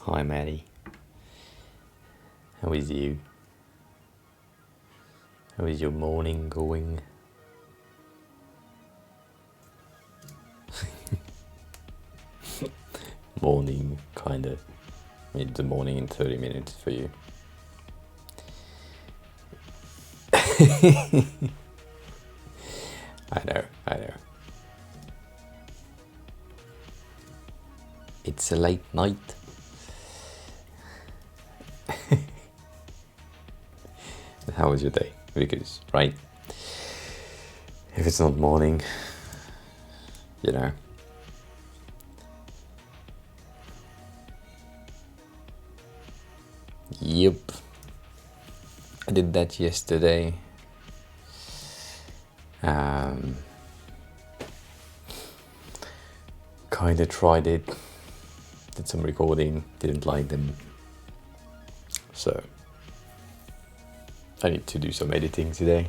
Hi, Maddie. How is you? How is your morning going? Morning, kinda. It's the morning in 30 minutes for you. I know. It's a late night. How was your day? Because, right, if it's not morning, you know. Yep. I did that yesterday. Kinda tried it. Did some recording. Didn't like them. So I need to do some editing today,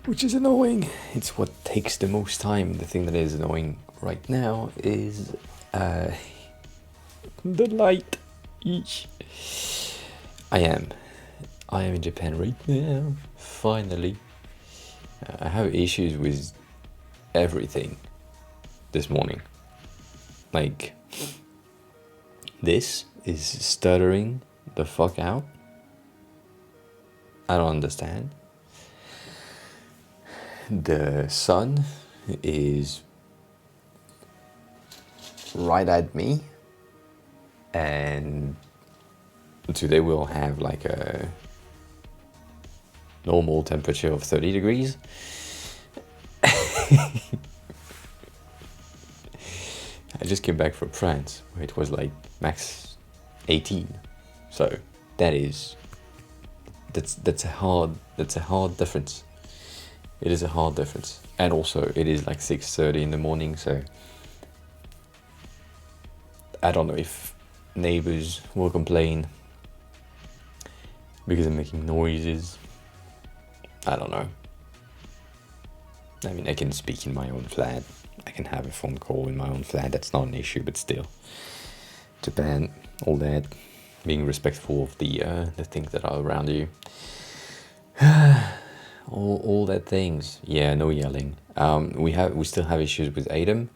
which is annoying. It's what takes the most time. The thing that is annoying right now is the light. Eesh. I am in Japan right now. Finally. I have issues with everything this morning. Like, this is stuttering the fuck out. I don't understand. The sun is right at me, and today we'll have like a normal temperature of 30 degrees. I just came back from France where it was like max 18. So that's a hard difference. It is a hard difference. And also it is like 6:30 in the morning, so I don't know if neighbors will complain because I'm making noises. I don't know. I mean, I can speak in my own flat. I can have a phone call in my own flat. That's not an issue, but still. Japan, all that. Being respectful of the things that are around you. all that things. Yeah, no yelling. We still have issues with Adam.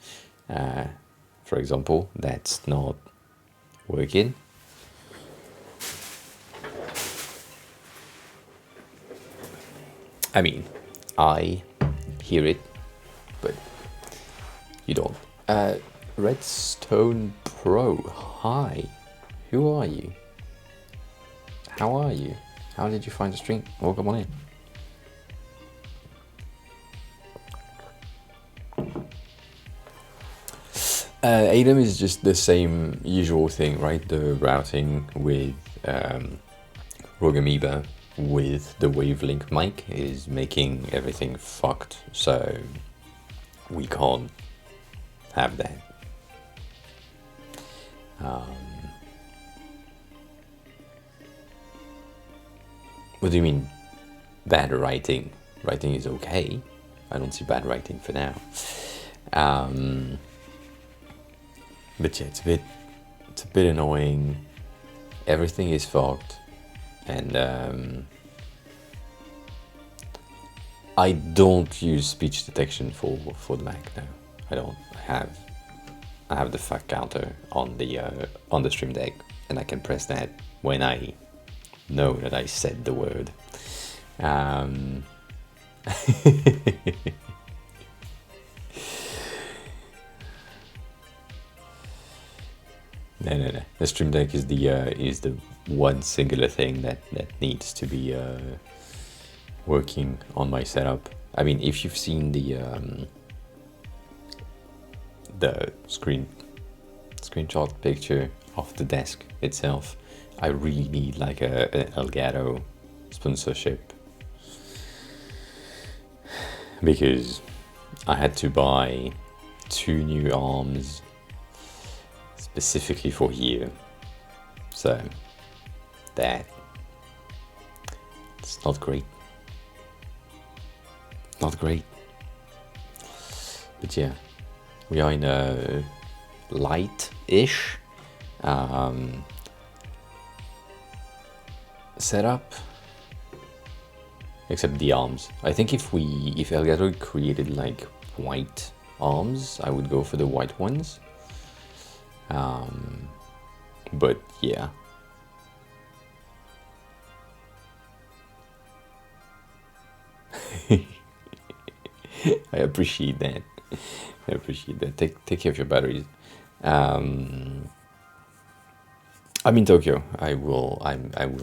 For example, that's not working. I mean, I hear it, but you don't. Redstone Pro, hi. Who are you? How are you? How did you find the stream? Welcome on in. Adam is just the same usual thing, right? The routing with Rogue Amoeba with the Wavelink mic is making everything fucked, so we can't have that. What do you mean bad writing? Writing is okay. I don't see bad writing for now. But yeah, it's a bit annoying. Everything is fucked, and I don't use speech detection for the Mac now. I don't. I have the fuck counter on the Stream Deck, and I can press that when I know that I said the word. No. The Stream Deck is the one singular thing that needs to be working on my setup. I mean, if you've seen the screenshot picture of the desk itself, I really need like an Elgato sponsorship, because I had to buy 2 new arms specifically for here, so that it's not great. But yeah, we are in a light-ish setup, except the arms. I think if Elgato created like white arms, I would go for the white ones. But yeah. I appreciate that. I appreciate that. Take care of your batteries. I'm in Tokyo. I will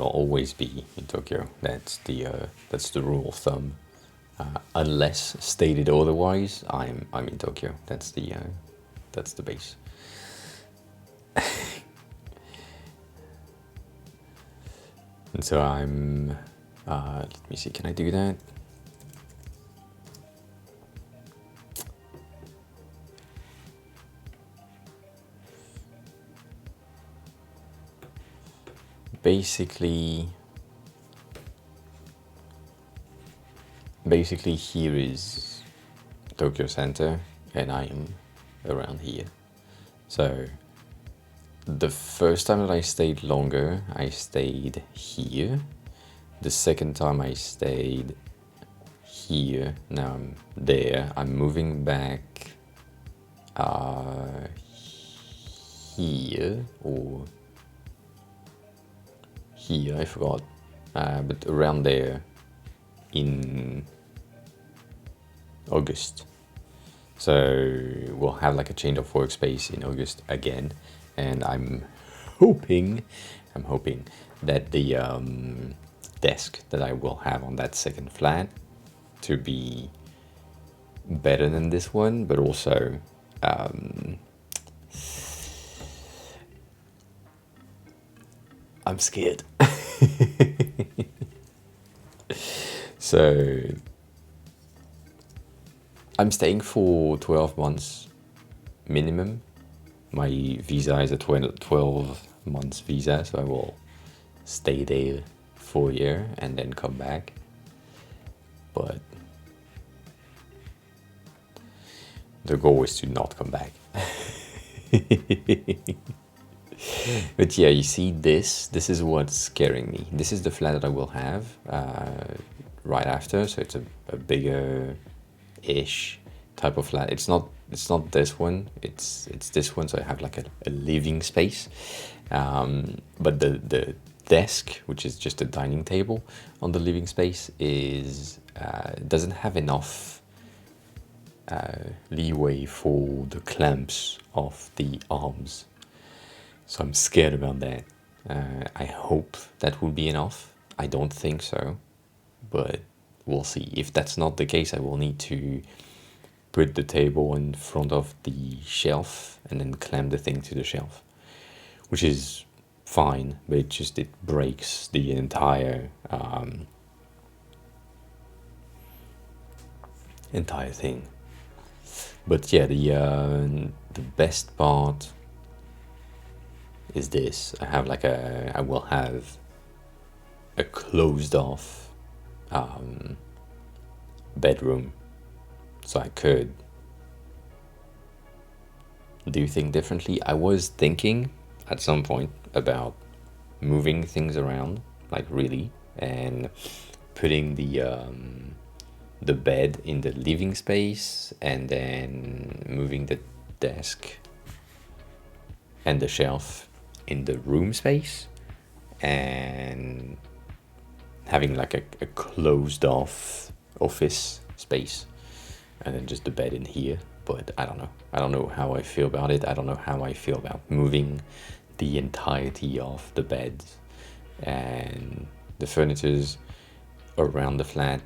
always be in Tokyo. That's the rule of thumb. Unless stated otherwise, I'm in Tokyo. That's the base. And so I'm. Let me see. Can I do that? Basically here is Tokyo Center, and I am around here. So the first time that I stayed longer, I stayed here. The second time I stayed here. Now I'm there. I'm moving back here or here, I forgot, but around there in August. So we'll have like a change of workspace in August again, and I'm hoping that the desk that I will have on that second flat to be better than this one, but also I'm scared. So I'm staying for 12 months minimum. My visa is a 12 months visa, so I will stay there for a year and then come back. But the goal is to not come back. But yeah, you see, this is what's scaring me. This is the flat that I will have right after, so it's a bigger-ish type of flat. It's not this one. It's this one. So I have like a living space, but the desk, which is just a dining table on the living space, is doesn't have enough leeway for the clamps of the arms. So I'm scared about that. I hope that will be enough. I don't think so, but we'll see. If that's not the case, I will need to put the table in front of the shelf and then clamp the thing to the shelf, which is fine, but it breaks the entire thing. But yeah, the best part is this. I will have a closed off bedroom, so I could do things differently. I was thinking at some point about moving things around, like really, and putting the bed in the living space, and then moving the desk and the shelf in the room space, and having like a closed off office space, and then just the bed in here. But I don't know how I feel about it. I don't know how I feel about moving the entirety of the beds and the furnitures around the flat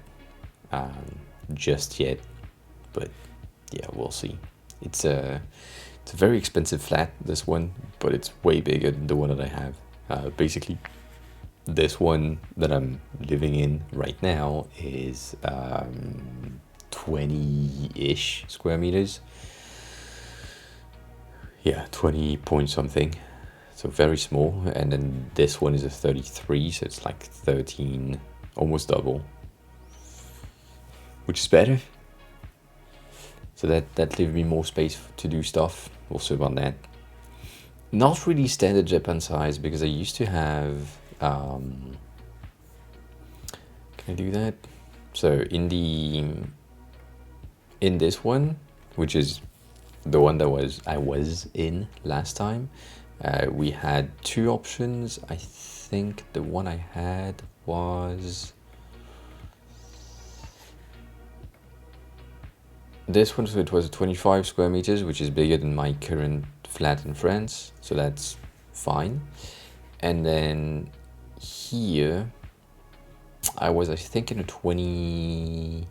just yet. But yeah, we'll see. It's a very expensive flat, this one, but it's way bigger than the one that I have. Basically, this one that I'm living in right now is 20-ish square meters. Yeah, 20 point something. So very small. And then this one is a 33, so it's like 13, almost double, which is better. So that leaves me more space to do stuff. We'll see about that. not really standard Japan size, because I used to have, can I do that? So in this one, which is the one that I was in last time, we had two options. I think the one I had was this one, so it was 25 square meters, which is bigger than my current flat in France, so that's fine. And then here I think in a 29,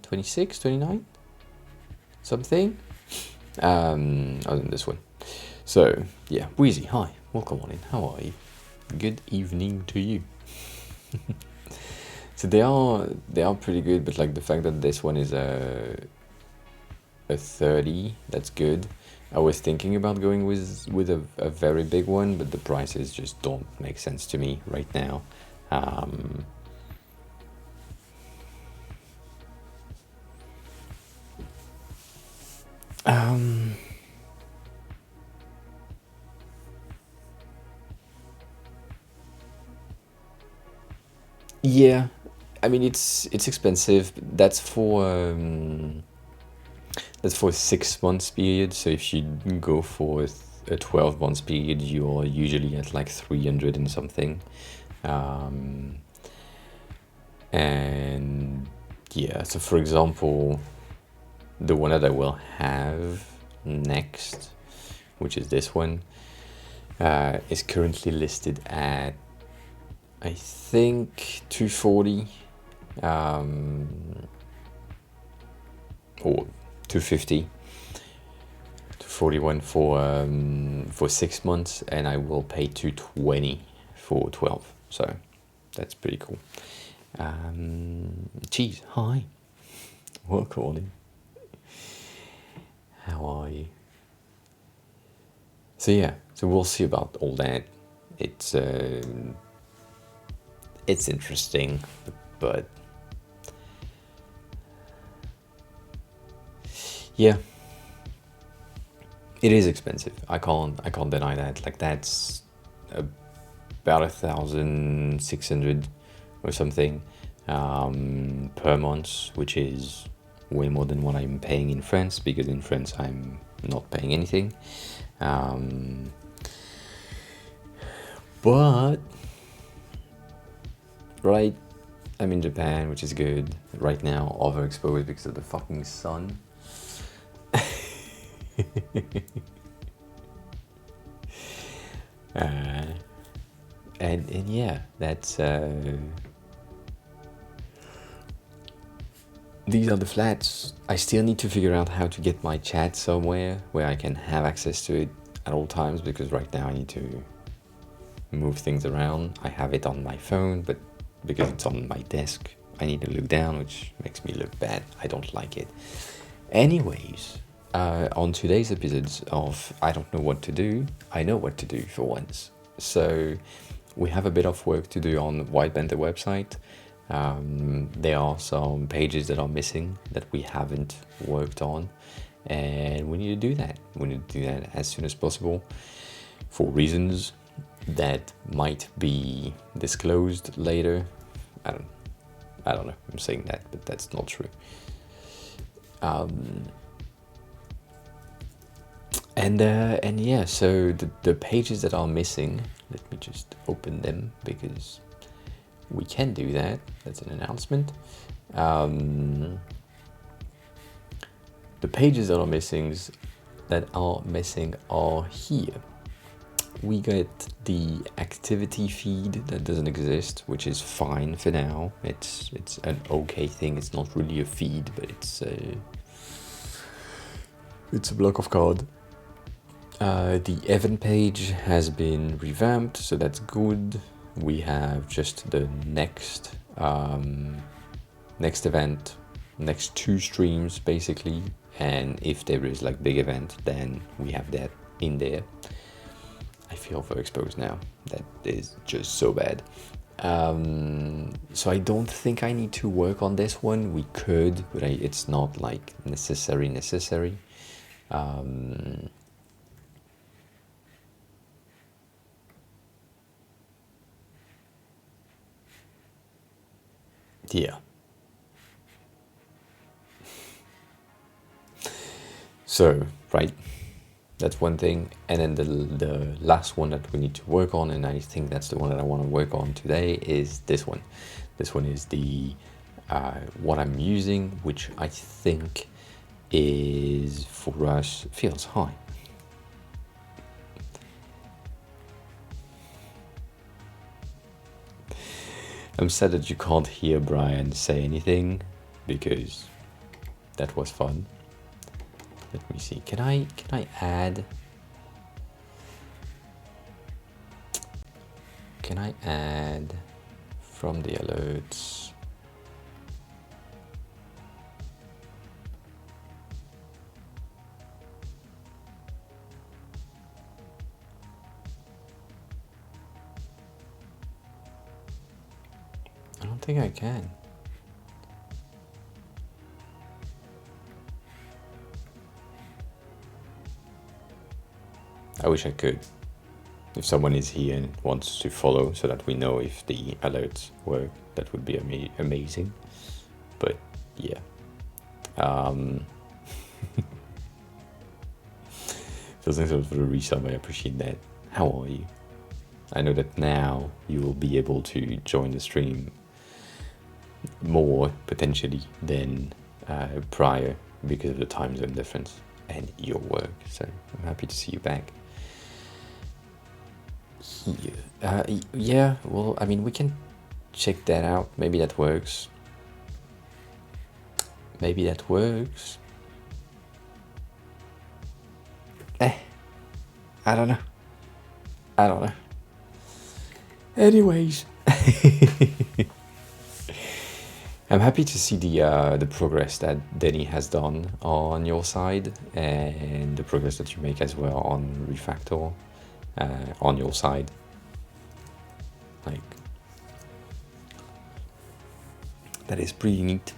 26, 29 something, other than this one. So yeah, Wheezy, hi, welcome on in, how are you? Good evening to you. So they are pretty good, but like the fact that this one is a 30, that's good. I was thinking about going with a very big one, but the prices just don't make sense to me right now. Yeah, I mean it's expensive. But that's for a 6 months period. So if you go for a 12 months period, you're usually at like 300 and something. And yeah, so for example, the one that I will have next, which is this one, is currently listed at, I think, 240 or 250, 241 for 6 months, and I will pay 220 for 12. So that's pretty cool. Cheese, hi, welcome on in. How are you? So yeah, so we'll see about all that. It's interesting, but yeah, it is expensive. I can't deny that. Like that's about 1,600 or something per month, which is way more than what I'm paying in France, because in France I'm not paying anything. But right, I'm in Japan, which is good. Right now, overexposed because of the fucking sun. And yeah, that's these are the flats. I still need to figure out how to get my chat somewhere where I can have access to it at all times, because right now I need to move things around. I have it on my phone, but because it's on my desk, I need to look down, which makes me look bad. I don't like it. Anyways, on today's episodes of I Don't Know What to Do, I know what to do for once. So we have a bit of work to do on White Panther website. There are some pages that are missing that we haven't worked on, and we need to do that. We need to do that as soon as possible for reasons that might be disclosed later. I don't know. I'm saying that, but that's not true. And yeah, so the pages that are missing, let me just open them because we can do that. That's an announcement. The pages that are missing are here. We get the activity feed that doesn't exist, which is fine for now. It's an okay thing. It's not really a feed, but it's a block of code. The event page has been revamped, so that's good. We have just the next event, next 2 streams basically, and if there is like big event, then we have that in there. I feel overexposed now. That is just so bad. So I don't think I need to work on this one. We could, but it's not like necessary. Yeah. So, right, that's one thing. And then the last one that we need to work on, and I think that's the one that I want to work on today, is this one. This one is the what I'm using, which I think is for us feels high. I'm sad that you can't hear Brian say anything because that was fun. Let me see. Can I add? Can I add from the alerts? I don't think I can. I wish I could. If someone is here and wants to follow so that we know if the alerts work, that would be amazing. But yeah. So thanks a lot for the resub, I appreciate that. How are you? I know that now you will be able to join the stream more potentially than prior because of the time zone difference and your work. So I'm happy to see you back. Yeah, well, I mean, we can check that out. Maybe that works. Maybe that works. I don't know. I don't know. Anyways. I'm happy to see the progress that Denny has done on your side and the progress that you make as well on Refactor on your side. Like, that is pretty neat,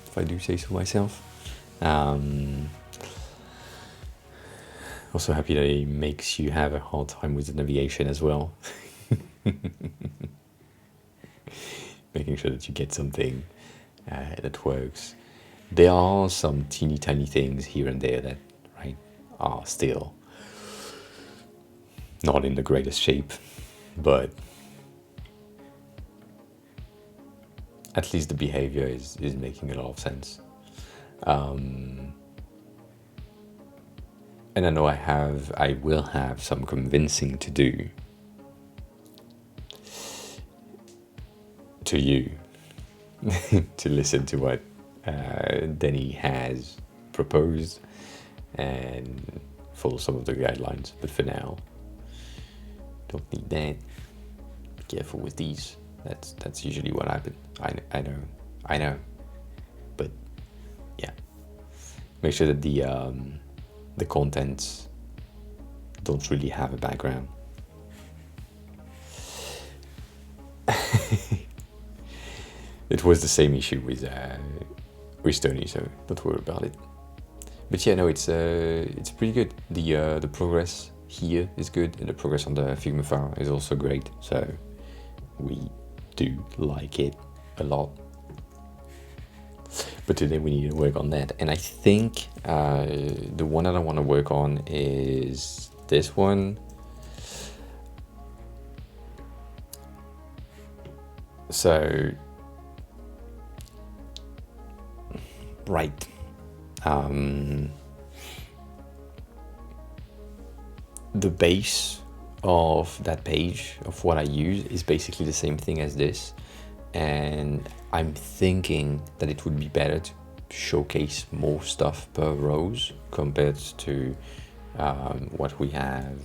if I do say so myself. Also happy that it makes you have a hard time with the navigation as well. Making sure that you get something that works. There are some teeny tiny things here and there that, right, are still not in the greatest shape, but at least the behavior is making a lot of sense. And I know I will have some convincing to do to you to listen to what Denny has proposed and follow some of the guidelines. But for now, don't need that. Be careful with these. That's usually what happens. I know. But yeah, make sure that the contents don't really have a background. It was the same issue with Tony, so don't worry about it. But yeah, no, it's pretty good. The progress here is good, and the progress on the Figma file is also great. So we do like it a lot. But today we need to work on that, and I think the one that I want to work on is this one. So, right. The base of that page of what I use is basically the same thing as this, and I'm thinking that it would be better to showcase more stuff per rows compared to what we have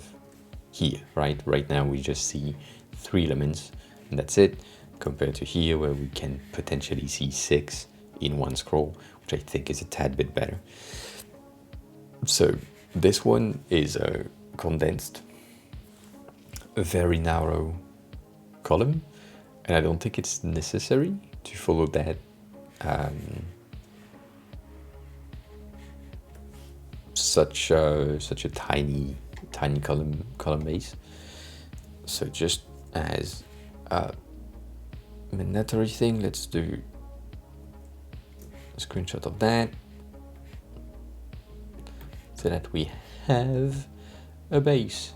here, right? Right now we just see 3 elements and that's it, compared to here where we can potentially see 6 in one scroll, which I think is a tad bit better. So this one is a condensed, a very narrow column, and I don't think it's necessary to follow such a tiny column base. So just as a mandatory thing, let's do a screenshot of that so that we have a base.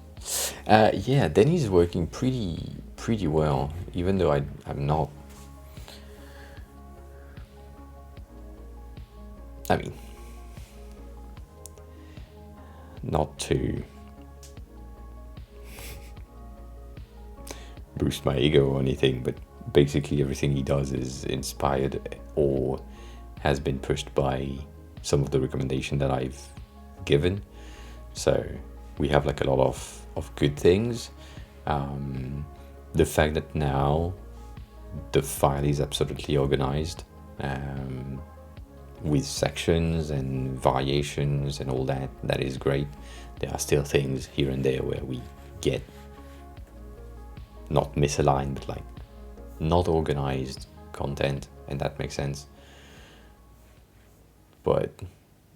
Yeah, Denny's working pretty well, even though I'm not. I mean, not to boost my ego or anything, but basically everything he does is inspired or has been pushed by some of the recommendation that I've given. So we have like a lot of good things. The fact that now the file is absolutely organized, with sections and variations and all that, that is great. There are still things here and there where we get not misaligned, but like not organized content, and that makes sense. But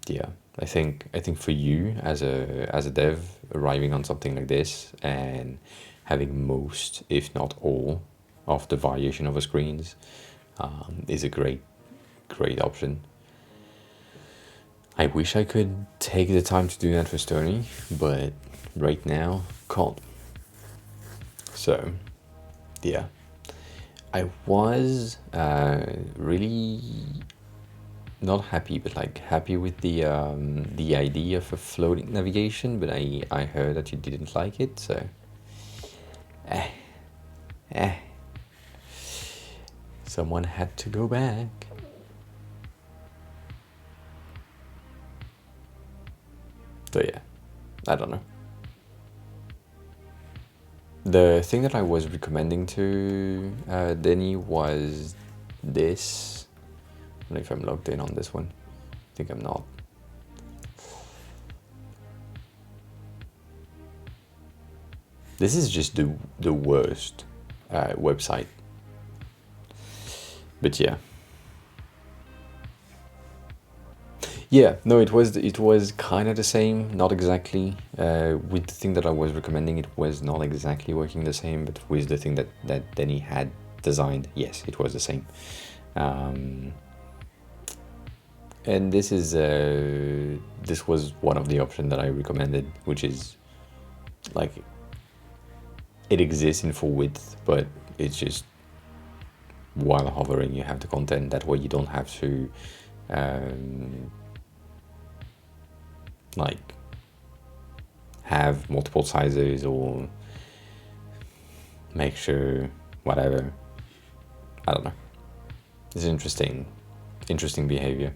yeah, I think for you as a dev arriving on something like this and having most, if not all, of the variation of the screens is a great option. I wish I could take the time to do that for Stony, but right now can't. So yeah, I was really not happy, but like happy with the idea of a floating navigation, but I heard that you didn't like it, so someone had to go back. So yeah, I don't know. The thing that I was recommending to Denny was this. I don't know if I'm logged in on this one. I think I'm not. This is just the worst website. But yeah. Yeah, no, it was kind of the same, not exactly. With the thing that I was recommending, it was not exactly working the same, but with the thing that Denny had designed, yes, it was the same. And this was one of the options that I recommended, which is like it exists in full width, but it's just while hovering you have the content. That way you don't have to like have multiple sizes or make sure whatever. I don't know. It's interesting behavior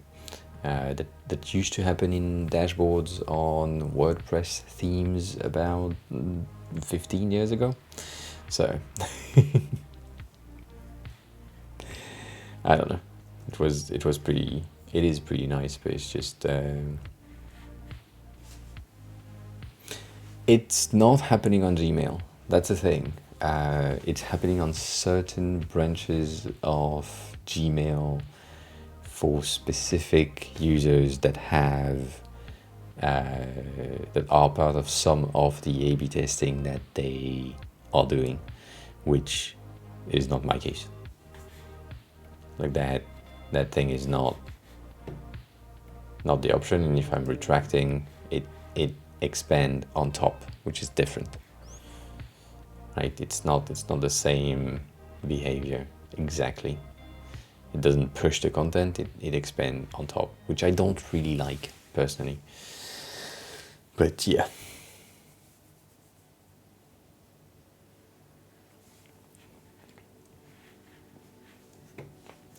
that used to happen in dashboards on WordPress themes about 15 years ago. So I don't know. It is pretty nice, but it's just it's not happening on Gmail. That's the thing. It's happening on certain branches of Gmail for specific users that have that are part of some of the A/B testing that they are doing, which is not my case. Like that thing is not the option, and if I'm retracting it expand on top, which is different, right? It's not the same behavior exactly. It doesn't push the content, it expand on top, which I don't really like personally. But yeah.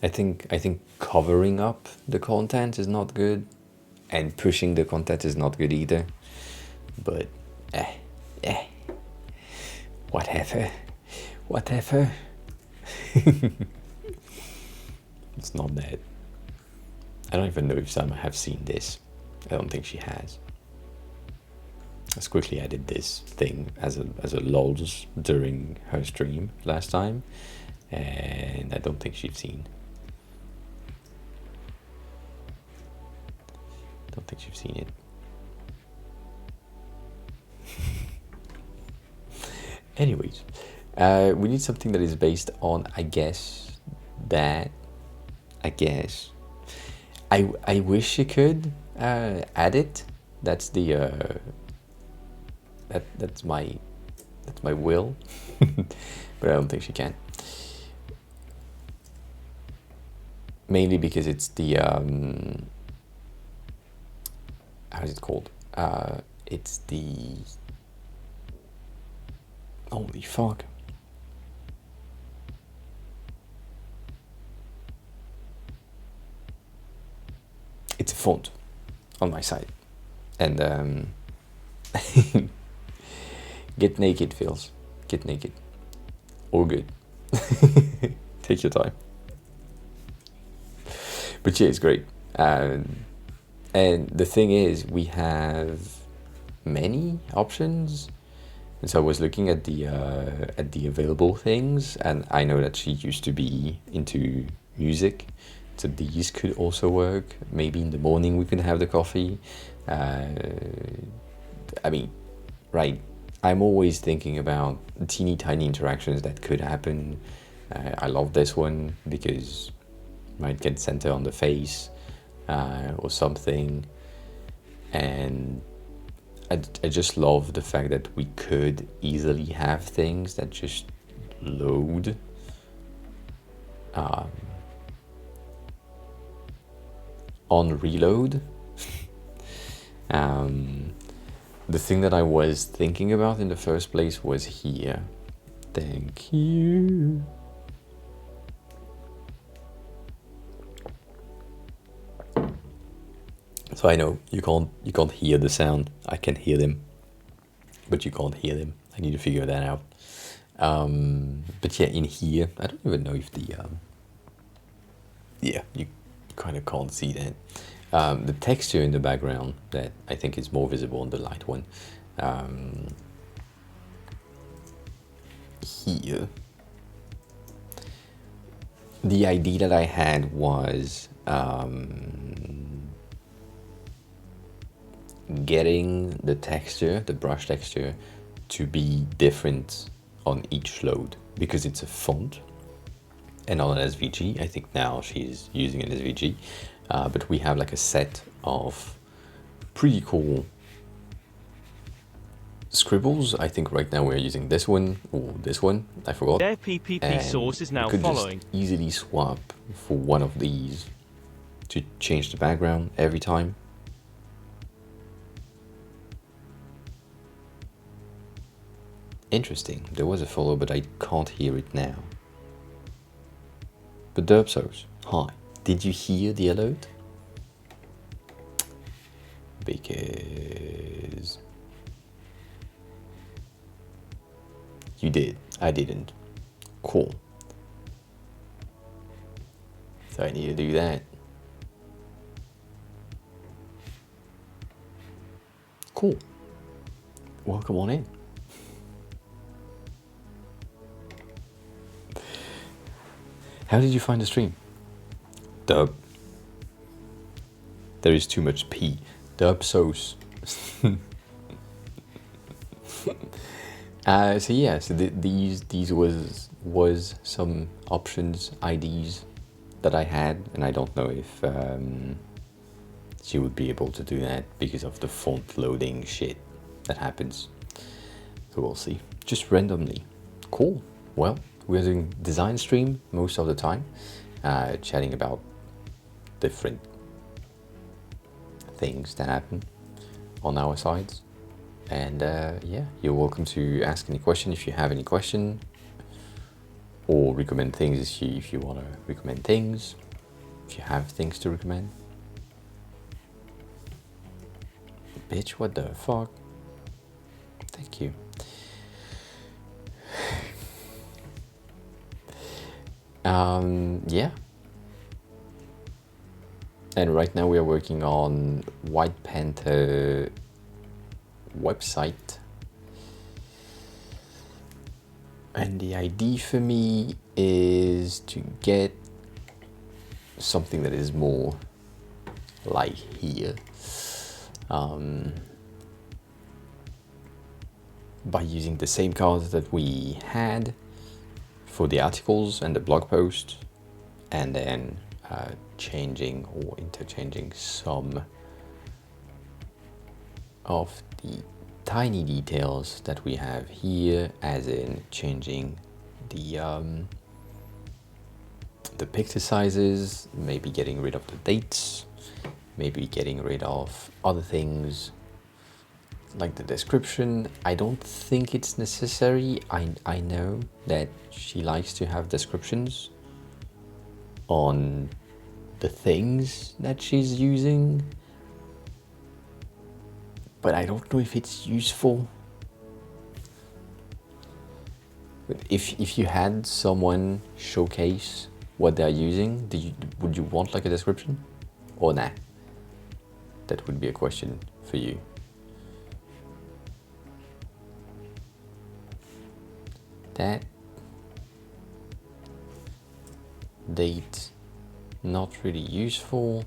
I think covering up the content is not good, and pushing the content is not good either. But whatever. It's not that. I don't even know if Sama have seen this. I don't think she has. Let's quickly added this thing as a lols during her stream last time, and I don't think she's seen. Don't think she's seen it. Anyways, we need something that is based on, I guess, that. I wish you could add it. That's the that's my will, but I don't think she can. Mainly because it's the how is it called? It's the holy fuck. It's a font on my side, and get naked, Phils. Get naked. All good. Take your time. But yeah, it's great. And the thing is, we have many options. And so I was looking at the available things, and I know that she used to be into music, so these could also work. Maybe in the morning we can have the coffee. I mean, right? I'm always thinking about teeny tiny interactions that could happen. I love this one because might get center on the face or something, and I just love the fact that we could easily have things that just load. On reload. The thing that I was thinking about in the first place was here. Thank you. So I know you can't hear the sound. I can hear them, but you can't hear them. I need to figure that out. But yeah, in here, I don't even know if the yeah, you kind of can't see that. The texture in the background that I think is more visible on the light one. Here, the idea that I had was getting the texture, the brush texture, to be different on each load because it's a font and not an SVG. I think now she's using an SVG, but we have like a set of pretty cool scribbles. I think right now we're using this one or this one. I forgot. Their PPP source is now could following. Just easily swap for one of these to change the background every time. Interesting. There was a follow, but I can't hear it now. But Derpsos, hi. Did you hear the alert? Because you did. I didn't. Cool. So I need to do that. Cool. Welcome on in. How did you find the stream? Dub. There is too much P. Dub sauce. So yeah, so these was some options, IDs that I had, and I don't know if she would be able to do that because of the font loading shit that happens. So we'll see. Just randomly. Cool. Well, we're doing design stream most of the time, chatting about different things that happen on our sides. And yeah, you're welcome to ask any question if you have any question, or recommend things if you want to recommend things, if you have things to recommend. Bitch, what the fuck? Thank you. Yeah. And right now we are working on White Panther website. And the idea for me is to get something that is more like here. by using the same colors that we had for the articles and the blog post, and then changing or interchanging some of the tiny details that we have here, as in changing the picture sizes, maybe getting rid of the dates, maybe getting rid of other things like the description. I don't think it's necessary. I know that she likes to have descriptions on the things that she's using, but I don't know if it's useful. But if you had someone showcase what they're using, would you want like a description, or nah? That would be a question for you. That date, not really useful.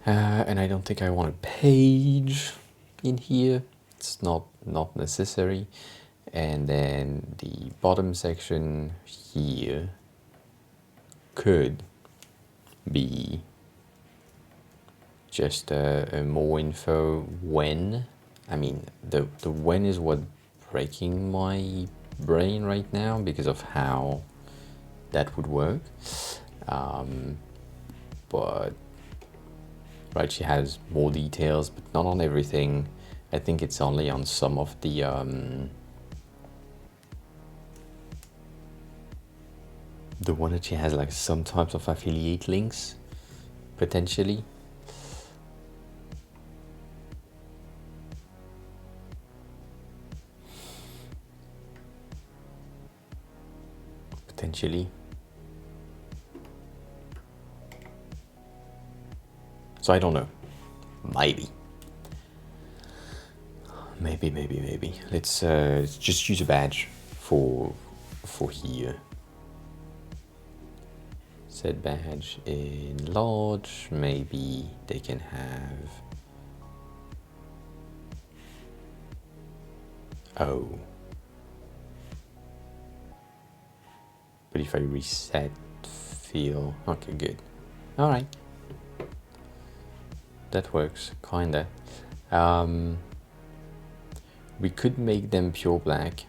And I don't think I want a page in here. It's not necessary. And then the bottom section here could be just a more info when. I mean, the when is what breaking my brain right now because of how that would work. But right, she has more details, but not on everything. I think it's only on some of the one that she has like some types of affiliate links, potentially. So I don't know. Maybe. Let's just use a badge for here. Set badge in large. Maybe they can have. Oh. But if I reset fill, okay, good. All right. That works, kinda. We could make them pure black.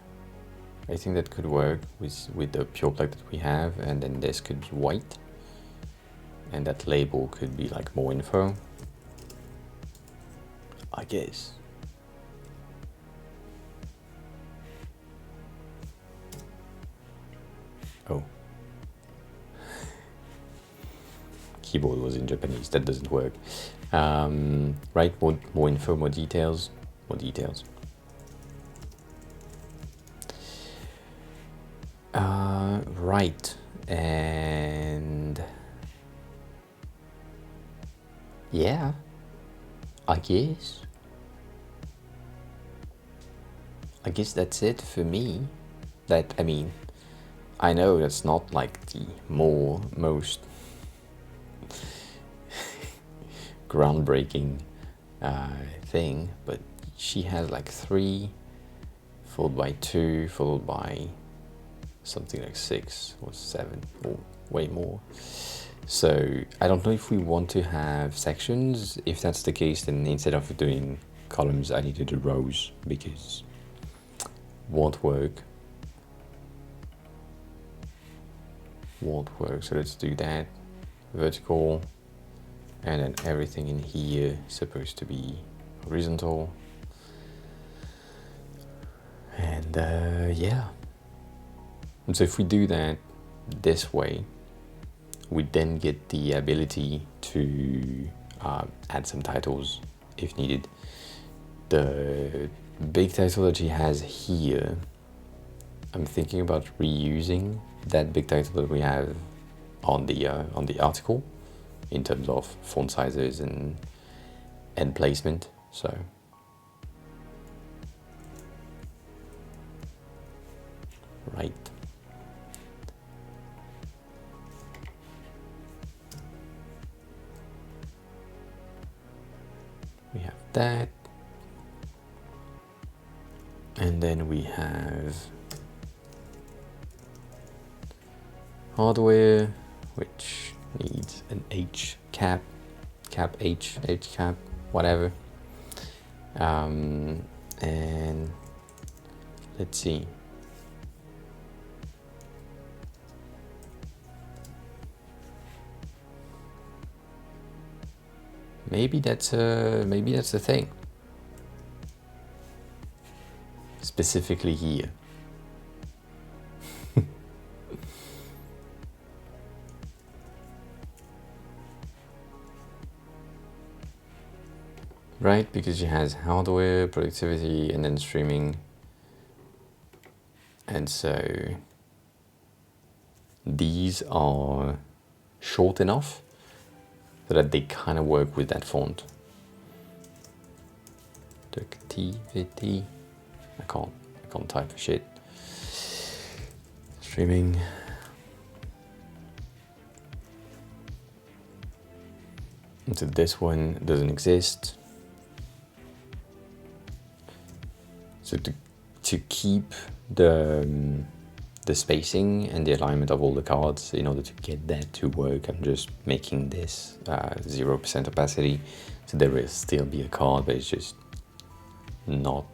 I think that could work with the pure black that we have, and then this could be white. And that label could be like more info, I guess. Oh. Keyboard was in Japanese, that doesn't work. Right, more info, more details. Right, and yeah, I guess that's it for me. I mean, I know that's not like the most groundbreaking thing, but she has like 3 followed by 2 followed by something like 6 or 7 or way more. So I don't know if we want to have sections. If that's the case, then instead of doing columns, I need to do rows, because won't work. So let's do that. Vertical, and then everything in here is supposed to be horizontal. And yeah. And so if we do that this way, we then get the ability to add some titles if needed. The big title that she has here, I'm thinking about reusing that big title that we have on the article in terms of font sizes and placement. So right. that. And then we have hardware, which needs an H cap, H cap, whatever. And let's see. Maybe that's a thing. Specifically here. Right, because she has hardware, productivity, and then streaming. And so these are short enough so that they kind of work with that font. Productivity. I can't type for shit. Streaming. And so this one doesn't exist. So to keep the spacing and the alignment of all the cards, in order to get that to work, I'm just making this 0% opacity. So there will still be a card, but it's just not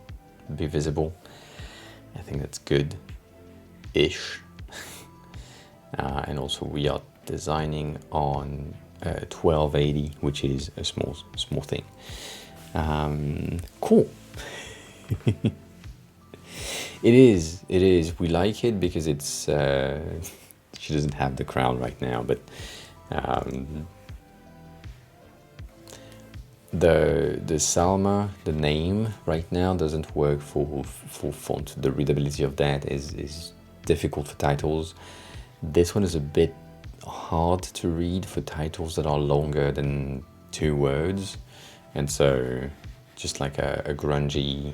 be visible. I think that's good-ish. And also we are designing on 1280, which is a small thing. Cool. It is. We like it because it's. She doesn't have the crown right now, but the Salma, the name right now doesn't work for font. The readability of that is difficult for titles. This one is a bit hard to read for titles that are longer than 2 words, and so just like a grungy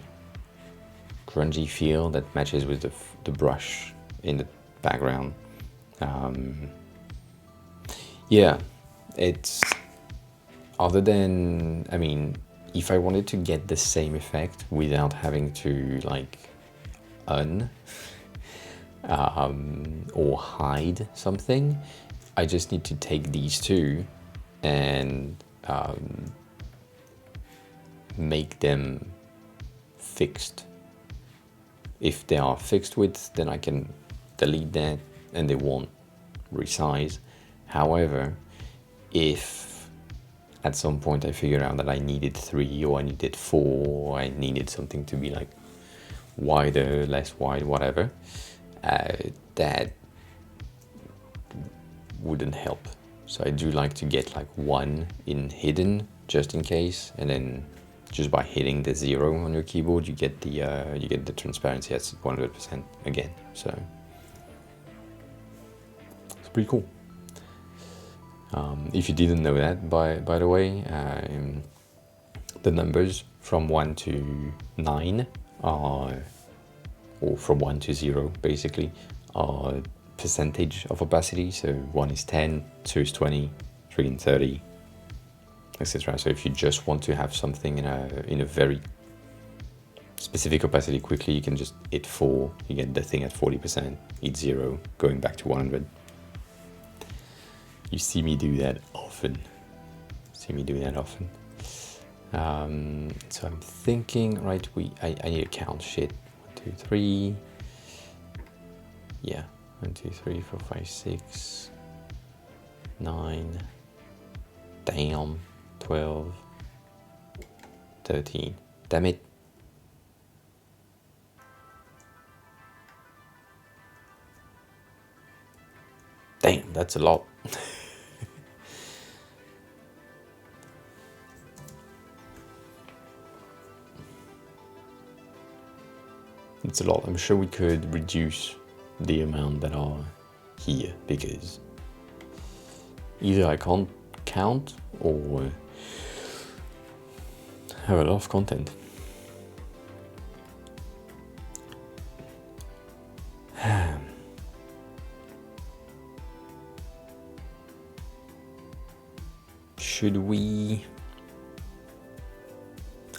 feel that matches with the brush in the background. Yeah, it's other than, I mean, if I wanted to get the same effect without having to like or hide something, I just need to take these two and make them fixed. If they are fixed width, then I can delete that and they won't resize. However, if at some point I figure out that I needed 3 or I needed 4, or I needed something to be like wider, less wide, whatever, that wouldn't help. So I do like to get like 1 in hidden just in case, and then just by hitting the 0 on your keyboard, you get the transparency at 100% again. So it's pretty cool. If you didn't know that, by the way, the numbers from 1 to 9 are, or from 1 to 0 basically, are percentage of opacity. So 1 is 10, 2 is 20, 3 is 30, etc. So if you just want to have something in a very specific opacity quickly, you can just hit 4, you get the thing at 40%, hit 0, going back to 100. You see me do that often. So I'm thinking, right, I need to count shit. 1, 2, 3. Yeah, 1, 2, 3, 4, 5, 6, 9. Damn. 12, 13. Damn it. Damn, that's a lot. It's a lot. I'm sure we could reduce the amount that are here, because either I can't count or have a lot of content. Should we?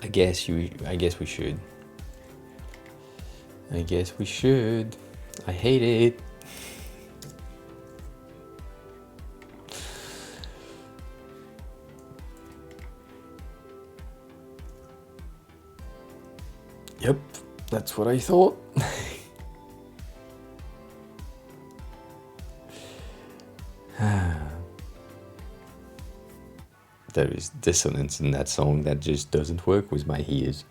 I guess we should. I guess we should. I hate it. Yep, that's what I thought. There is dissonance in that song that just doesn't work with my ears.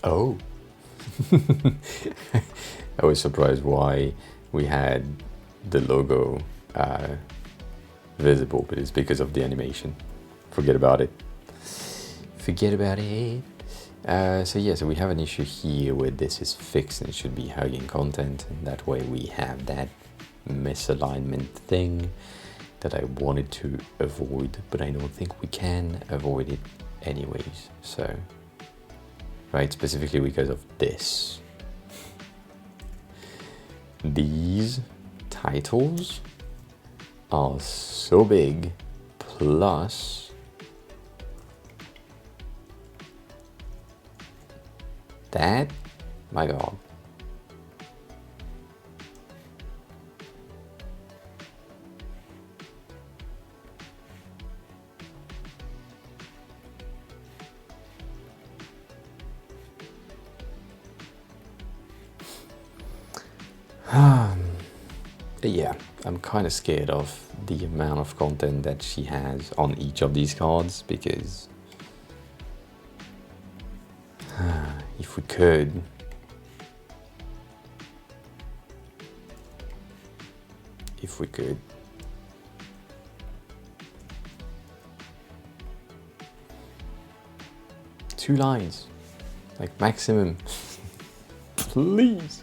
Oh. I was surprised why we had the logo visible, but it's because of the animation. Forget about it. Forget about it. So we have an issue here where this is fixed and it should be hugging content, and that way we have that misalignment thing that I wanted to avoid, but I don't think we can avoid it anyways. So, right, specifically because of this. These titles are so big, plus that, my God. Yeah, I'm kind of scared of the amount of content that she has on each of these cards, because if we could, two lines, like maximum, please.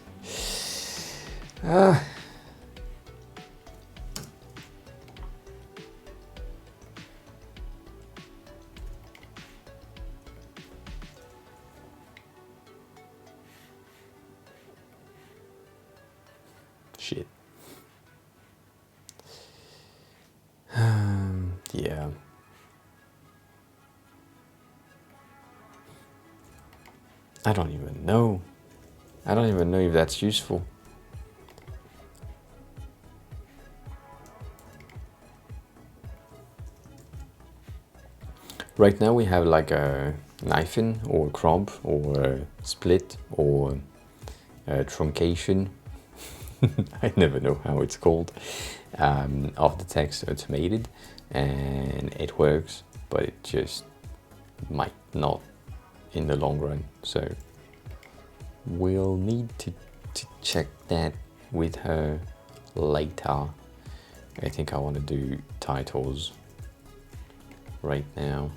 Shit. Yeah. I don't even know. I don't even know if that's useful. Right now we have like a knifing or crump or a split or a truncation. I never know how it's called, of the text automated, and it works, but it just might not in the long run. So we'll need to check that with her later. I think I want to do titles right now.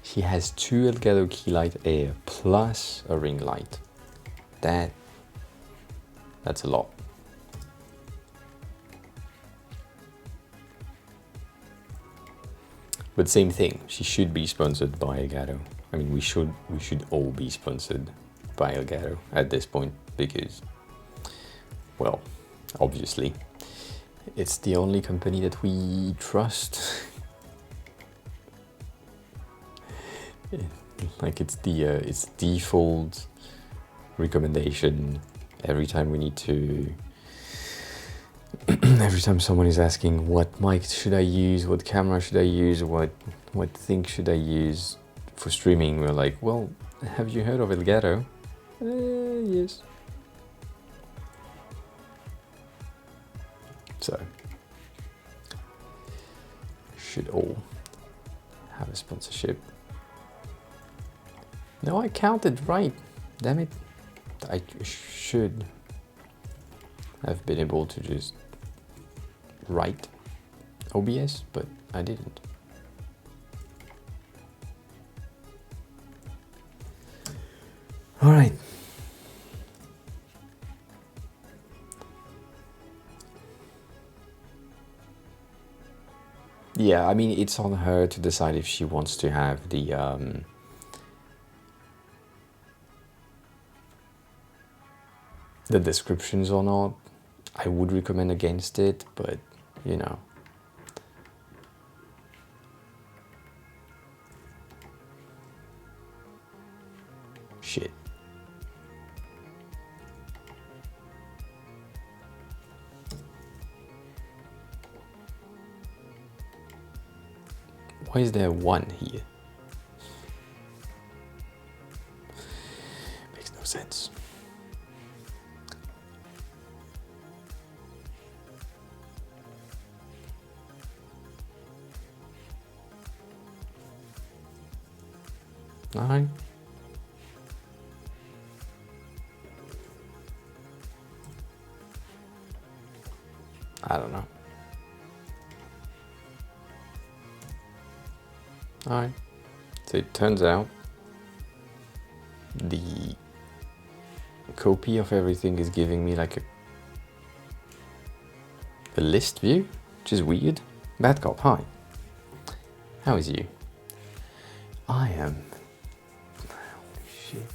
She has 2 Elgato key light air plus a ring light. That's a lot. But same thing, she should be sponsored by Elgato. I mean, we should all be sponsored by Elgato at this point, because, well, obviously, it's the only company that we trust. Like it's default recommendation every time we need to. Every time someone is asking what mic should I use, what camera should I use, what thing should I use for streaming, we're like, well, have you heard of Elgato? Yes. So should all have a sponsorship. No, I counted right. Damn it. I should have been able to just write OBS, but I didn't. All right. Yeah, I mean, it's on her to decide if she wants to have the descriptions or not. I would recommend against it, but you know. Shit. Why is there one here? Makes no sense. Alright. I don't know. Alright. So it turns out the copy of everything is giving me like a list view, which is weird. Bad cop, hi. How is you? I am. Holy shit.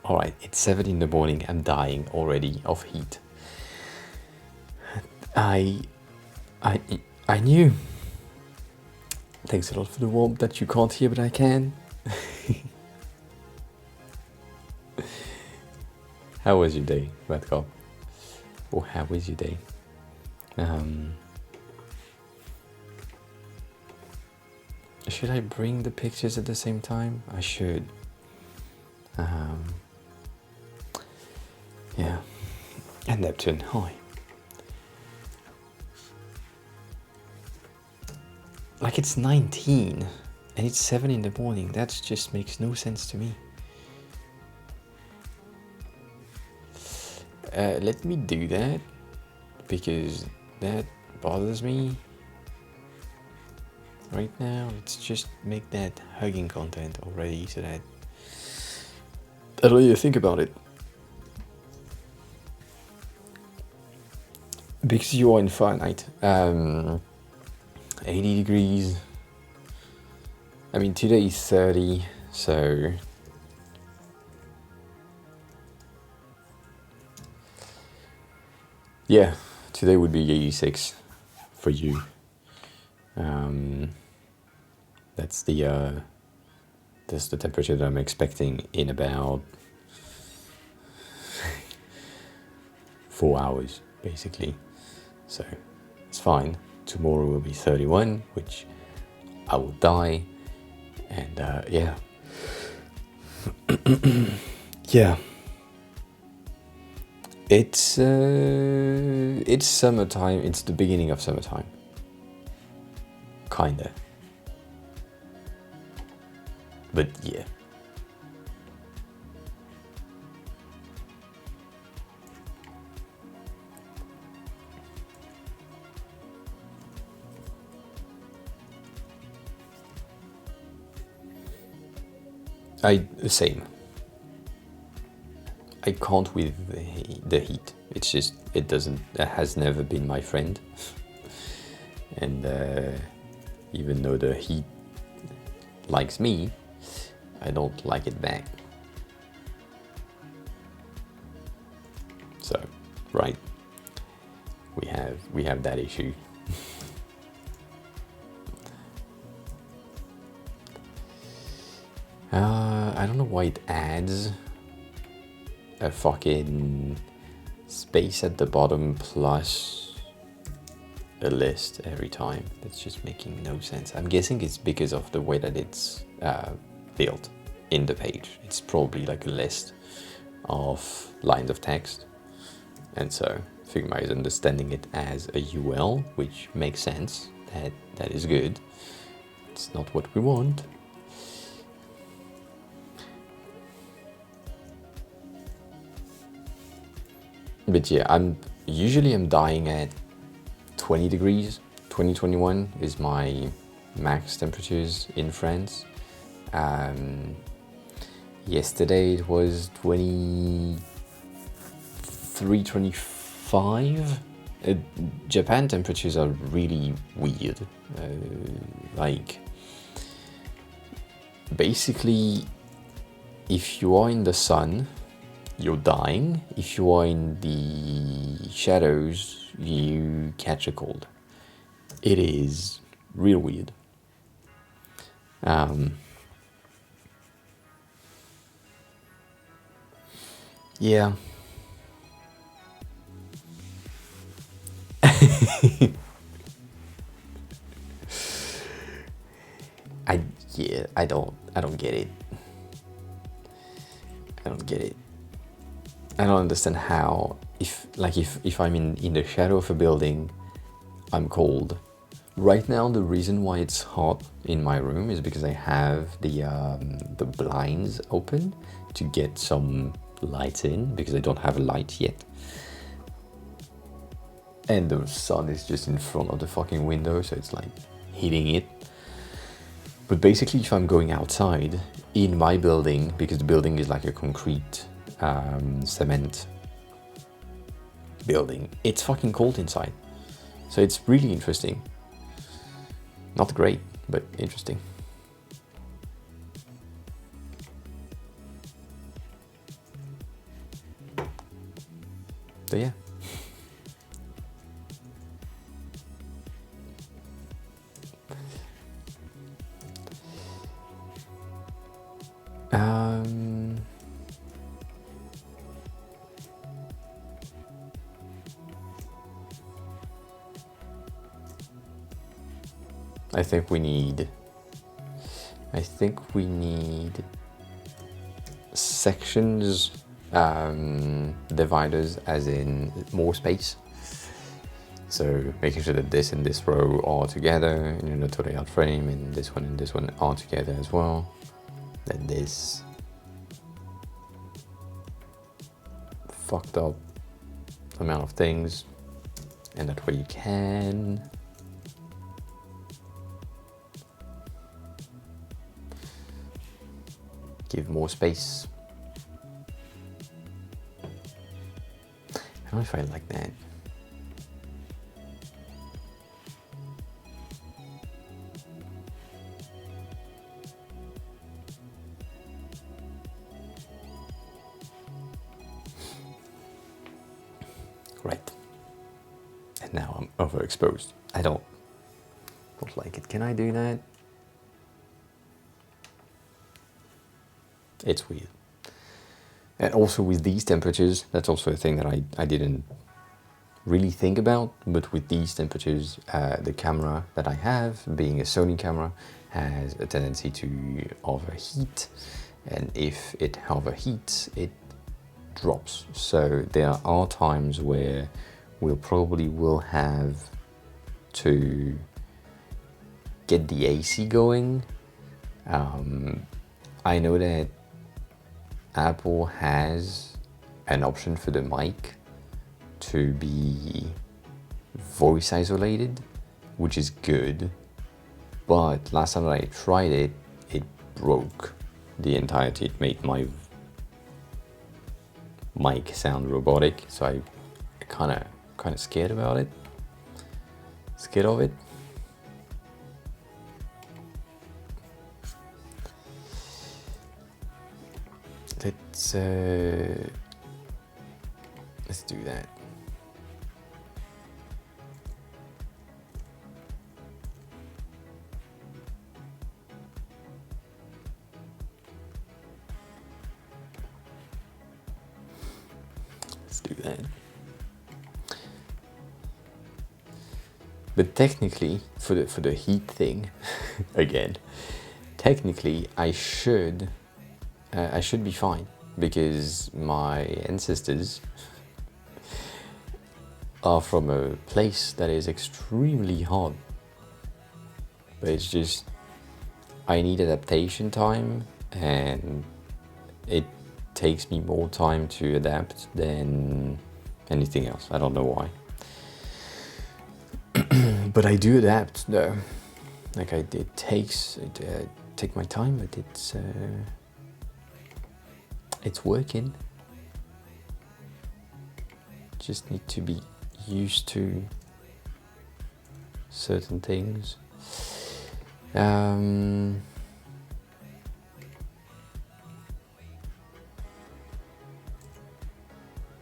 Alright, it's 7 in the morning. I'm dying already of heat. I knew. Thanks a lot for the warmth that you can't hear, but I can. How was your day, Bad Cop? Or how was your day? Should I bring the pictures at the same time? I should. Yeah. And Neptune, hi. Like it's 19 and it's 7 in the morning. That just makes no sense to me. Let me do that because that bothers me right now. Let's just make that hugging content already so that I don't need to think about it. Because you are in Fahrenheit. 80 degrees. I mean, today is 30, so yeah, today would be 86 for you. That's the temperature that I'm expecting in about 4 hours, basically. So it's fine. Tomorrow will be 31, which I will die, and yeah. Yeah. It's summertime. It's the beginning of summertime. Kinda. But yeah. Same. I can't with the heat. It's just, it has never been my friend. And even though the heat likes me, I don't like it back. So, right, we have that issue. I don't know why it adds a fucking space at the bottom plus a list every time. That's just making no sense. I'm guessing it's because of the way that it's built in the page. It's probably like a list of lines of text, and so Figma is understanding it as a UL, which makes sense. That is good. It's not what we want. But yeah, I'm dying at 20 degrees. 2021 is my max temperatures in France. Yesterday it was 23, 25. Japan temperatures are really weird. Like, basically, if you are in the sun, you're dying. If you are in the shadows, you catch a cold. It is real weird. Yeah. I don't get it. I don't get it. I don't understand how, if I'm in the shadow of a building, I'm cold. Right now, the reason why it's hot in my room is because I have the blinds open to get some light in, because I don't have a light yet. And the sun is just in front of the fucking window, so it's like hitting it. But basically, if I'm going outside in my building, because the building is like a concrete cement building, it's fucking cold inside. So it's really interesting. Not great, but interesting. So yeah. I think we need sections, dividers, as in more space. So making sure that this and this row are together in a layout frame, and this one are together as well. Then this fucked up amount of things, and that way you can give more space. I don't know if I like that. Right. And now I'm overexposed. I don't like it. Can I do that? It's weird. And also with these temperatures, that's also a thing that I didn't really think about, but with these temperatures, the camera that I have, being a Sony camera, has a tendency to overheat, and if it overheats, it drops. So there are times where we'll probably have to get the AC going. I know that Apple has an option for the mic to be voice isolated, which is good, but last time I tried it, it broke the entirety. It made my mic sound robotic, so I kind of scared of it. Let's do that. But technically, for the heat thing, again, technically I should be fine, because my ancestors are from a place that is extremely hot. But it's just, I need adaptation time, and it takes me more time to adapt than anything else. I don't know why. But I do adapt though. Like it takes take my time, but it's working. Just need to be used to certain things. Damn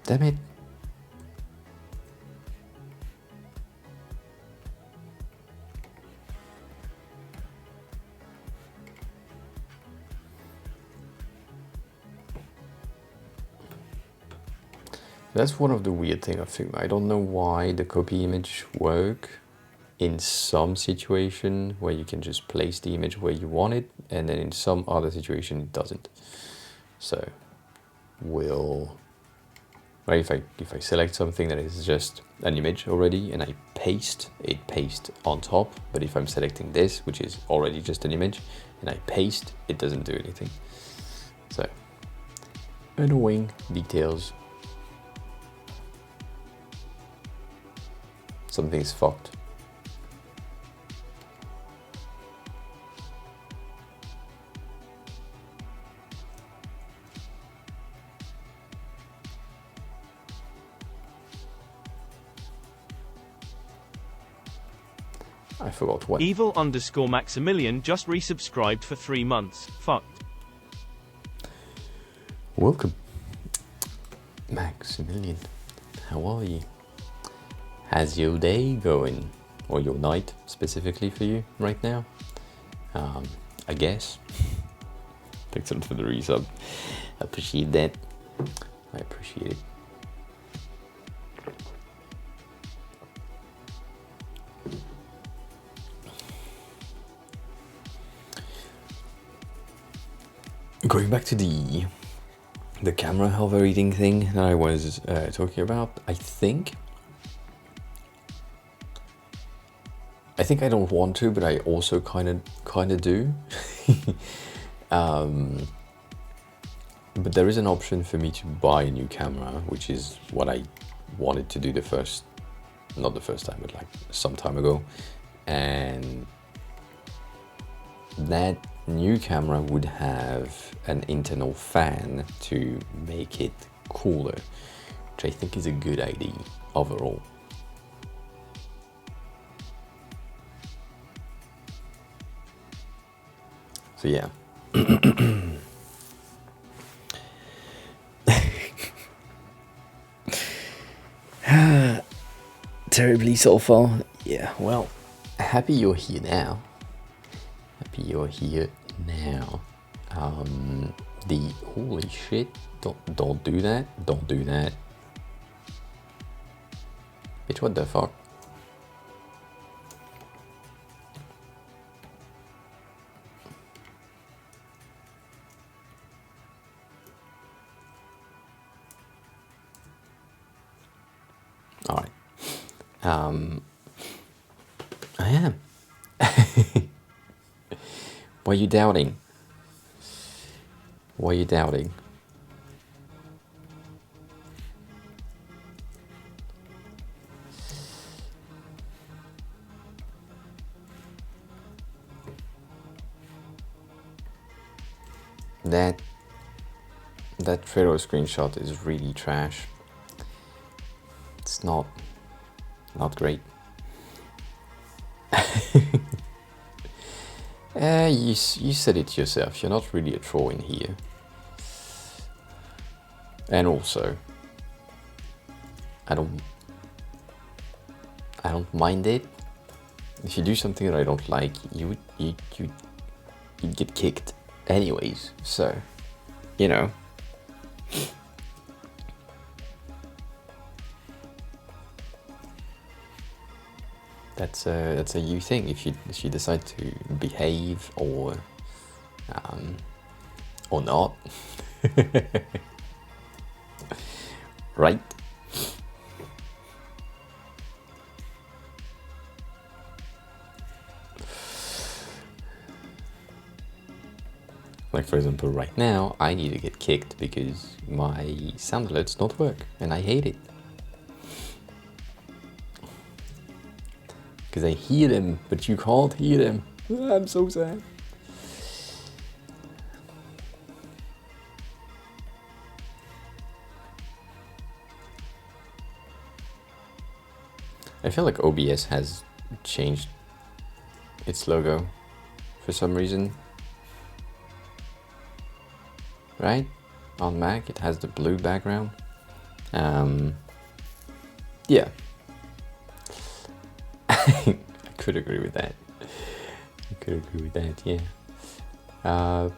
it. That's one of the weird things of Figma. I don't know why the copy image work in some situation where you can just place the image where you want it, and then in some other situation it doesn't. So right, if I select something that is just an image already and I paste, it pastes on top. But if I'm selecting this, which is already just an image, and I paste, it doesn't do anything. So annoying details. Something's fucked. I forgot what. Evil_Maximilian just resubscribed for 3 months. Fucked. Welcome, Maximilian. How are you? How's your day going? Or your night, specifically for you right now? I guess. Thanks a lot for the resub. I appreciate that. I appreciate it. Going back to the camera overheating thing that I was talking about, I think I don't want to, but I also kind of do. But there is an option for me to buy a new camera, which is what I wanted to do not the first time, but like some time ago. And that new camera would have an internal fan to make it cooler, which I think is a good idea overall. So yeah. Terribly so far. Yeah, well, happy you're here now. Happy you're here now. The holy shit, don't do that. Don't do that. Bitch, what the fuck? Alright. I am. Why are you doubting? Why are you doubting? That Trello screenshot is really trash. It's not great. You said it yourself. You're not really a troll in here. And also, I don't mind it. If you do something that I don't like, you'd get kicked anyways. So, you know. That's a you thing. If you decide to behave or not, right? Like for example, right now I need to get kicked because my sound alerts don't work, and I hate it. because I hear them, but you can't hear them. I'm so sad. I feel like OBS has changed its logo for some reason. Right? On Mac it has the blue background. Yeah. I could agree with that. Yeah. I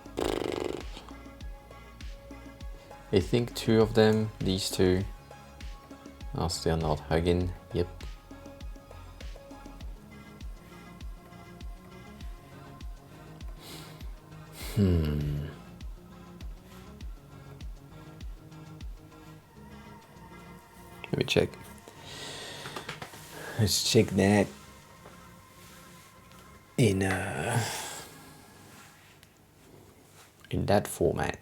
think two of them, these two, are still not hugging. Yep. Let me check. Let's check that in that format.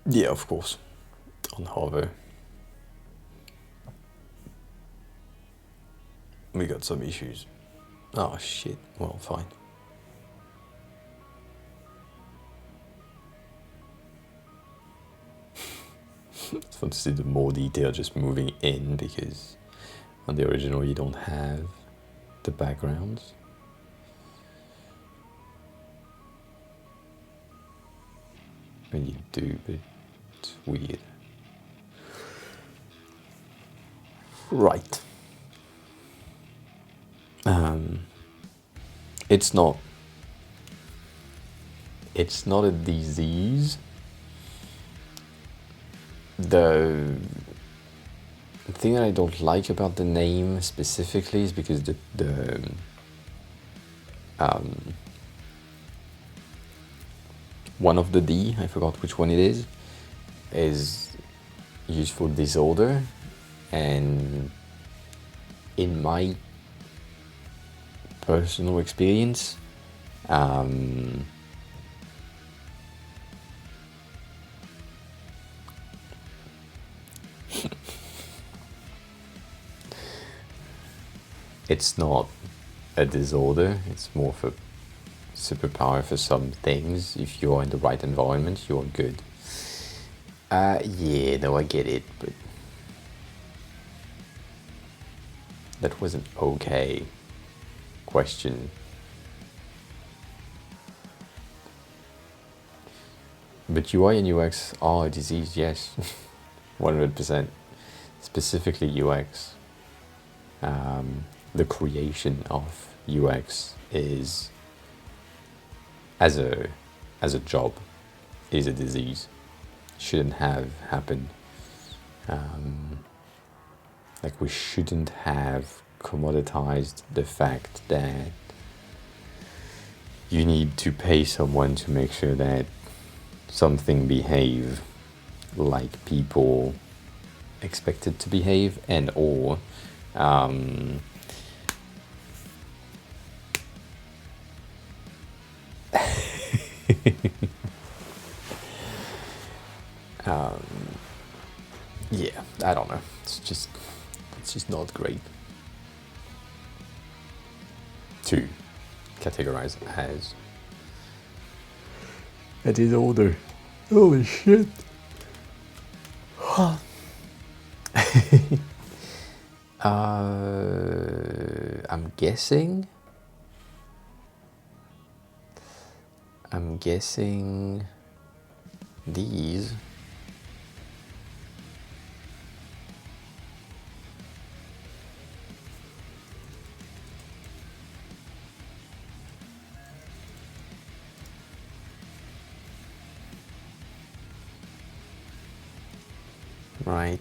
Yeah, of course. On Hover. We got some issues. Oh shit. Well, fine. It's fun to see the more detail just moving in, because on the original you don't have the backgrounds. And you do, but it's weird. Right. It's not a disease. The thing that I don't like about the name specifically is because the one of the D, I forgot which one it is used for disorder, and in my personal experience, it's not a disorder, it's more of a superpower for some things. If you're in the right environment, you're good. Yeah, no, I get it, but that was an okay question. But UI and UX are a disease, yes. 100%. Specifically UX. The creation of UX is, as a job, is a disease. Shouldn't have happened. Like, we shouldn't have commoditized the fact that you need to pay someone to make sure that something behave like people expect it to behave, and or yeah, I don't know. It's just not great to categorize as a disorder. Holy shit. I'm guessing these. Right.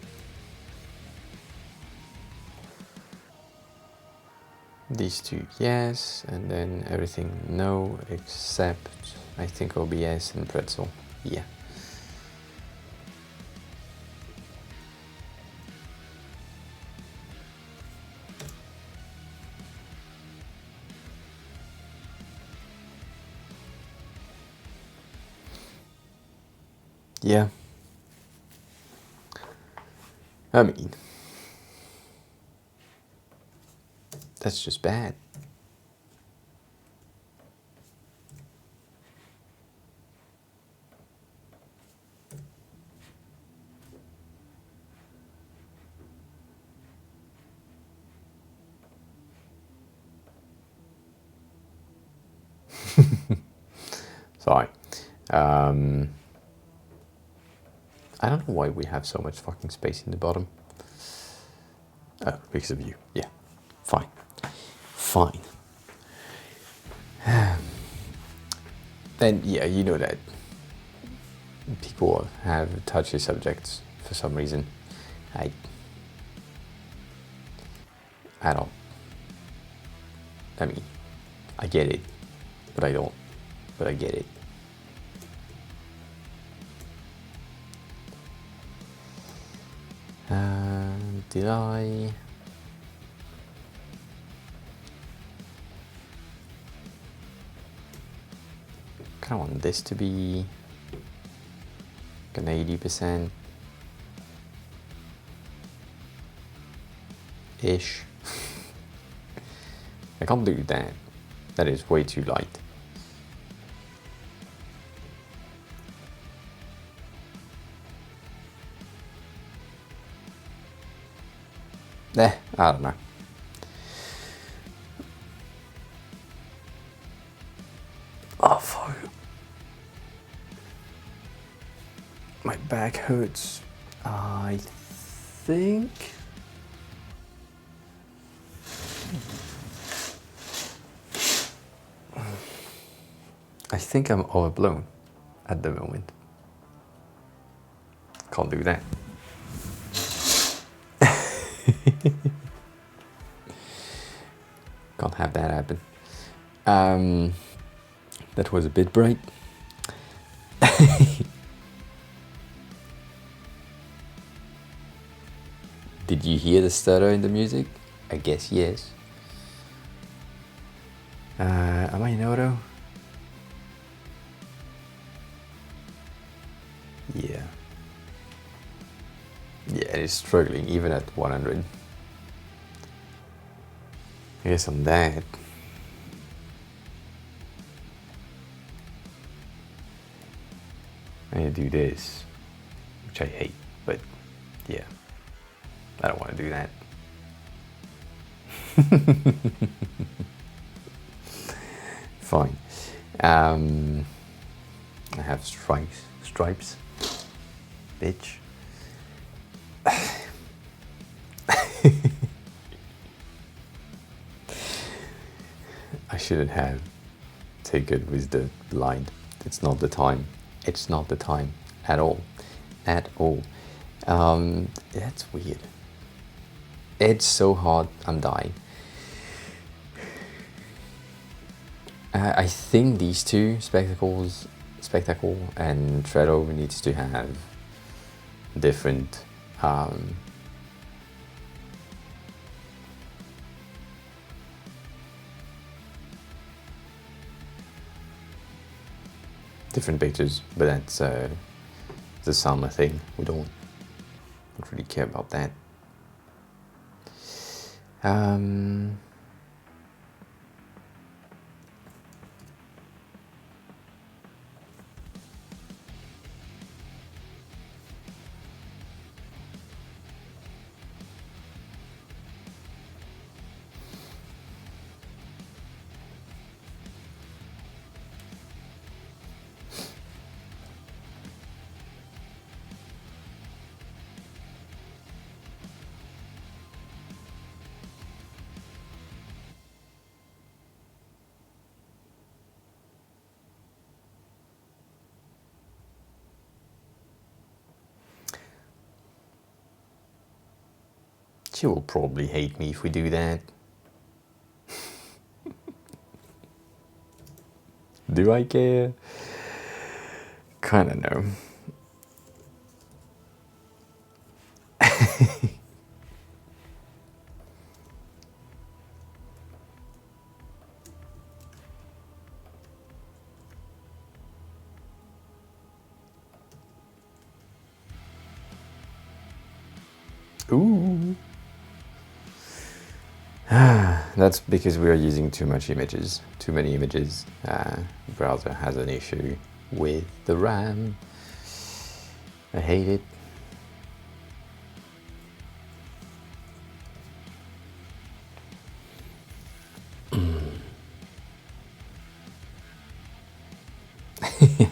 These two, yes, and then everything no, except I think OBS and Pretzel. Yeah. Yeah. I mean, that's just bad. Sorry. I don't know why we have so much fucking space in the bottom. Oh, because of you. Yeah. Fine. Fine. Then, yeah, you know that people have touchy subjects for some reason. I don't. I mean, I get it, but I don't. But I get it. Did I? Kind of want this to be like an 80% ish. I can't do that. That is way too light. I don't know. Oh, fuck. My back hurts. I think... I'm overblown at the moment. Can't do that. Can't have that happen. That was a bit bright. Did you hear the stutter in the music? I guess yes. Am I in auto? Yeah. Yeah, it is struggling even at 100. I guess on that. I need to do this, which I hate, but yeah, I don't want to do that. Fine. I have stripes, bitch. I shouldn't have taken with the blind. It's not the time. It's not the time at all. At all. That's weird. It's so hot, I'm dying. I think these two Spectacle and Trello needs to have different different pictures, but that's the summer thing. We don't really care about that. She will probably hate me if we do that. Do I care? Kinda no. Ooh. That's because we are using too many images. The browser has an issue with the RAM. I hate it.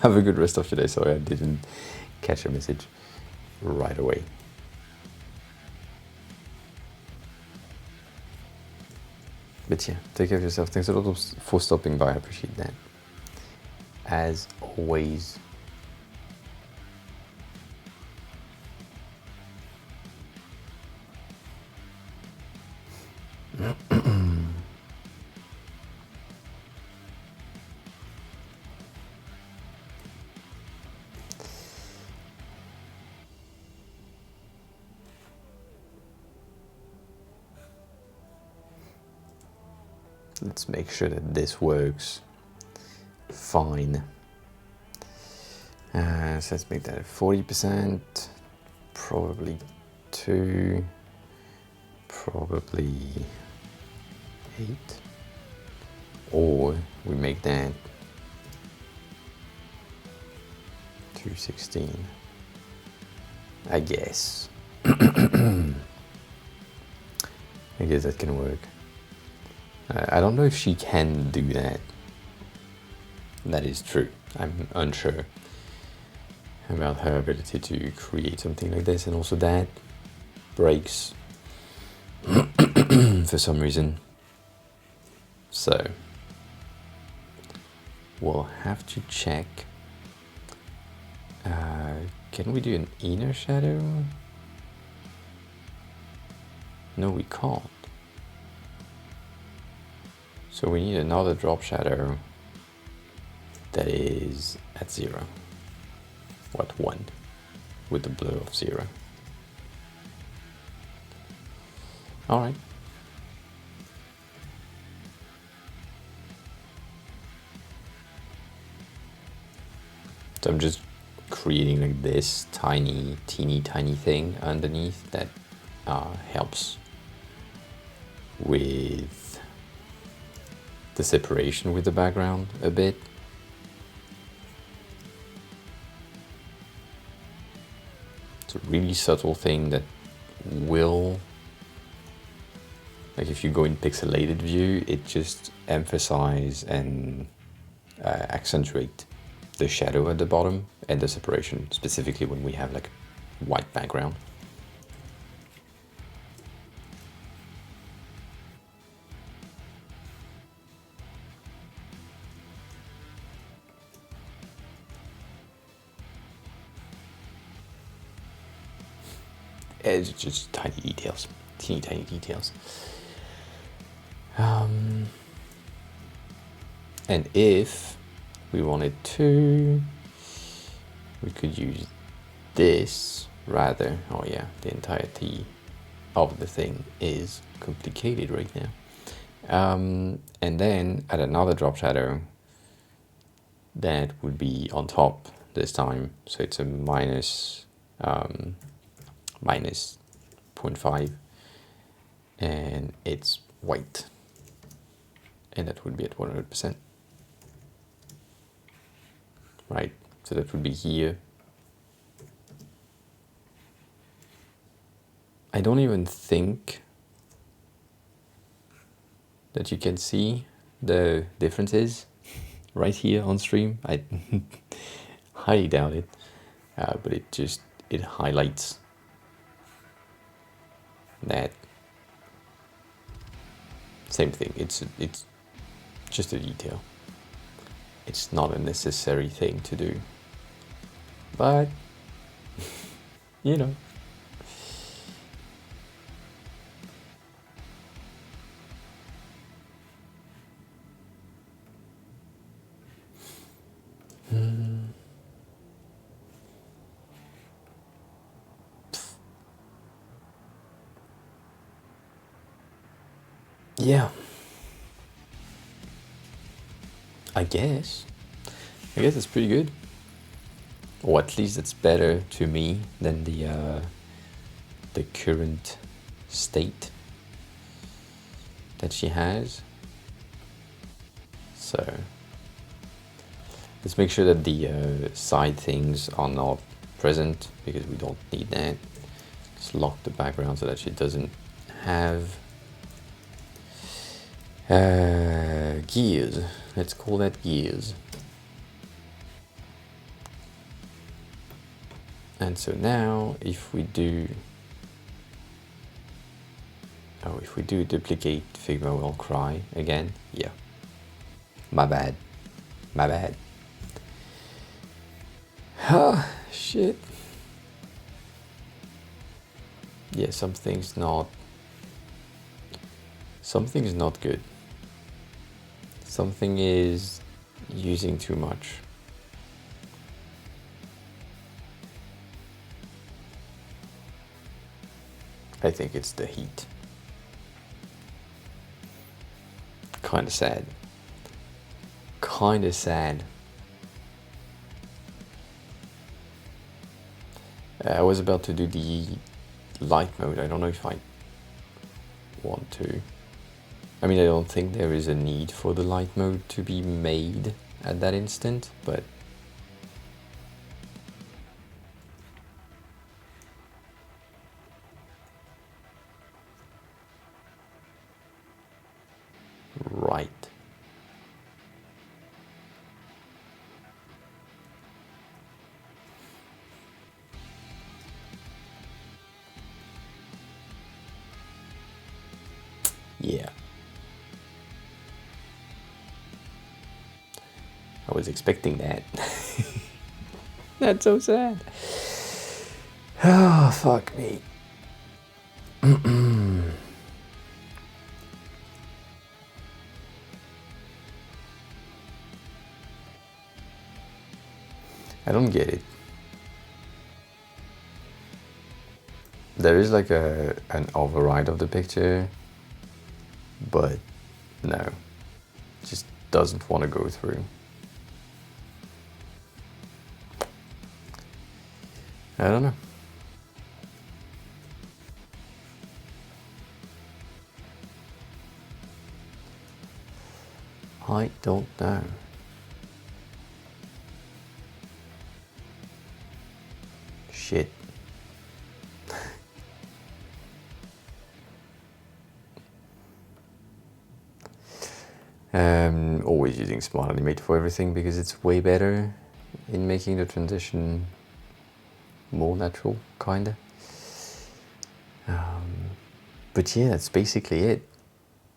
Have a good rest of your day. Sorry, I didn't catch a message right away. But yeah, take care of yourself. Thanks a lot for stopping by. I appreciate that. As always. Let's make sure that this works fine. So let's make that 40%, probably 2, probably 8, or we make that 216, I guess. I guess that can work. I don't know if she can do that. That is true. I'm unsure about her ability to create something like this, and also that breaks for some reason. So we'll have to check. Can we do an inner shadow? No, we can't. So we need another drop shadow that is at 0. What, 1? With the blur of 0. Alright. So I'm just creating like this teeny tiny thing underneath that helps with the separation with the background a bit. It's a really subtle thing that will, like if you go in pixelated view, it just emphasize and accentuate the shadow at the bottom and the separation, specifically when we have like white background. It's just tiny details, teeny tiny details. And if we wanted to, we could use this rather. Oh yeah, the entirety of the thing is complicated right now. And then add another drop shadow that would be on top this time. So it's a minus 0.5, and it's white, and that would be at 100%. Right, so that would be here. I don't even think that you can see the differences right here on stream. I highly doubt it, but it highlights that same thing. It's just a detail. It's not a necessary thing to do, but you know. Yeah. I guess it's pretty good. Or at least it's better to me than the the current state that she has. So let's make sure that the side things are not present, because we don't need that. Just lock the background so that she doesn't have gears. Let's call that gears. And so now if we do duplicate, Figma will cry again. Yeah, my bad. Ah, shit. Yeah, something's not good. Something is using too much. I think it's the heat. Kinda sad. I was about to do the light mode. I don't know if I want to. I mean, I don't think there is a need for the light mode to be made at that instant, but right. Yeah. I was expecting that. That's so sad. Oh, fuck me. I don't get it. There is like an override of the picture, but no, it just doesn't want to go through. I don't know. I don't know. Shit. Always using Smart Animate for everything because it's way better in making the transition more natural, kinda. But yeah, that's basically it.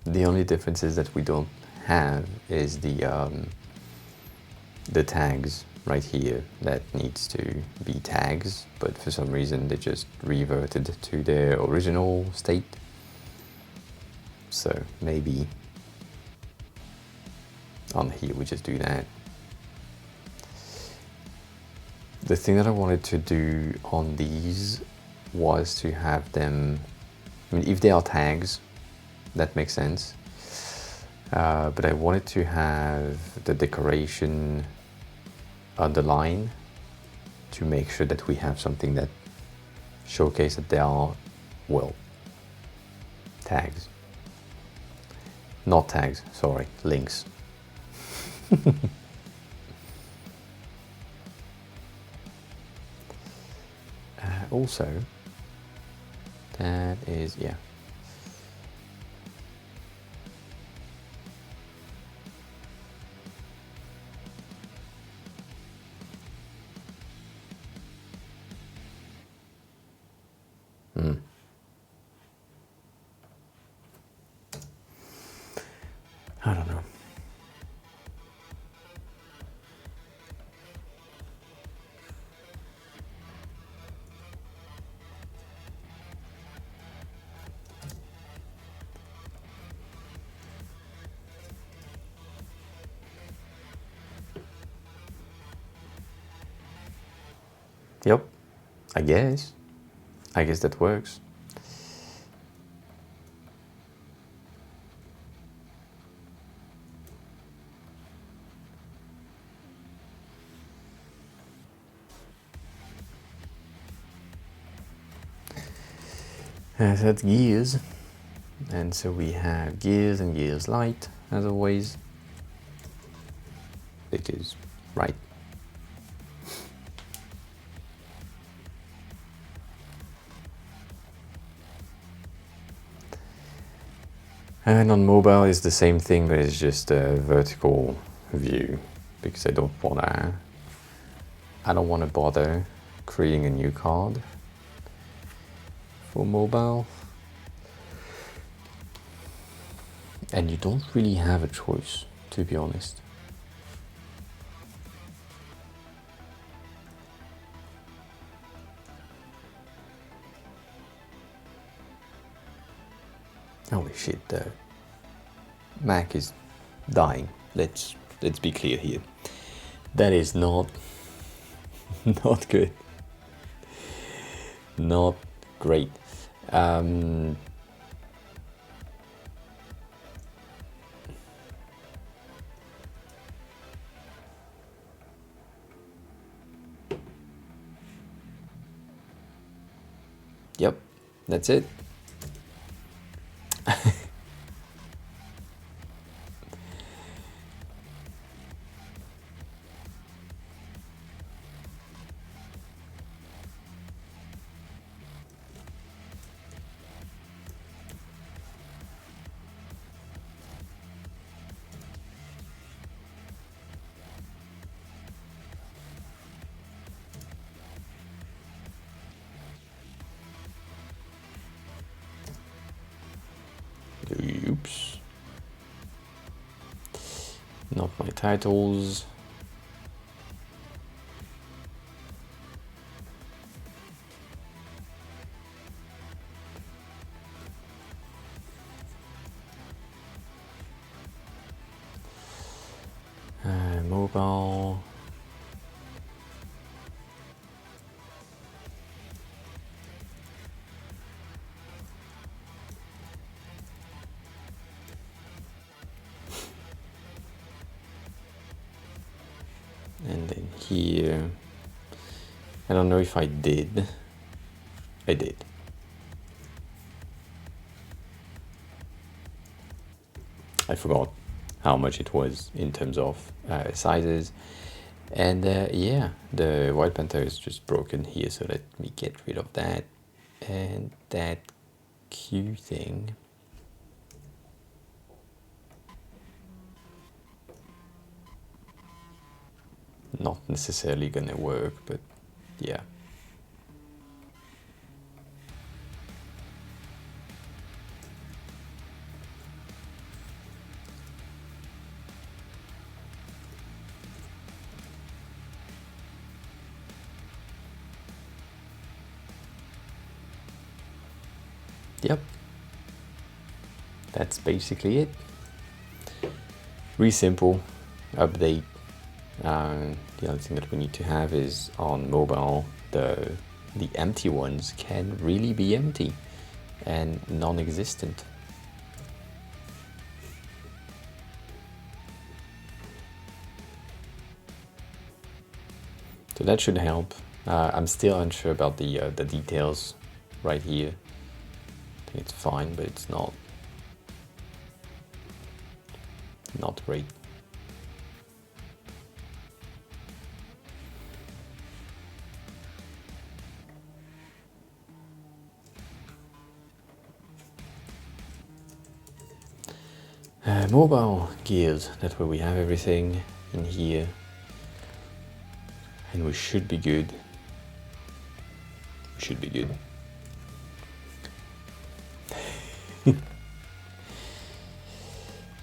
The only difference is that we don't have is the tags right here that needs to be tags, but for some reason they just reverted to their original state. So maybe on here we just do that. The thing that I wanted to do on these was to have them, I mean, if they are tags, that makes sense. But I wanted to have the decoration underline to make sure that we have something that showcases that they are, well, tags. Not tags, sorry, links. Also, that is, yeah. I don't know. Yep, I guess. I guess that works. So that's gears, and so we have gears and gears light as always, because right. And on mobile is the same thing, but it's just a vertical view, because I don't wanna bother creating a new card for mobile. And you don't really have a choice, to be honest. Holy shit, the Mac is dying. Let's be clear here. That is not good. Not great. Yep, that's it. Oops. Not my titles. Mobile. And then here, I don't know if I did. I did. I forgot how much it was in terms of sizes. And yeah, the white panther is just broken here, so let me get rid of that. And that Q thing. Not necessarily gonna work, but yeah. Yep. That's basically it. Really simple update. The other thing that we need to have is on mobile, the empty ones can really be empty and non-existent. So that should help. I'm still unsure about the details right here. I think it's fine, but it's not great. Mobile gears, that's where we have everything in here. And we should be good. We should be good.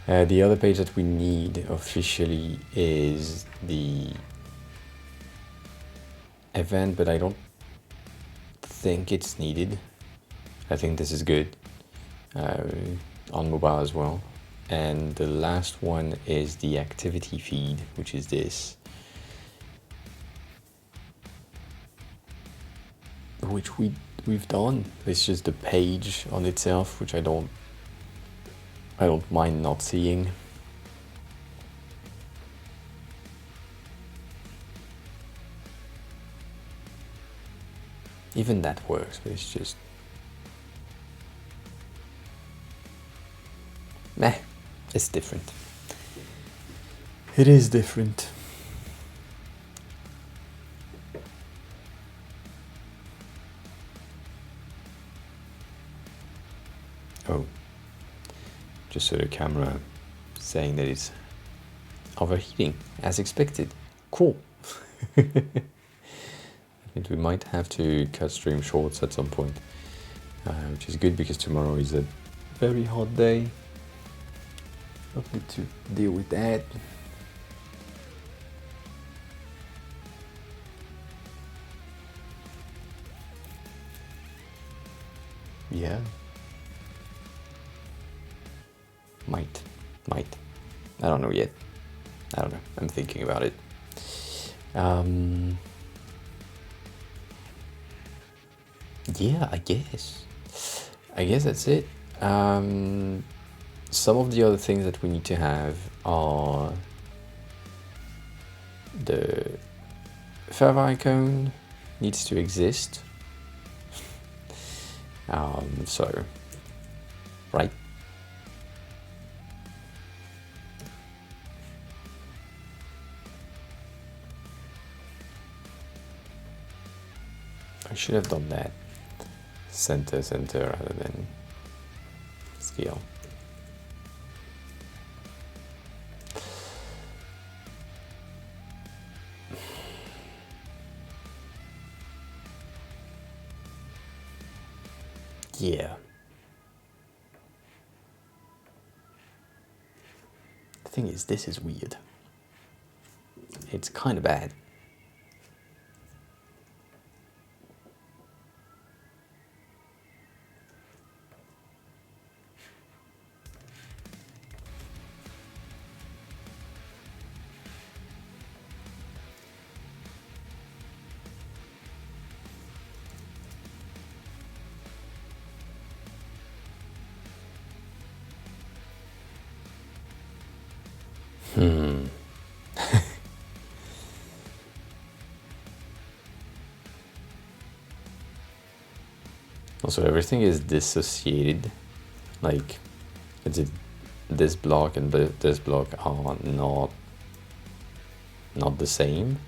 The other page that we need officially is the event, but I don't think it's needed. I think this is good on mobile as well. And the last one is the activity feed, which is this, which we've done. It's just the page on itself, which I don't mind not seeing. Even that works, but it's just Meh, it's different. It is different. Oh, just saw the camera saying that it's overheating, as expected. Cool. I think we might have to cut stream shorts at some point, which is good because tomorrow is a very hot day. Not need to deal with that. Yeah. Might. I don't know yet. I don't know. I'm thinking about it. Yeah, I guess that's it. Some of the other things that we need to have are the fav icon needs to exist. So, right? I should have done that. Center rather than scale. Yeah. The thing is, this is weird. It's kind of bad. Also, everything is dissociated. Like, this block and this block are not the same.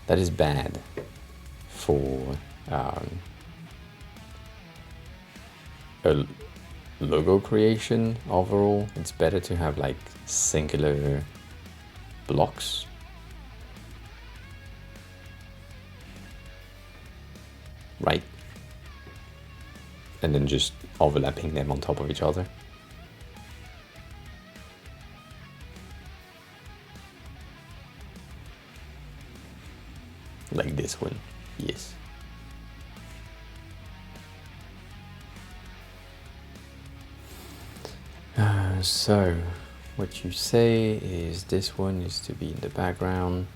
That is bad for a logo creation overall. It's better to have like singular blocks. Right? And then just overlapping them on top of each other. Like this one, yes. So, what you say is this one needs to be in the background.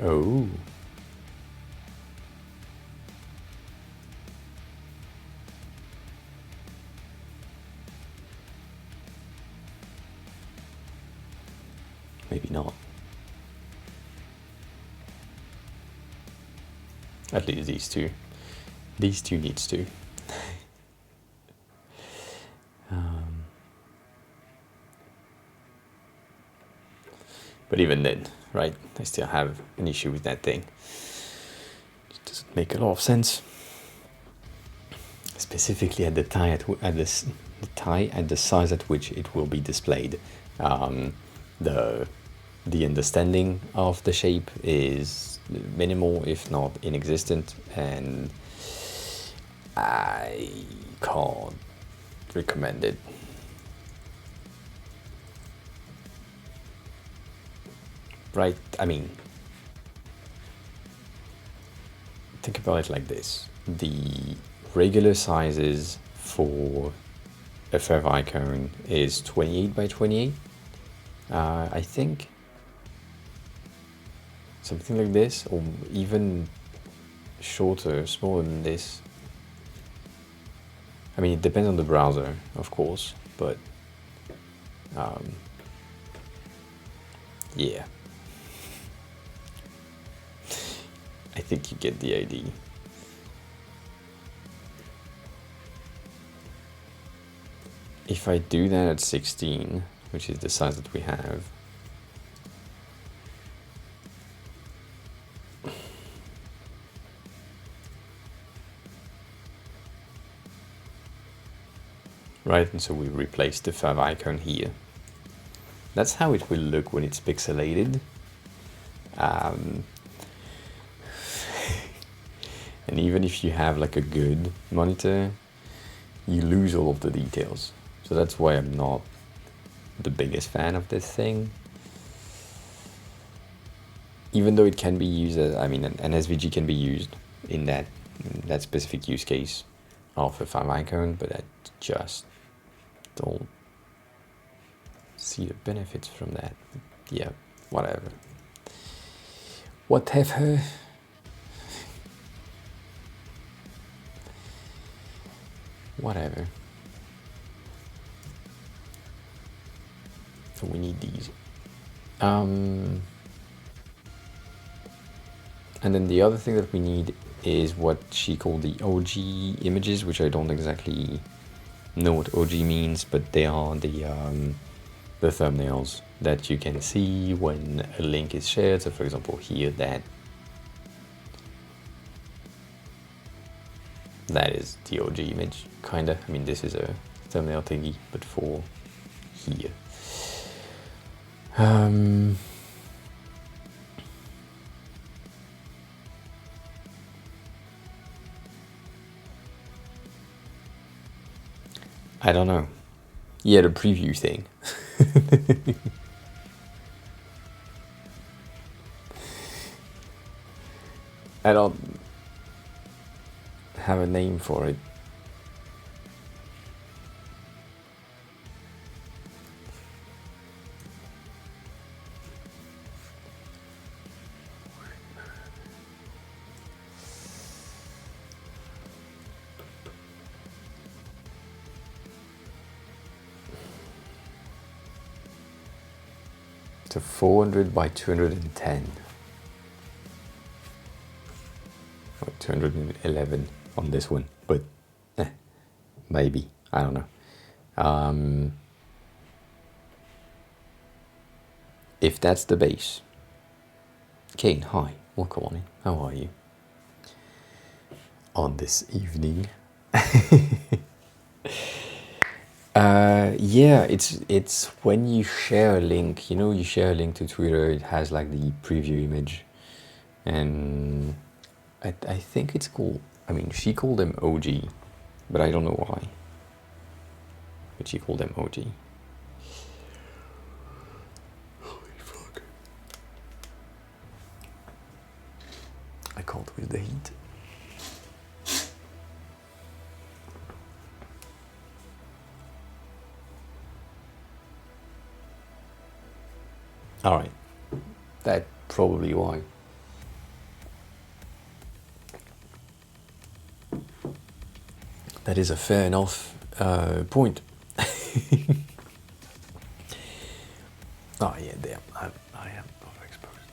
Oh. Maybe not. At least these two. These two needs to. But even then, right, I still have an issue with that thing. It doesn't make a lot of sense. Specifically at the tie at the size at which it will be displayed. The understanding of the shape is minimal, if not inexistent, and I can't recommend it. Right? I mean, think about it like this. The regular sizes for a favicon is 28 by 28, I think. Something like this, or even shorter, smaller than this. I mean, it depends on the browser, of course, but Yeah. I think you get the idea. If I do that at 16, which is the size that we have, right, and so we replace the fav icon here. That's how it will look when it's pixelated. And even if you have like a good monitor, you lose all of the details. So that's why I'm not the biggest fan of this thing. Even though it can be used as, I mean, an SVG can be used in that specific use case of a fav icon, but I just don't see the benefits from that. Yeah, whatever. Whatever. Whatever. So we need these. And then the other thing that we need is what she called the OG images, which I don't exactly know what OG means, but they are the thumbnails that you can see when a link is shared. So for example here, that is the OG image, kinda. I mean, this is a thumbnail thingy, but for here. I don't know. Yeah, the preview thing. I don't have a name for it. To 400 by 210. Or 211 on this one, but maybe, I don't know. If that's the base. Kane, hi, welcome on in. How are you? On this evening. Yeah, it's when you share a link, you share a link to Twitter, it has like the preview image, and I think it's called, I mean, she called them OG, but I don't know why, but she called them OG. Holy fuck. I can't with the heat. All right, that's probably why. That is a fair enough point. Oh yeah, damn, I am overexposed.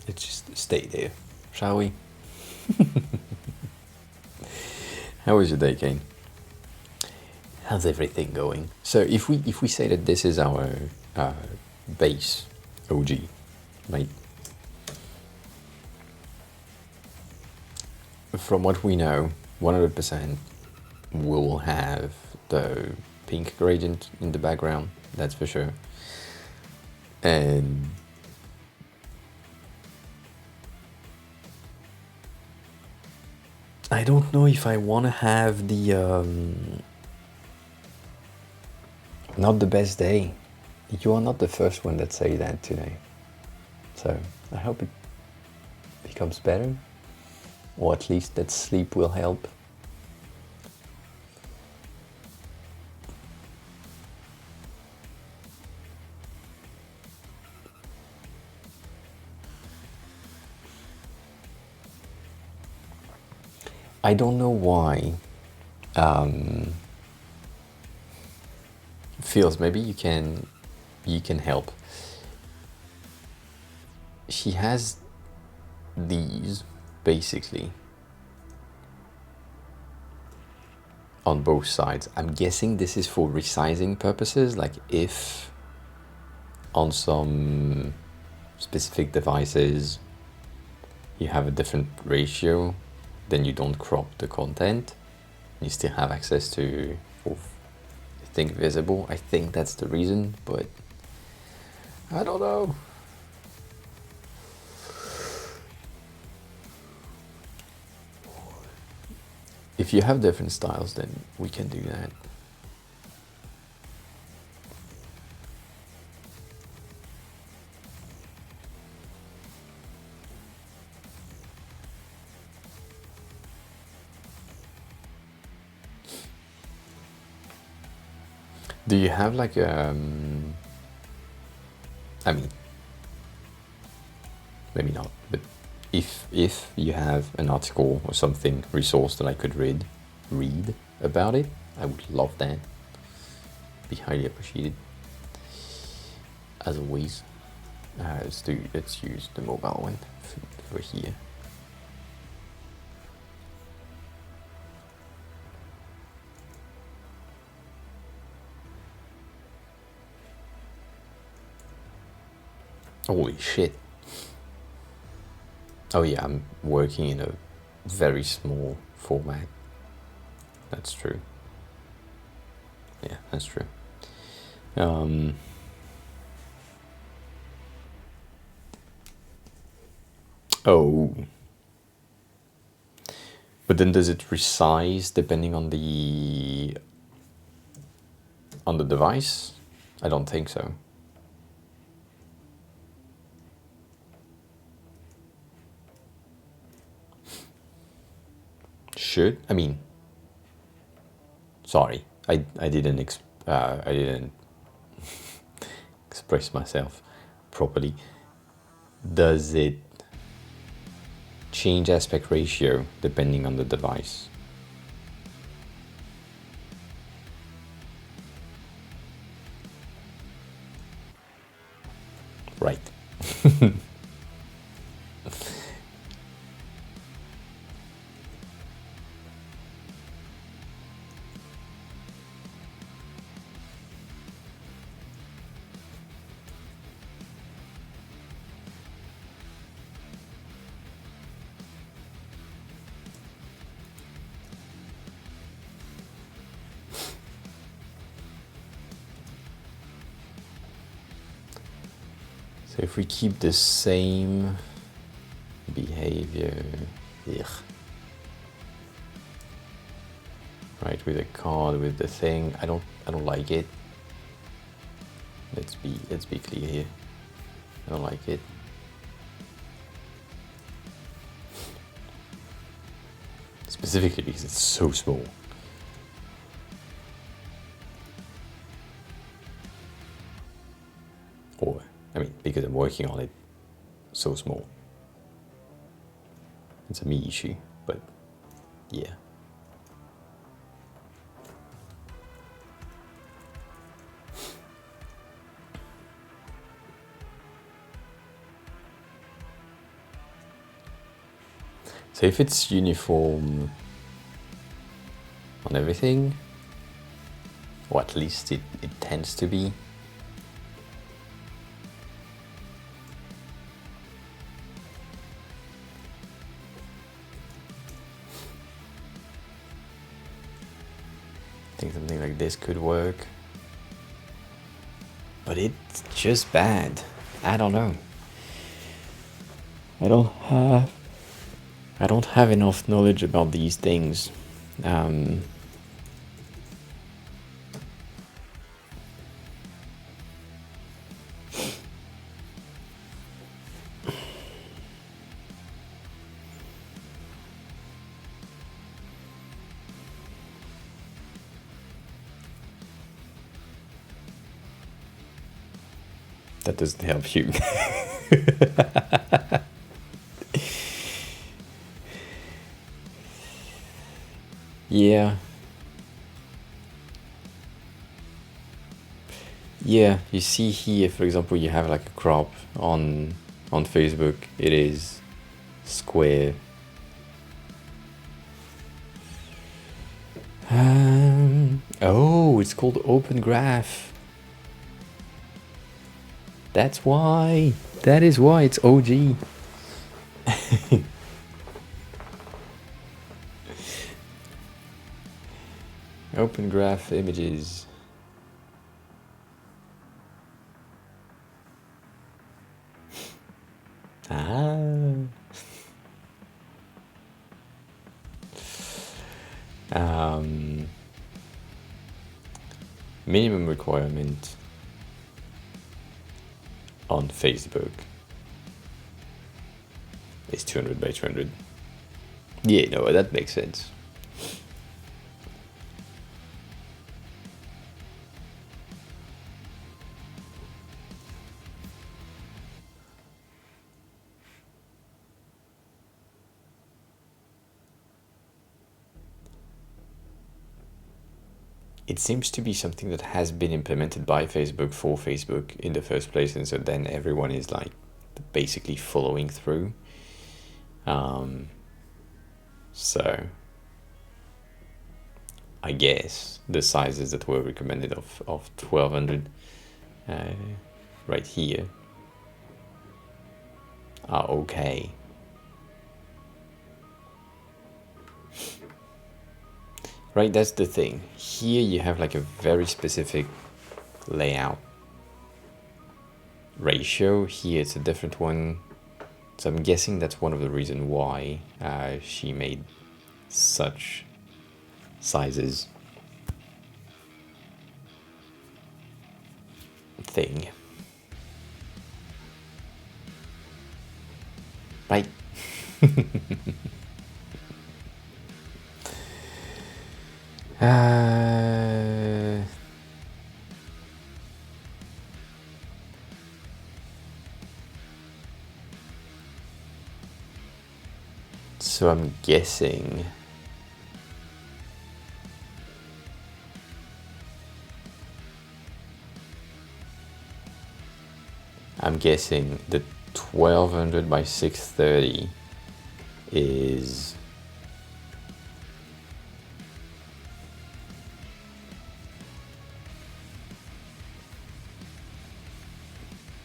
Let's just stay there, shall we? How was your day, Kane? How's everything going? So if we say that this is our base OG, right? From what we know, 100% will have the pink gradient in the background, that's for sure. And I don't know if I want to have the not the best day. You are not the first one that say that today. So I hope it becomes better, or at least that sleep will help. I don't know why. Feels, maybe you can help. She has these basically on both sides. I'm guessing this is for resizing purposes, like if on some specific devices you have a different ratio, then you don't crop the content, you still have access to the thing visible. I think that's the reason, but I don't know. If you have different styles, then we can do that. Do you have like I mean, maybe not, but if you have an article or something, resource that I could read about it, I would love that. Be highly appreciated. As always, let's use the mobile one for here. Holy shit. Oh yeah, I'm working in a very small format. That's true. Yeah, that's true. Oh. But then does it resize depending on the device? I don't think so. Should, I mean, sorry, I didn't express myself properly. Does it change aspect ratio depending on the device? Right. So if we keep the same behavior, right, with the card, with the thing, I don't like it. Let's be clear here. I don't like it. Specifically because it's so small. Or, I mean, because I'm working on it so small. It's a me issue, but yeah. So if it's uniform on everything, or at least it tends to be, I think something like this could work. But it's just bad. I don't know. I don't have enough knowledge about these things. That doesn't help you. Yeah. Yeah, you see here, for example, you have like a crop on Facebook. It is square. Oh, it's called Open Graph. That's why. That is why it's OG. Open Graph images. Ah. Minimum requirement on Facebook is 200 by 200. Yeah, no, that makes sense. It seems to be something that has been implemented by Facebook for Facebook in the first place, and so then everyone is like basically following through. So I guess the sizes that were recommended of 1200 right here are okay. Right, that's the thing. Here you have like a very specific layout ratio. Here it's a different one. So I'm guessing that's one of the reasons why she made such sizes thing. Right? So I'm guessing the 1200 by 630 is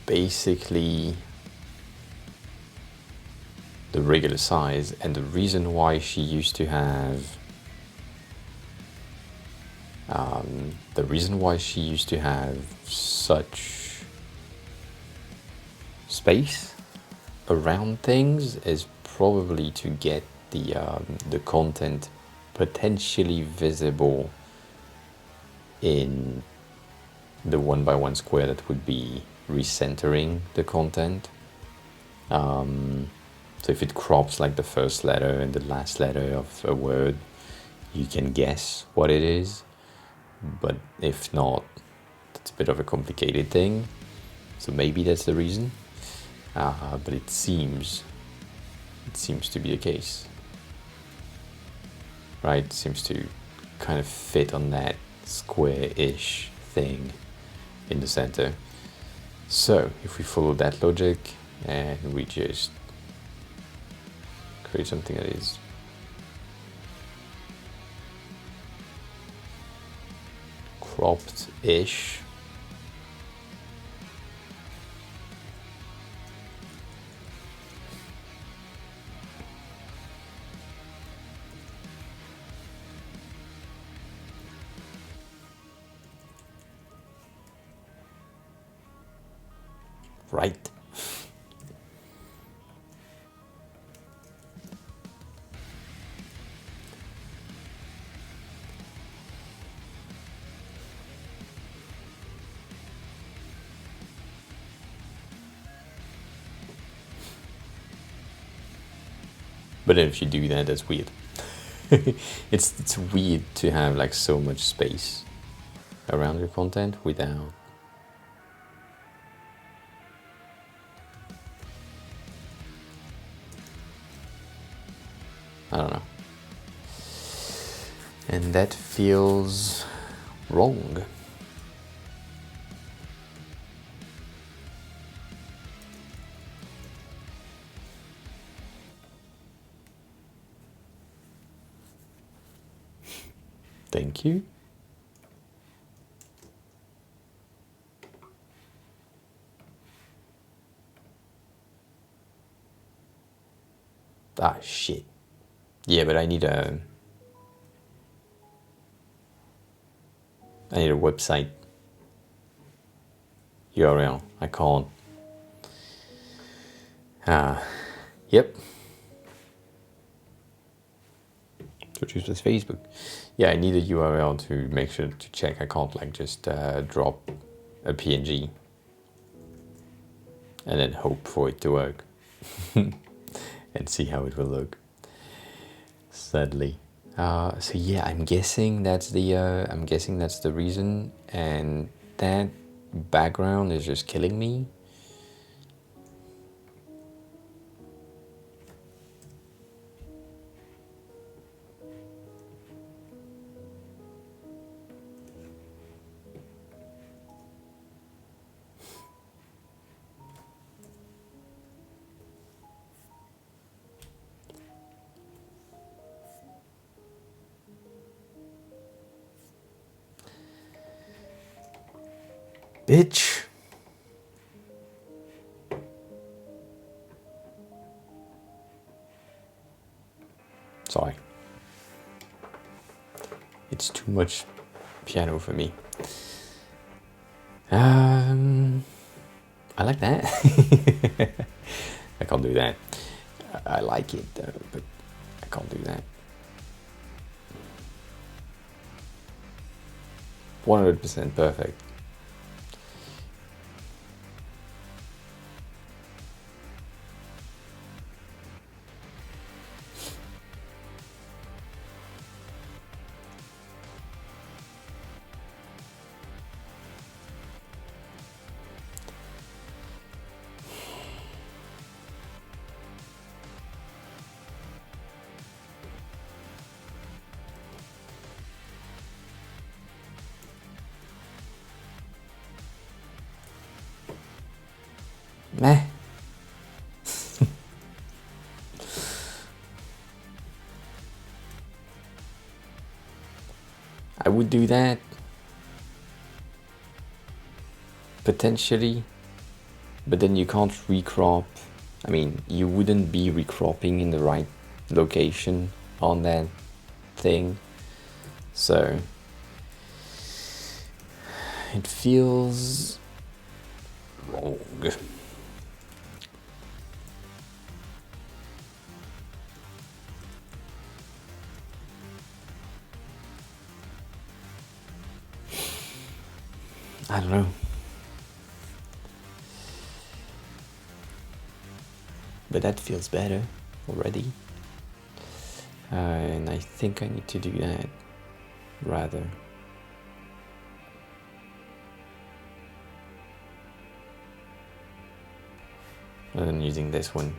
basically the regular size, and the reason why she used to have such space around things is probably to get the content potentially visible in the 1x1 square that would be recentering the content. So if it crops like the first letter and the last letter of a word, you can guess what it is. But if not, it's a bit of a complicated thing. So maybe that's the reason. But it seems to be the case. Right? It seems to kind of fit on that square-ish thing in the center. So if we follow that logic and we just create something that is cropped-ish, right? But then if you do that, that's weird. It's weird to have like so much space around your content without I don't know. And that feels wrong. Thank you. Ah, shit. Yeah, but I need a website URL. I can't. Yep. So choose with Facebook. Yeah, I need a URL to make sure to check. I can't like just drop a PNG and then hope for it to work and see how it will look. Sadly. So yeah, I'm guessing that's the reason, and that background is just killing me. Bitch. Sorry. It's too much piano for me. I like that. I can't do that. I like it though, but I can't do that. 100% perfect. Meh. I would do that potentially, but then you can't recrop. I mean, you wouldn't be recropping in the right location on that thing, so it feels wrong. I don't know. But that feels better already. And I think I need to do that rather. Rather than using this one.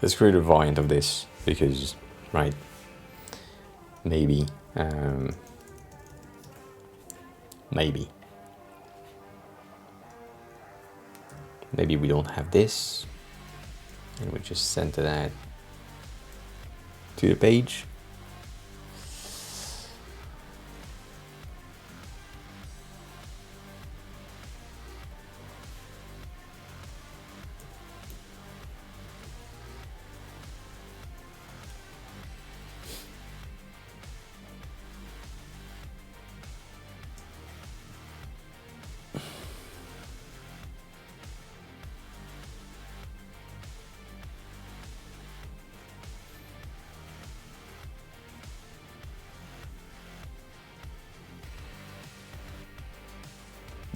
Let's create a variant of this because, right, maybe, maybe we don't have this and we just center that to the page.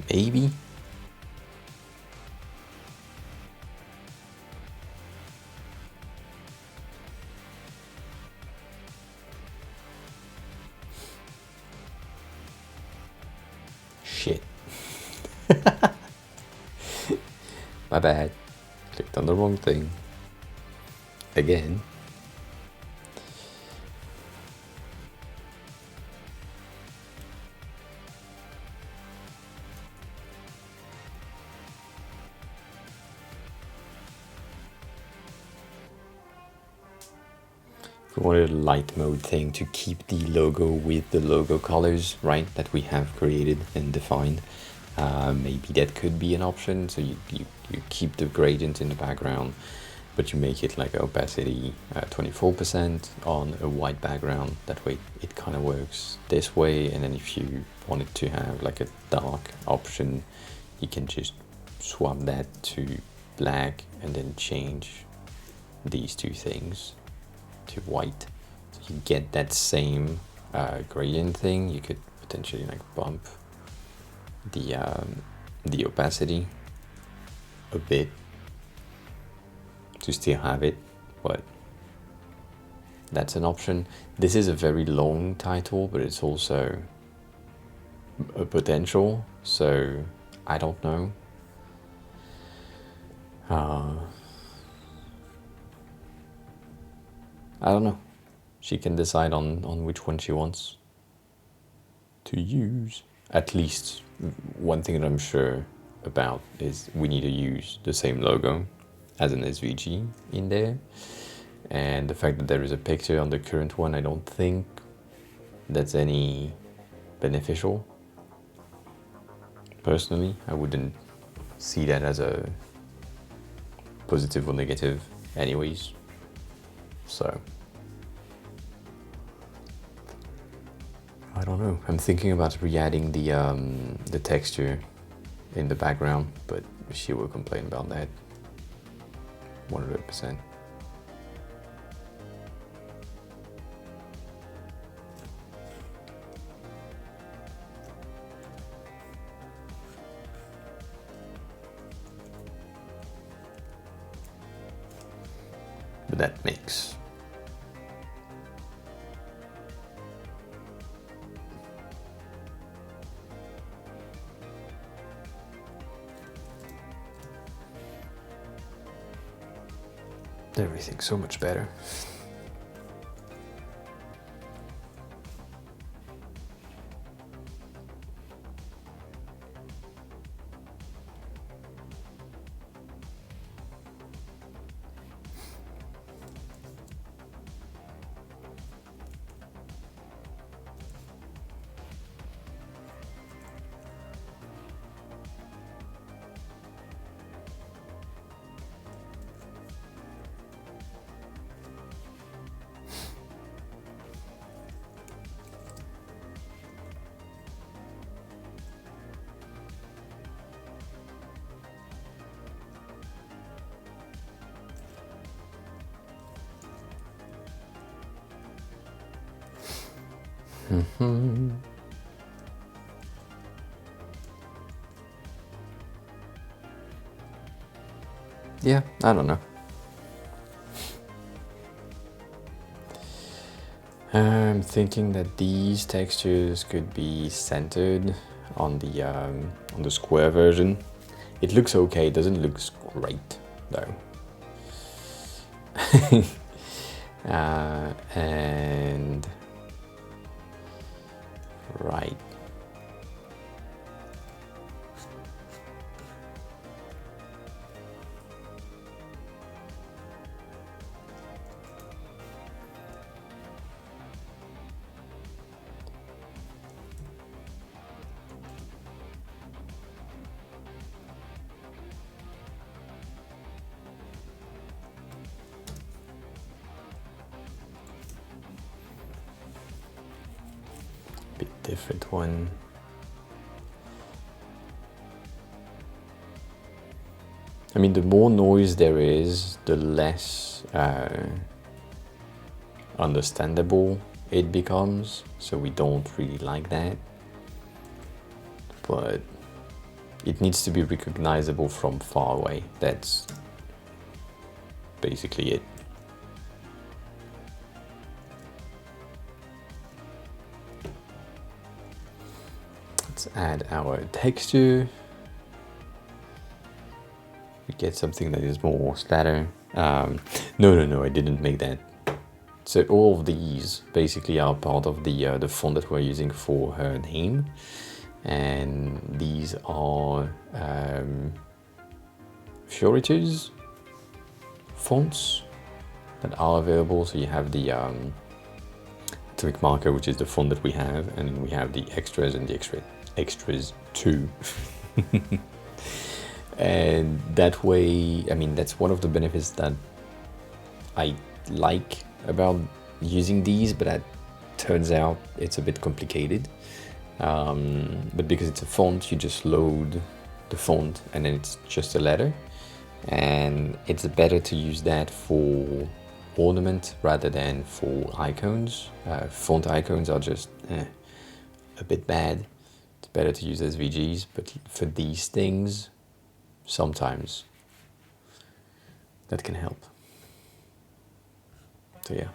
Maybe. shit. My bad. Clicked on the wrong thing. Again. We wanted a light mode thing to keep the logo with the logo colors, right, that we have created and defined. Maybe that could be an option, so you keep the gradient in the background, but you make it like opacity 24% on a white background. That way it kind of works this way, and then if you wanted to have like a dark option, you can just swap that to black and then change these two things to white, so you get that same gradient thing. You could potentially like bump the opacity a bit to still have it, but that's an option. This is a very long title, but it's also a potential, so I don't know. I don't know. She can decide on which one she wants to use. At least one thing that I'm sure about is we need to use the same logo as an SVG in there. And the fact that there is a picture on the current one, I don't think that's any beneficial. Personally, I wouldn't see that as a positive or negative anyways. So I don't know. I'm thinking about re-adding the texture in the background, but she will complain about that 100%. But that makes everything so much better. Yeah, I don't know. I'm thinking that these textures could be centered on the square version. It looks okay, it doesn't look great though. And right. Bit different one. I mean, the more noise there is, the less understandable it becomes, so we don't really like that. But it needs to be recognizable from far away. That's basically it. let's add our texture. We get something that is more splatter. No, I didn't make that. So all of these basically are part of the font that we're using for her name, and these are Fioritures fonts that are available. So you have the atomic marker, which is the font that we have, and then we have the extras and the extras too. And that way, I mean, that's one of the benefits that I like about using these, but that turns out it's a bit complicated. But because it's a font, you just load the font and then it's just a letter, and it's better to use that for ornament rather than for icons. Font icons are just a bit bad. It's better to use SVGs, but for these things, sometimes that can help. So yeah.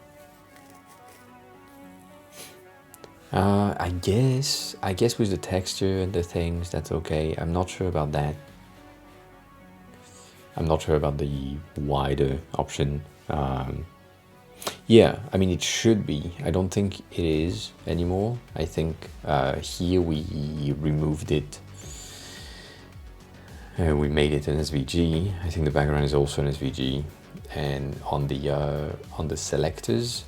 I guess with the texture and the things, that's okay. I'm not sure about that. I'm not sure about the wider option. Yeah, I mean, it should be. I don't think it is anymore. I think here we removed it. We made it an SVG. I think the background is also an SVG. And on the selectors,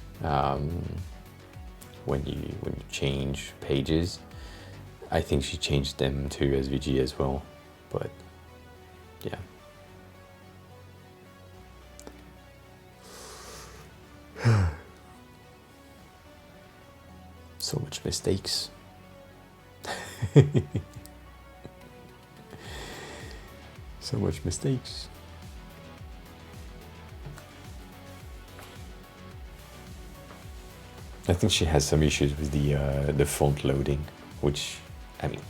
when you change pages, I think she changed them to SVG as well. But yeah. So much mistakes. So much mistakes. I think she has some issues with the font loading, which, I mean,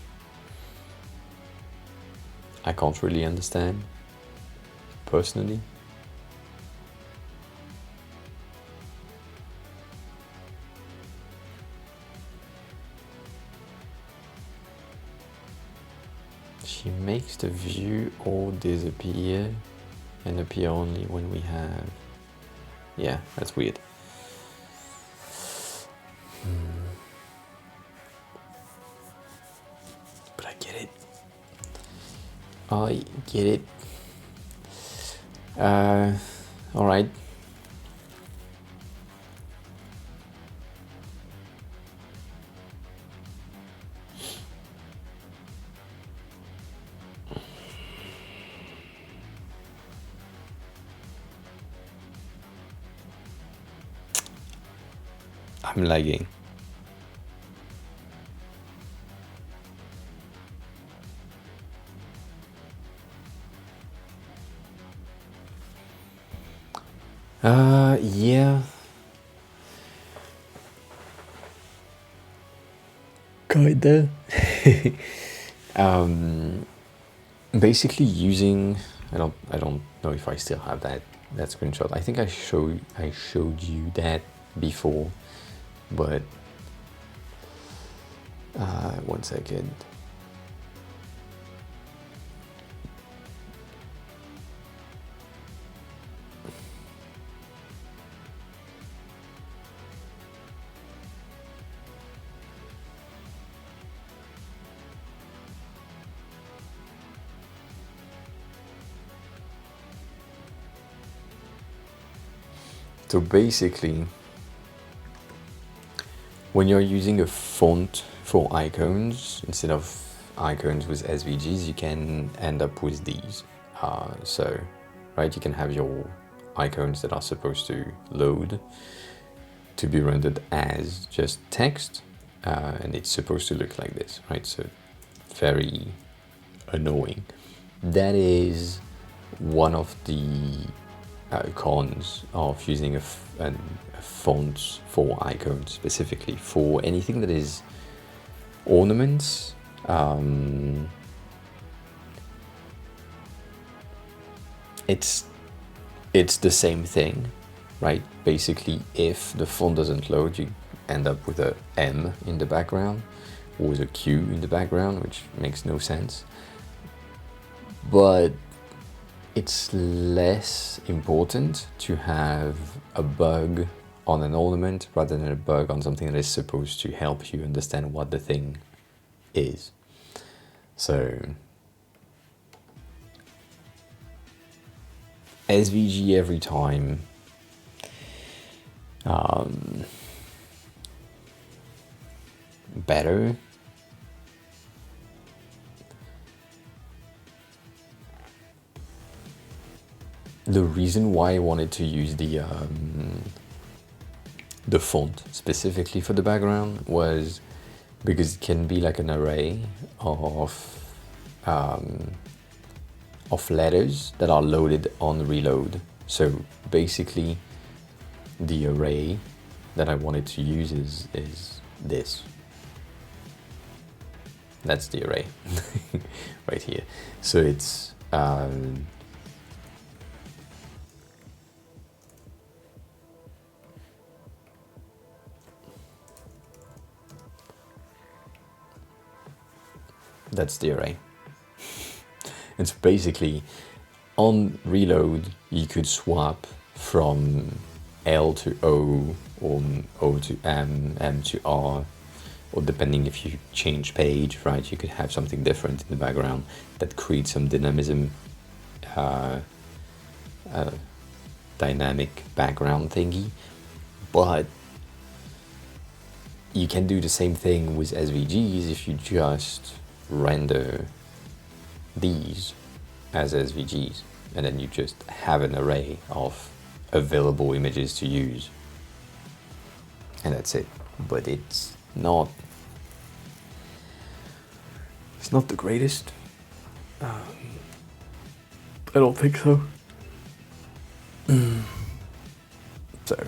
I can't really understand personally. She makes the view all disappear and appear only when we have... Yeah, that's weird. But I get it. I get it. All right. I'm lagging. Yeah. Kinda. Basically using, I don't know if I still have that screenshot. I think I showed you that before, but one second. So basically, when you're using a font for icons, instead of icons with SVGs, you can end up with these. So, right, you can have your icons that are supposed to load to be rendered as just text, and it's supposed to look like this, right? So, very annoying. That is one of the cons of using a font for icons, specifically for anything that is ornaments. It's the same thing, right? Basically, if the font doesn't load, you end up with a M in the background. was a queue in the background, which makes no sense. But it's less important to have a bug on an ornament rather than a bug on something that is supposed to help you understand what the thing is. So SVG every time. Better. The reason why I wanted to use the font specifically for the background was because it can be like an array of letters that are loaded on reload. So basically, the array that I wanted to use is this. That's the array right here. So it's that's the array. And so basically, on reload, you could swap from L to O, or O to M, M to R, or depending if you change page, right, you could have something different in the background that creates some dynamism, dynamic background thingy. But you can do the same thing with SVGs if you just render these as SVGs, and then you just have an array of available images to use, and that's it. But it's not the greatest. I don't think so. So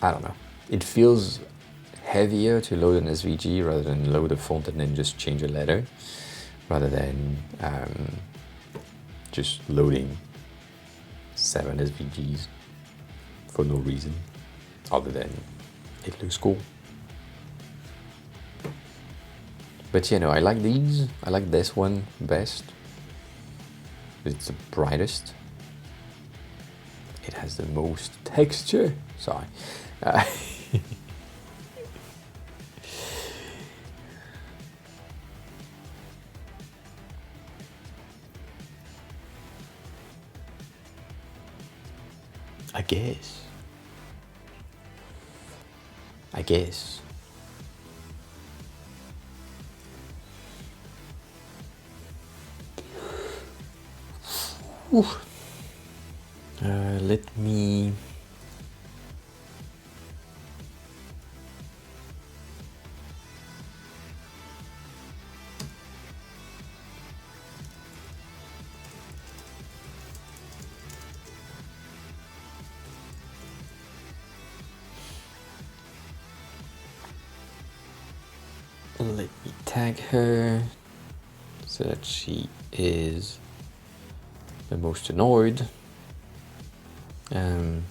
I don't know. It feels heavier to load an SVG rather than load a font and then just change a letter, rather than just loading 7 SVGs for no reason other than it looks cool. But you know, I like these. I like this one best. It's the brightest. It has the most texture. Sorry. I guess. Let me tag her so that she is the most annoyed. And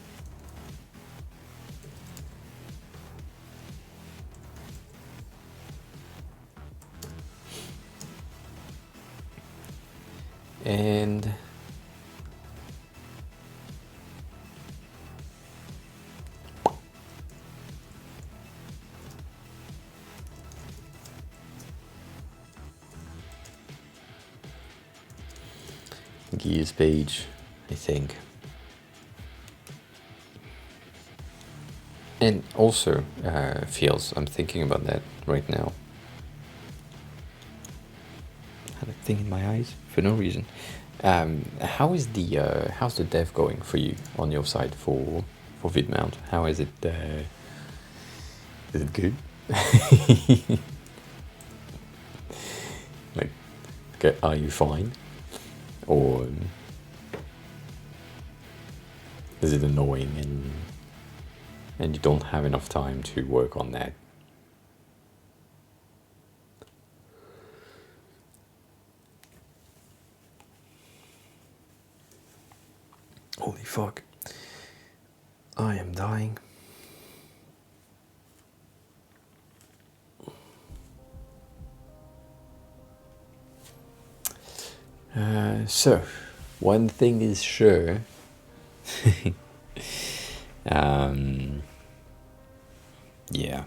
gears page, I think. And also fields. I'm thinking about that right now. I had a thing in my eyes for no reason. How's the dev going for you on your side for VidMount? How is it? Is it good? Like, okay, are you fine, or is it annoying and you don't have enough time to work on that? Holy fuck. I am dying. So, one thing is sure. Yeah.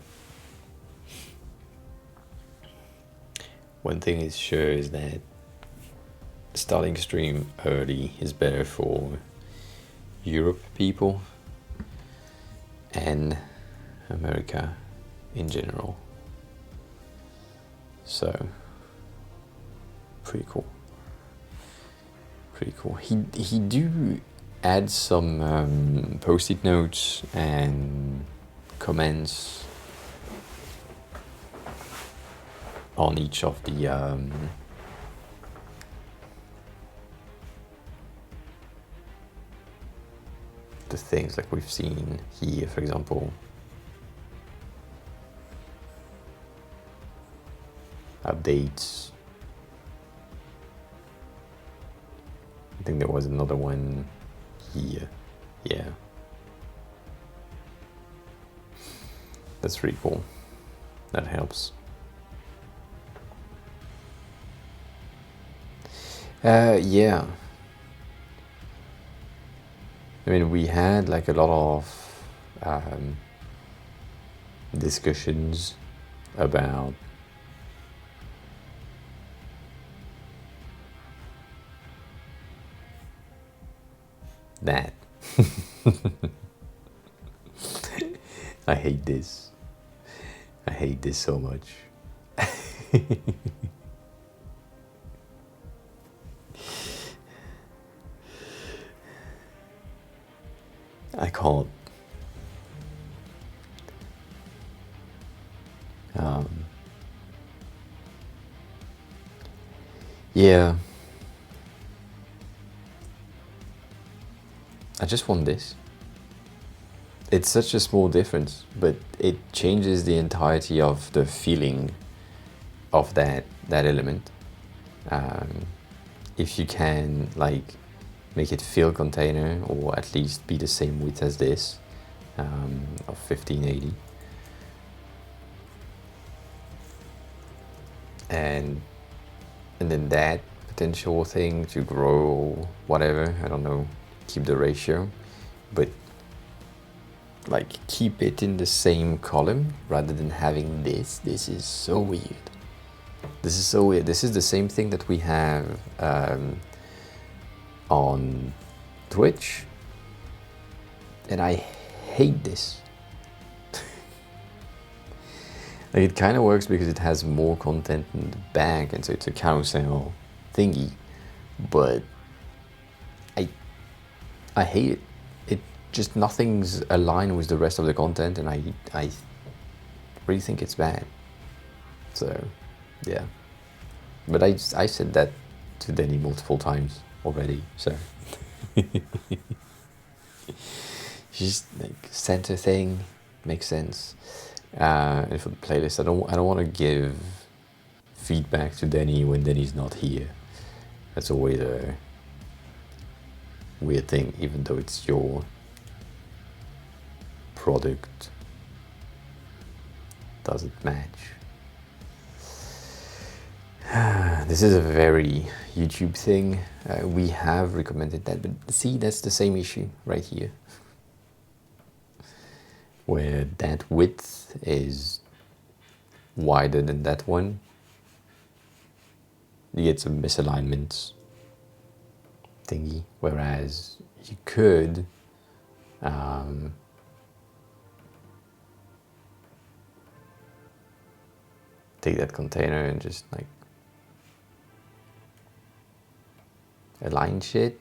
One thing is sure is that starting stream early is better for Europe people and America in general. So, pretty cool. Pretty cool. He do add some post-it notes and comments on each of the things like we've seen here, for example. Updates. I think there was another one here. Yeah. That's pretty cool. That helps. Yeah. I mean, we had like a lot of discussions about that. I hate this. I hate this so much. I can't. Yeah. I just want this. It's such a small difference, but it changes the entirety of the feeling of that element. If you can like make it feel container, or at least be the same width as this, of 1580, and then that potential thing to grow, whatever, I don't know, keep the ratio, but like keep it in the same column rather than having this. This is so weird. This is so weird. This is the same thing that we have on Twitch, and I hate this. Like, it kind of works because it has more content in the back, and so it's a carousel thingy, but I hate it. It just, nothing's aligned with the rest of the content, and I really think it's bad. So yeah, but I said that to Denny multiple times already, so just like center thing makes sense. And for the playlist, I don't want to give feedback to Denny when Denny's not here. That's always a weird thing, even though it's your product. Does it match? This is a very YouTube thing. We have recommended that, but see, that's the same issue right here, where that width is wider than that one. You get some misalignments thingy, whereas you could take that container and just like align shit,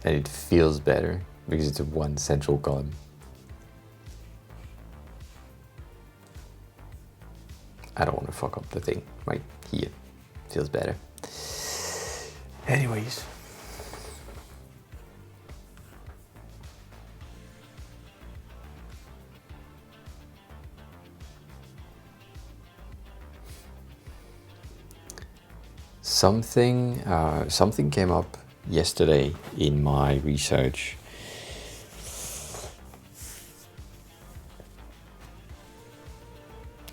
and it feels better because it's a one central column. I don't want to fuck up the thing right here. Feels better. Anyways. Something came up yesterday in my research.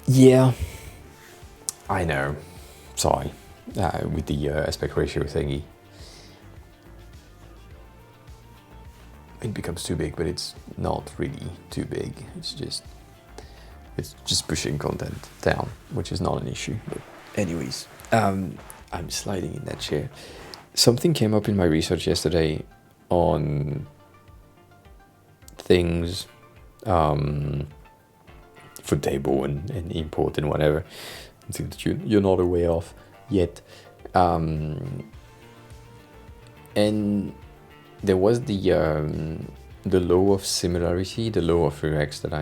Yeah, I know. Sorry. with the aspect ratio thingy. It becomes too big, but it's not really too big. It's just pushing content down, which is not an issue. But anyways, I'm sliding in that chair. Something came up in my research yesterday on things for table and import and whatever. Things that you're not aware of yet. And there was the law of similarity, the law of UX that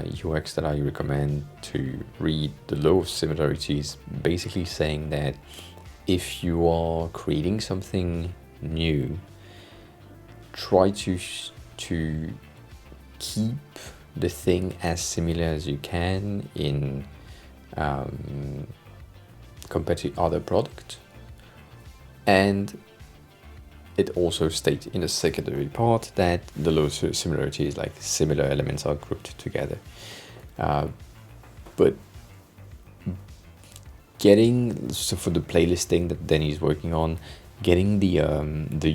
I recommend to read. The law of similarity is basically saying that if you are creating something new, try to keep the thing as similar as you can in compared to other product. And it also states in the secondary part that the law of similarity is like similar elements are grouped together. But so for the playlist thing that Denny's working on, getting the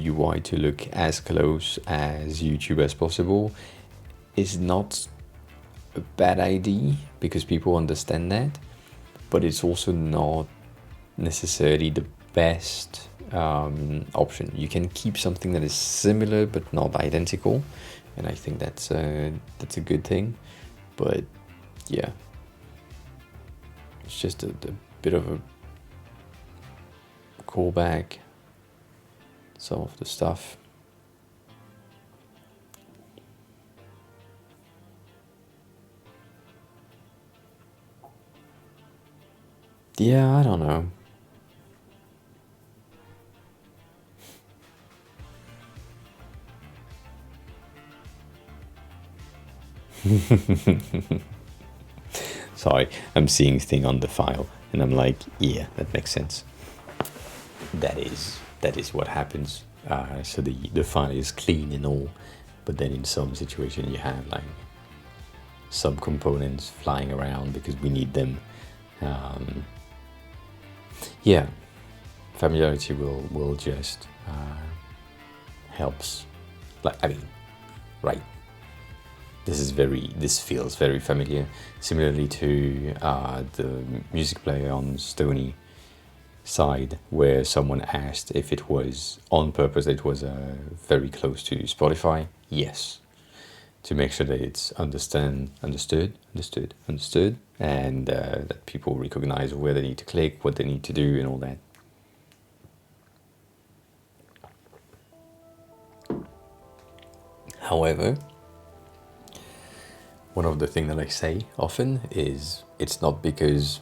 UI to look as close as YouTube as possible is not a bad idea because people understand that, but it's also not necessarily the best option. You can keep something that is similar but not identical, and I think that's a good thing. But yeah, it's just a bit of a callback, some of the stuff. Yeah, I don't know. Sorry, I'm seeing thing on the file and I'm like, yeah, that makes sense. That is what happens. So the file is clean and all, but then in some situation you have like some components flying around because we need them. Yeah, familiarity will just helps. Like, I mean, right. This feels very familiar. Similarly to the music player on Stony side, where someone asked if it was on purpose, it was very close to Spotify. Yes, to make sure that it's understood, and that people recognize where they need to click, what they need to do, and all that. However, one of the things that I say often is it's not because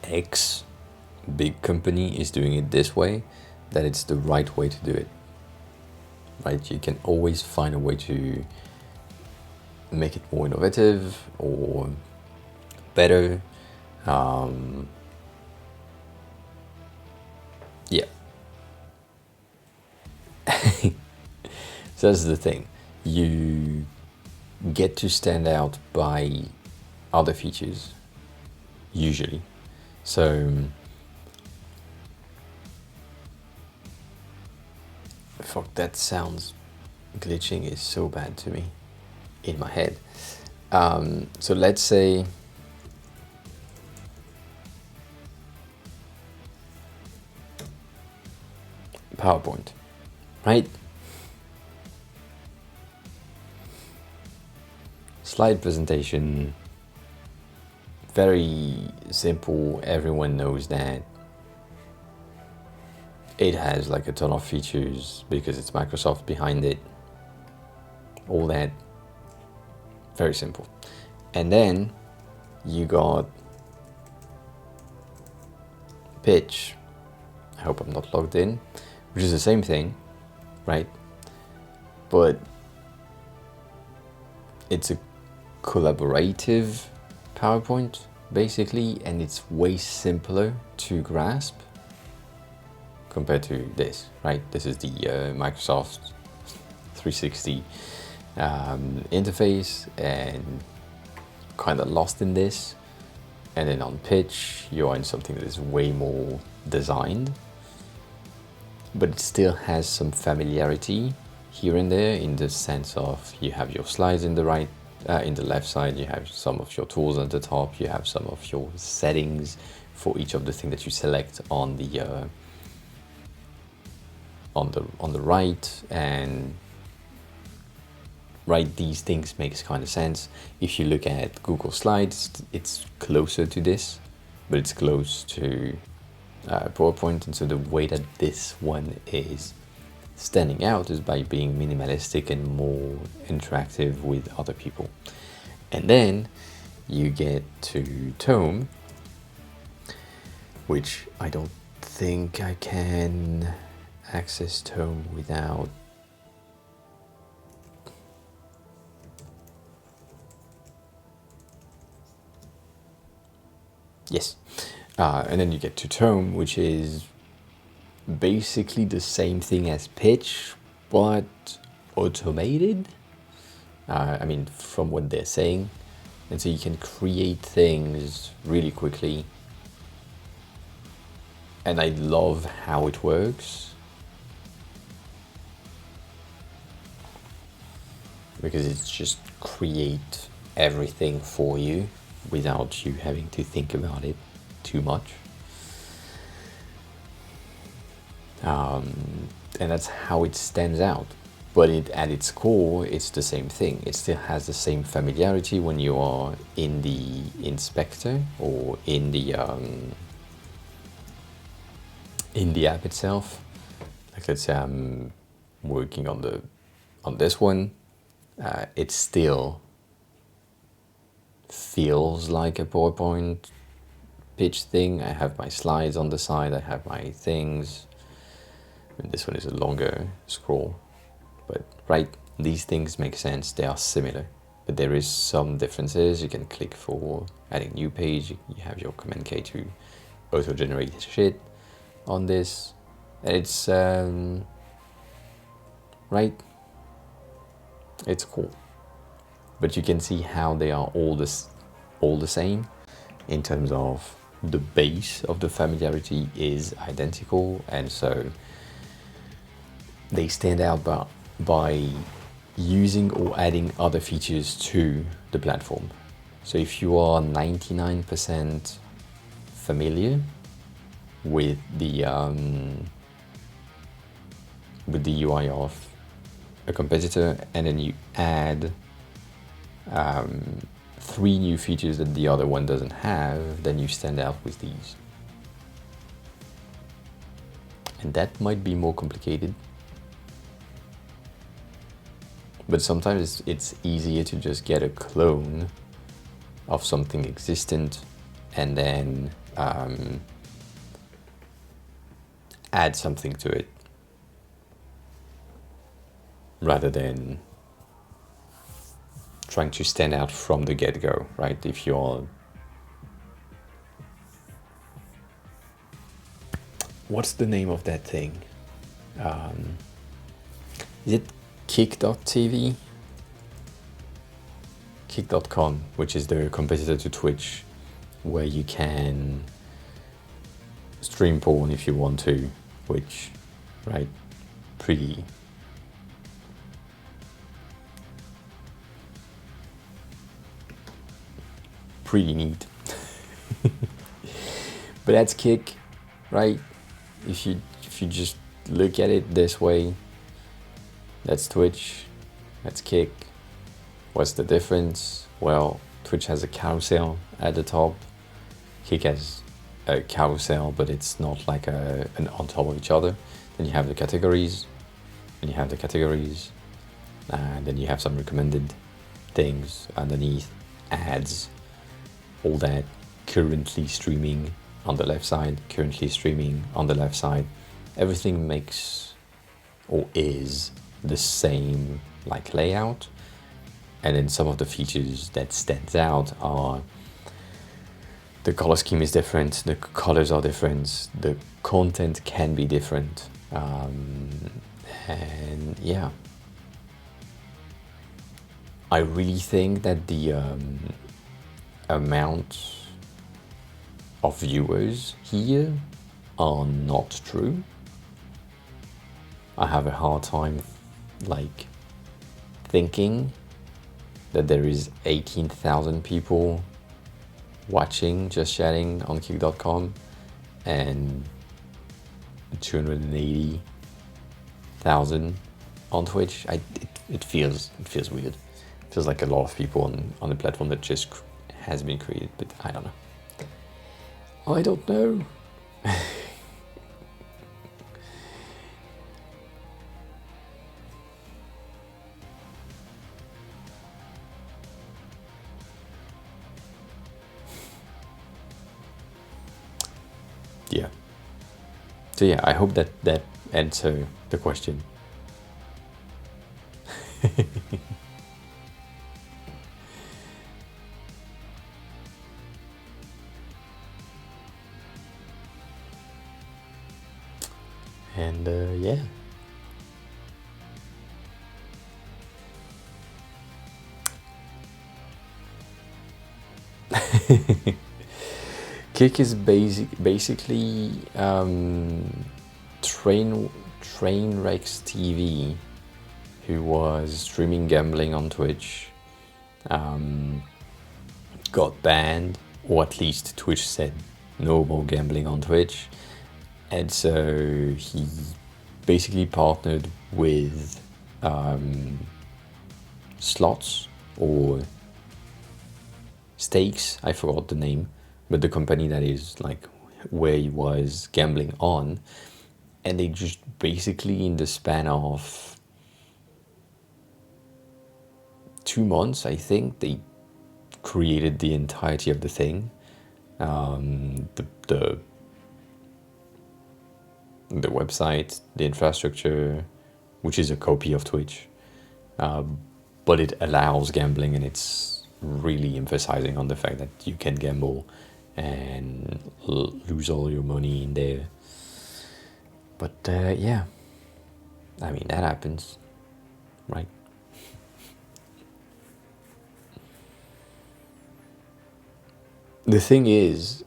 X big company is doing it this way that it's the right way to do it. Right? You can always find a way to make it more innovative or better. Yeah. So that's the thing. You get to stand out by other features, usually. So fuck, that sounds glitching is so bad to me in my head. So let's say PowerPoint, right? Slide presentation, very simple. Everyone knows that. It has like a ton of features because it's Microsoft behind it. All that, very simple. And then you got pitch. I hope I'm not logged in, which is the same thing, right? But it's a collaborative PowerPoint basically, and it's way simpler to grasp compared to this, right? This is the Microsoft 360 interface, and kind of lost in this. And then on pitch, you're in something that is way more designed, but it still has some familiarity here and there, in the sense of you have your slides in the left side, you have some of your tools at the top, you have some of your settings for each of the things that you select on the right, and right, these things makes kind of sense. If you look at Google Slides, it's closer to this, but it's close to PowerPoint, and so the way that this one is standing out is by being minimalistic and more interactive with other people. And then you get to Tome, which I don't think I can access Tome without yes. And then you get to Tome, which is basically the same thing as pitch, but automated. I mean, from what they're saying. And so you can create things really quickly. And I love how it works, because it's just create everything for you without you having to think about it too much. And that's how it stands out. But at its core, it's the same thing. It still has the same familiarity when you are in the inspector or in the app itself. Like, let's say I'm working on this one. It still feels like a PowerPoint pitch thing. I have my slides on the side. I have my things. And this one is a longer scroll, but right, these things make sense. They are similar, but there is some differences. You can click for adding new page. You have your Command K to auto-generate shit on this. And it's right. It's cool, but you can see how they are all the same in terms of the base of the familiarity is identical, and so they stand out by using or adding other features to the platform. So if you are 99% familiar with the UI of a competitor, and then you add 3 new features that the other one doesn't have, then you stand out with these. And that might be more complicated. But sometimes it's easier to just get a clone of something existent and then add something to it, rather than trying to stand out from the get-go, right? If you're... What's the name of that thing? Is it Kick.tv? Kick.com, which is the competitor to Twitch, where you can stream porn if you want to, which, right, pretty neat. But that's Kick, right? If you just look at it this way, that's Twitch, that's Kick. What's the difference? Well, Twitch has a carousel at the top. Kick has a carousel, but it's not like an on top of each other. Then you have the categories, and you have the categories, and then you have some recommended things underneath, ads, all that. Currently streaming on the left side, currently streaming on the left side. Everything makes or is the same like layout. And then some of the features that stands out are the color scheme is different, the colors are different, the content can be different, and yeah, I really think that the amount of viewers here are not true. I have a hard time like thinking that there is 18,000 people watching Just Chatting on kick.com and 280,000 on Twitch. It feels weird. It feels like a lot of people on a platform that just has been created, but I don't know. I don't know. Yeah. So yeah, I hope that answers the question. And yeah. Kick is basically Trainwrecks TV, who was streaming gambling on Twitch, got banned, or at least Twitch said no more gambling on Twitch, and so he basically partnered with slots or stakes, I forgot the name, but the company that is like where he was gambling on, and they just basically in the span of 2 months, I think, they created the entirety of the thing. The website, the infrastructure, which is a copy of Twitch, but it allows gambling, and it's really emphasizing on the fact that you can gamble and lose all your money in there. But yeah, I mean, that happens, right? The thing is,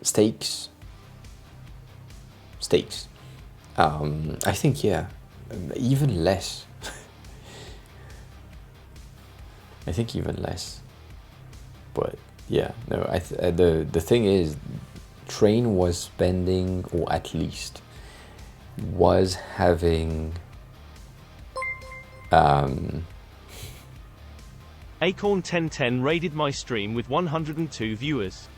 stakes. I think, yeah, even less. I think even less. But yeah, no. The thing is, Train was spending, or at least was having. Acorn 1010 raided my stream with 102 viewers.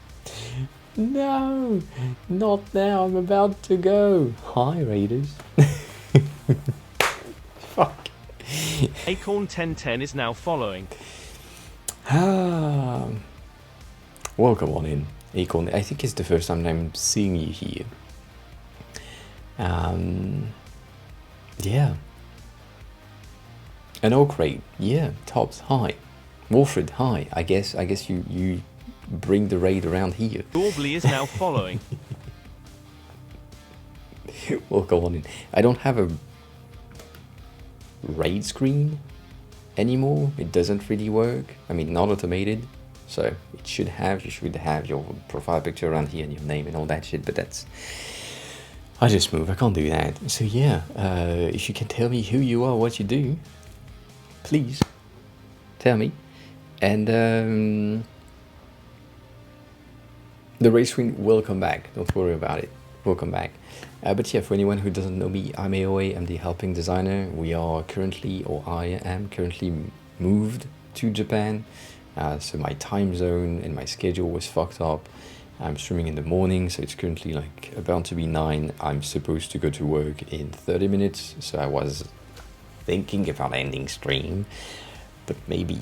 No, not now. I'm about to go. Hi, Raiders. Fuck. Acorn 1010 is now following. Welcome on in, Acorn. I think it's the first time I'm seeing you here. Yeah. An Oak Raid. Yeah. Tops. Hi. Wolfred. Hi. I guess you bring the raid around here. Aubrey is now following. Welcome on in. I don't have a raid screen anymore. It doesn't really work. I mean, not automated, so you should have your profile picture around here and your name and all that shit, but that's, I just moved, I can't do that. So yeah, if you can tell me who you are, what you do, please tell me. And the raid screen will come back, don't worry about it, will come back. But yeah, for anyone who doesn't know me, I'm AOA, I'm the helping designer. We are currently, or I am currently, moved to Japan. So my time zone and my schedule was fucked up. I'm streaming in the morning, so it's currently like about to be 9. I'm supposed to go to work in 30 minutes, so I was thinking about ending stream, but maybe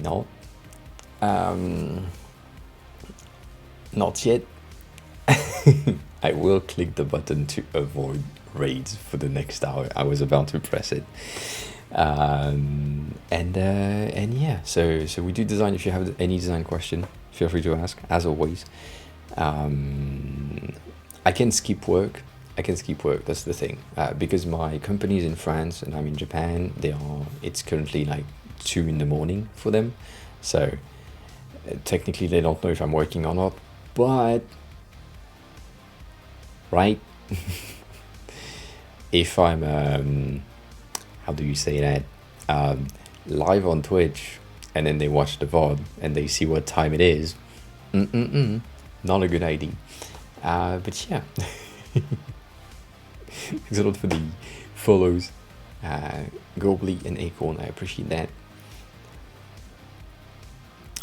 not. Not yet. I will click the button to avoid raids for the next hour. I was about to press it. And yeah, so we do design. If you have any design question, feel free to ask, as always. I can skip work. That's the thing. Because my company is in France and I'm in Japan, it's currently like 2 in the morning for them. So technically they don't know if I'm working or not, but right. If I'm how do you say that, live on Twitch, and then they watch the VOD and they see what time it is, not a good idea. But yeah. Thanks a lot for the follows, Gobley and Acorn, I appreciate that.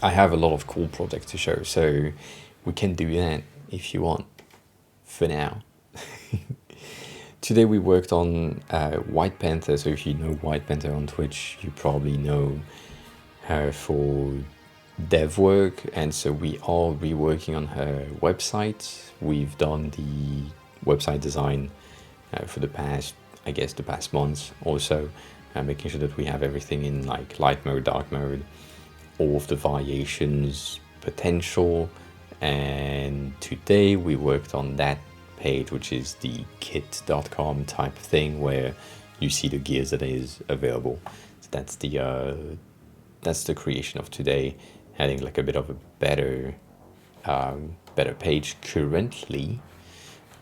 I have a lot of cool projects to show, so we can do that if you want, for now. Today we worked on White Panther, so if you know White Panther on Twitch, you probably know her for dev work, and so we are reworking on her website. We've done the website design for the past, I guess, the past months also, making sure that we have everything in like light mode, dark mode, all of the variations potential. And today we worked on that page, which is the kit.com type thing where you see the gears that is available. So that's the creation of today, having like a bit of a better page currently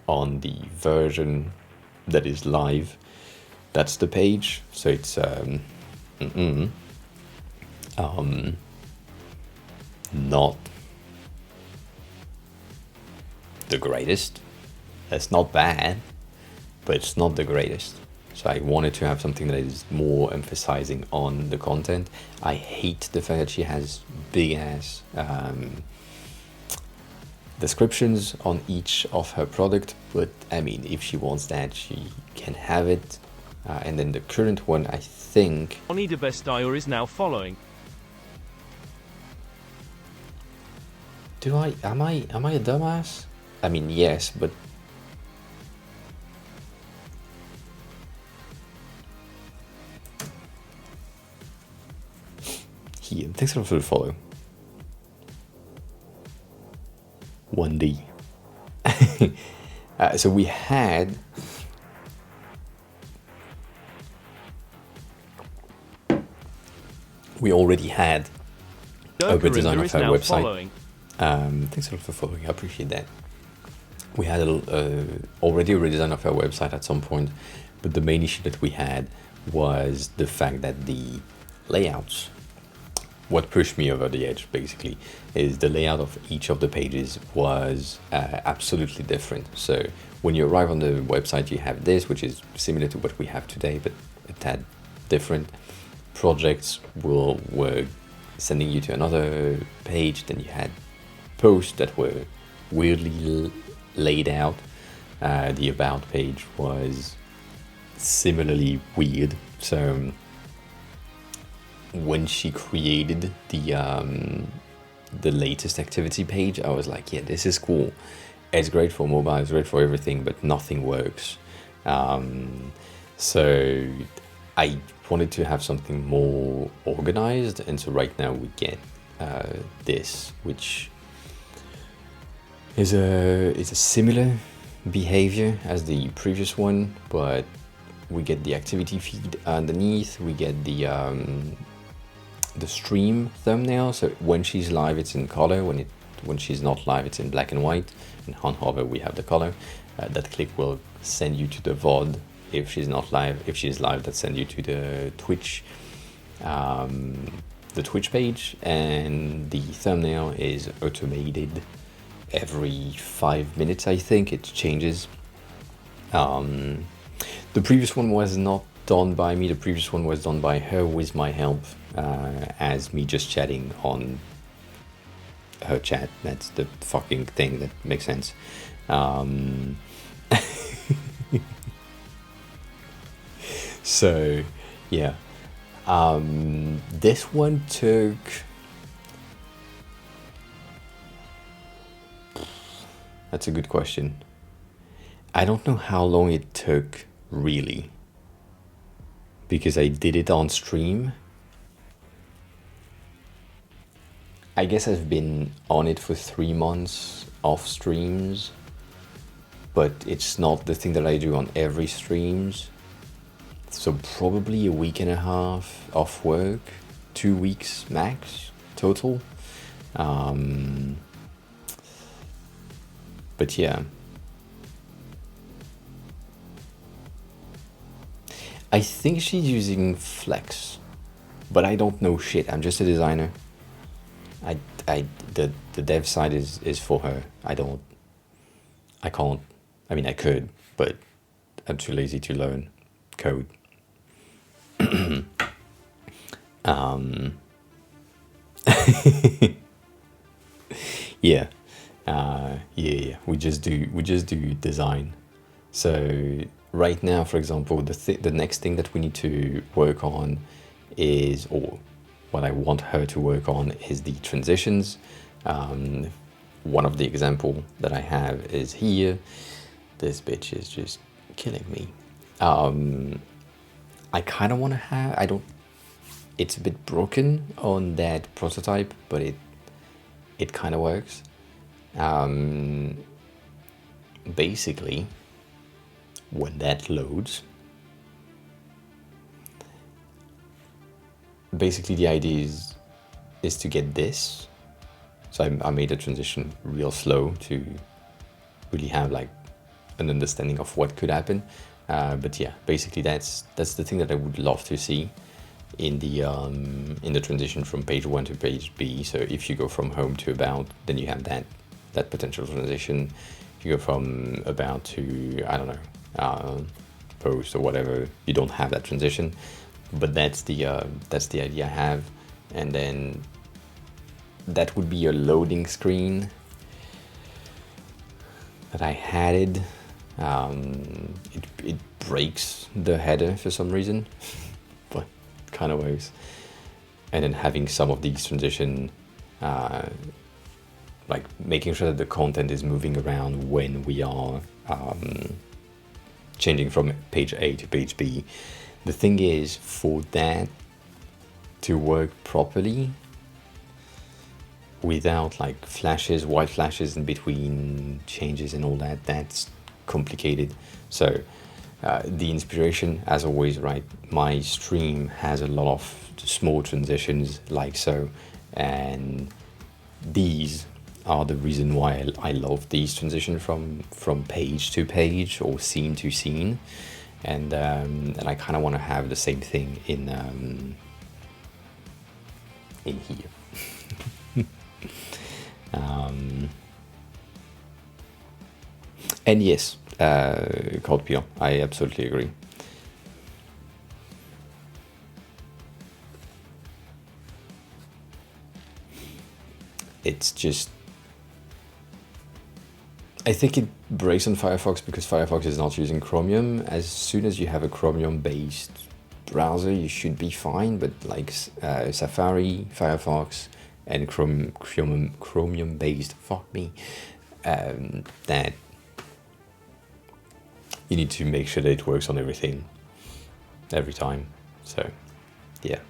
on the version that is live. That's the page, so it's not the greatest. It's not bad, but it's not the greatest. So I wanted to have something that is more emphasizing on the content. I hate the fact that she has big ass descriptions on each of her product, but I mean, if she wants that, she can have it. And then the current one, I think. Oni the Best Dyer is now following. Am I a dumbass? I mean, yes, but here, thanks a lot for the follow. 1D. So we already had a redesign of our website. Thanks a lot for following, I appreciate that. We had already a redesign of our website at some point, but the main issue that we had was the fact that the layouts, what pushed me over the edge basically, is the layout of each of the pages was absolutely different. So when you arrive on the website, you have this, which is similar to what we have today, but a tad different. Projects were sending you to another page. Then you had posts that were weirdly laid out. The about page was similarly weird. So when she created the latest activity page, I was like, yeah, this is cool. It's great for mobile, it's great for everything, but nothing works. So I wanted to have something more organized, and so right now we get this, which is a similar behavior as the previous one, but we get the activity feed underneath, we get the stream thumbnail. So when she's live, it's in color. When she's not live, it's in black and white. And on hover, we have the color. That click will send you to the VOD if she's not live. If she's live, that sends you to the Twitch page. And the thumbnail is automated every 5 minutes, I think. It changes. The previous one was not done by me. The previous one was done by her with my help, as me just chatting on her chat. That's the fucking thing that makes sense. So yeah, this one took, that's a good question. I don't know how long it took really, because I did it on stream. I guess I've been on it for 3 months off streams, but it's not the thing that I do on every streams. So probably a week and a half off work 2 weeks max total. But yeah, I think she's using Flex, but I don't know shit. I'm just a designer. The dev side is for her. I can't. I mean, I could, but I'm too lazy to learn code. Yeah. Yeah. We just do design. So right now, for example, the next thing that we need to work on is, or what I want her to work on, is the transitions. One of the example that I have is here. This bitch is just killing me. I kind of want to have, I don't, it's a bit broken on that prototype, but it kind of works. Basically, when that loads, basically the idea is to get this. So I made a transition real slow to really have like an understanding of what could happen. But yeah, basically that's the thing that I would love to see in the transition from page 1 to page B. So if you go from home to about, then you have that potential transition. If you go from about to, I don't know, post or whatever, you don't have that transition. But that's the idea I have. And then that would be a loading screen that I added. It breaks the header for some reason, but it kind of works. And then having some of these transition, like making sure that the content is moving around when we are changing from page A to page B. The thing is, for that to work properly, without like flashes, white flashes in between changes and all that, that's complicated. So the inspiration, as always, right, my stream has a lot of small transitions like so, and these are the reason why I love these transitions from page to page or scene to scene. And I kind of want to have the same thing in here. And yes, Cold Peel, I absolutely agree. It's just, I think it breaks on Firefox because Firefox is not using Chromium. As soon as you have a Chromium-based browser, you should be fine. But like Safari, Firefox, and Chromium-based, fuck me, that you need to make sure that it works on everything, every time. So, yeah.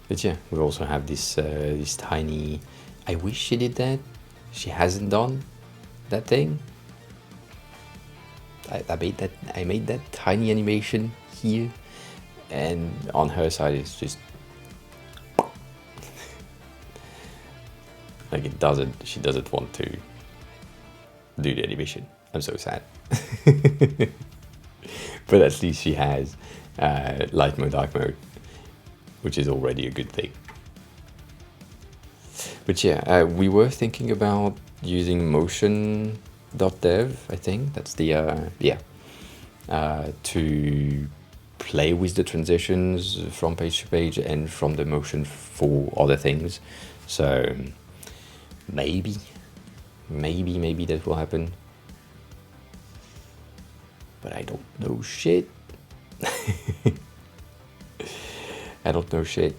But yeah, we also have this this tiny. I wish she did that. She hasn't done that thing. I made that tiny animation here, and on her side it's just like it doesn't. She doesn't want to do the animation. I'm so sad. But at least she has light mode, dark mode, which is already a good thing. But yeah, we were thinking about using motion.dev, I think that's the to play with the transitions from page to page and from the motion for other things. So maybe that will happen, but I don't know shit. I don't know shit.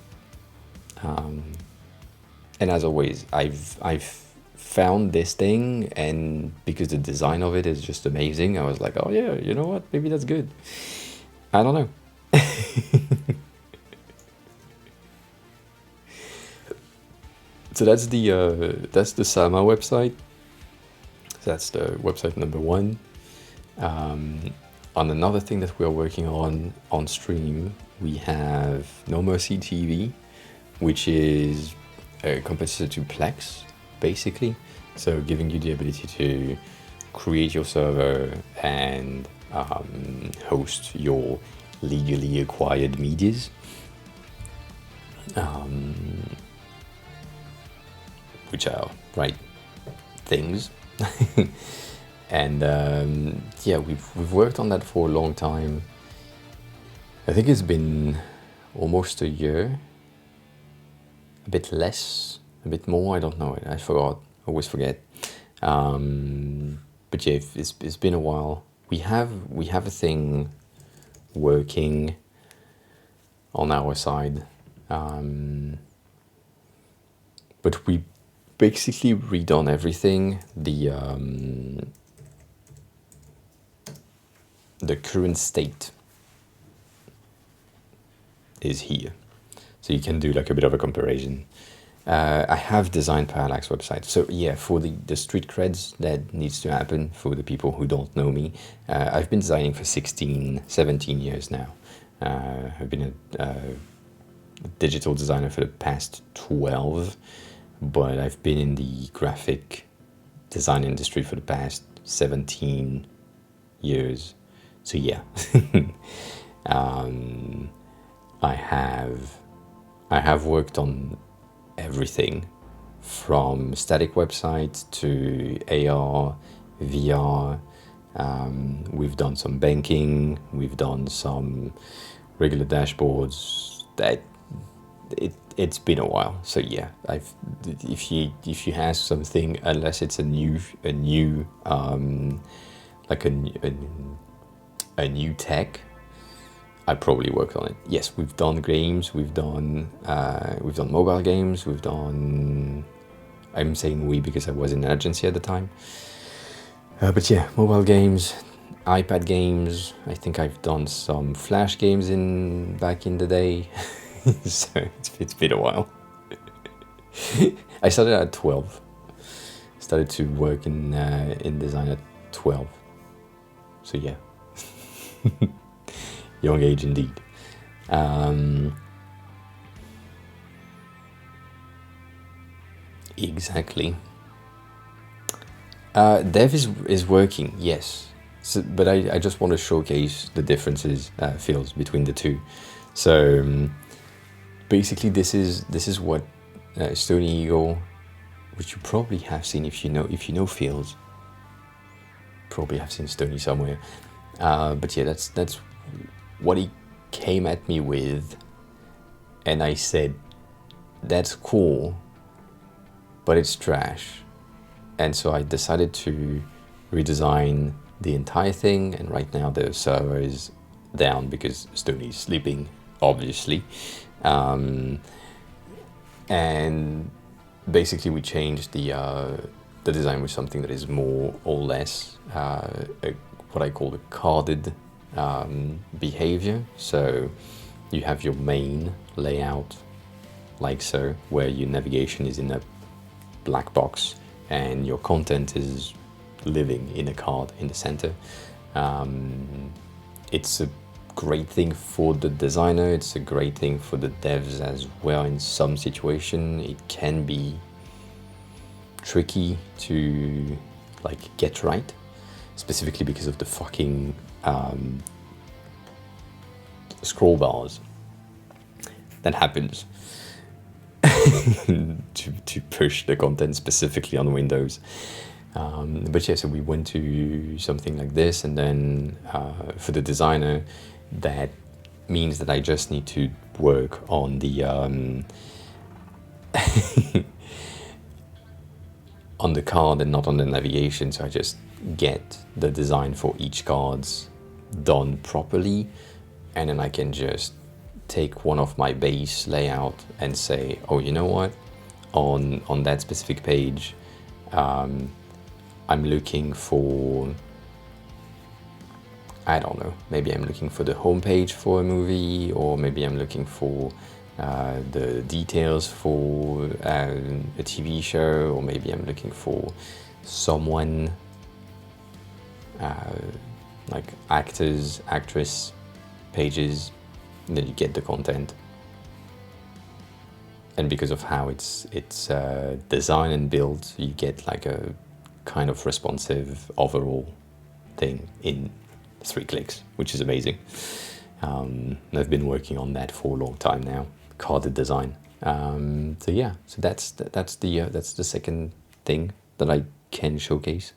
And as always, I've found this thing, and because the design of it is just amazing, I was like, oh yeah, you know what? Maybe that's good. I don't know. So that's the Sama website. That's the website number 1. On another thing that we are working on stream, we have No Mercy TV, which is a competitor to Plex, basically. So giving you the ability to create your server and host your legally acquired medias. Which are right things. And yeah, we've worked on that for a long time. I think it's been almost a year, a bit less, a bit more, I don't know, I forgot, always forget. But yeah, it's been a while. We have a thing working on our side, but we basically redone everything. The current state is here, so you can do like a bit of a comparison. I have designed Parallax website, so yeah, for the street creds that needs to happen for the people who don't know me. I've been designing for 17 years now. I've been a digital designer for the past 12, but I've been in the graphic design industry for the past 17 years. So yeah, I have worked on everything from static websites to AR, VR. We've done some banking, we've done some regular dashboards. It's been a while, so yeah. If you have something, unless it's a new like a new tech, I probably worked on it. Yes, we've done games, we've done mobile games, we've done. I'm saying we because I was in an agency at the time. But yeah, mobile games, iPad games. I think I've done some Flash games back in the day. So it's been a while. I started at 12. Started to work in design at 12. So yeah. Young age indeed. Exactly. Dev is working, yes. So, but I just want to showcase the differences, fields between the two. So basically, this is what Stony Eagle, which you probably have seen if you know fields. Probably have seen Stony somewhere. But yeah, that's what he came at me with, and I said, that's cool, but it's trash. And so I decided to redesign the entire thing, and right now the server is down because Stony's sleeping, obviously. And basically we changed the design with something that is more or less what I call the carded behavior. So you have your main layout like so, where your navigation is in a black box and your content is living in a card in the center. It's a great thing for the designer, it's a great thing for the devs as well. In some situation it can be tricky to like get right, specifically because of the fucking scroll bars that happens to push the content specifically on Windows. But yeah, so we went to something like this, and then for the designer, that means that I just need to work on the on the card and not on the navigation. So I just get the design for each cards done properly, and then I can just take one of my base layout and say, oh, you know what, on that specific page, I'm looking for, I don't know, maybe I'm looking for the homepage for a movie, or maybe I'm looking for the details for a TV show, or maybe I'm looking for someone like actors, actress, pages, and then you get the content. And because of how it's designed and built, you get like a kind of responsive overall thing in 3 clicks, which is amazing. I've been working on that for a long time now, carded design. So yeah, so that's the second thing that I can showcase.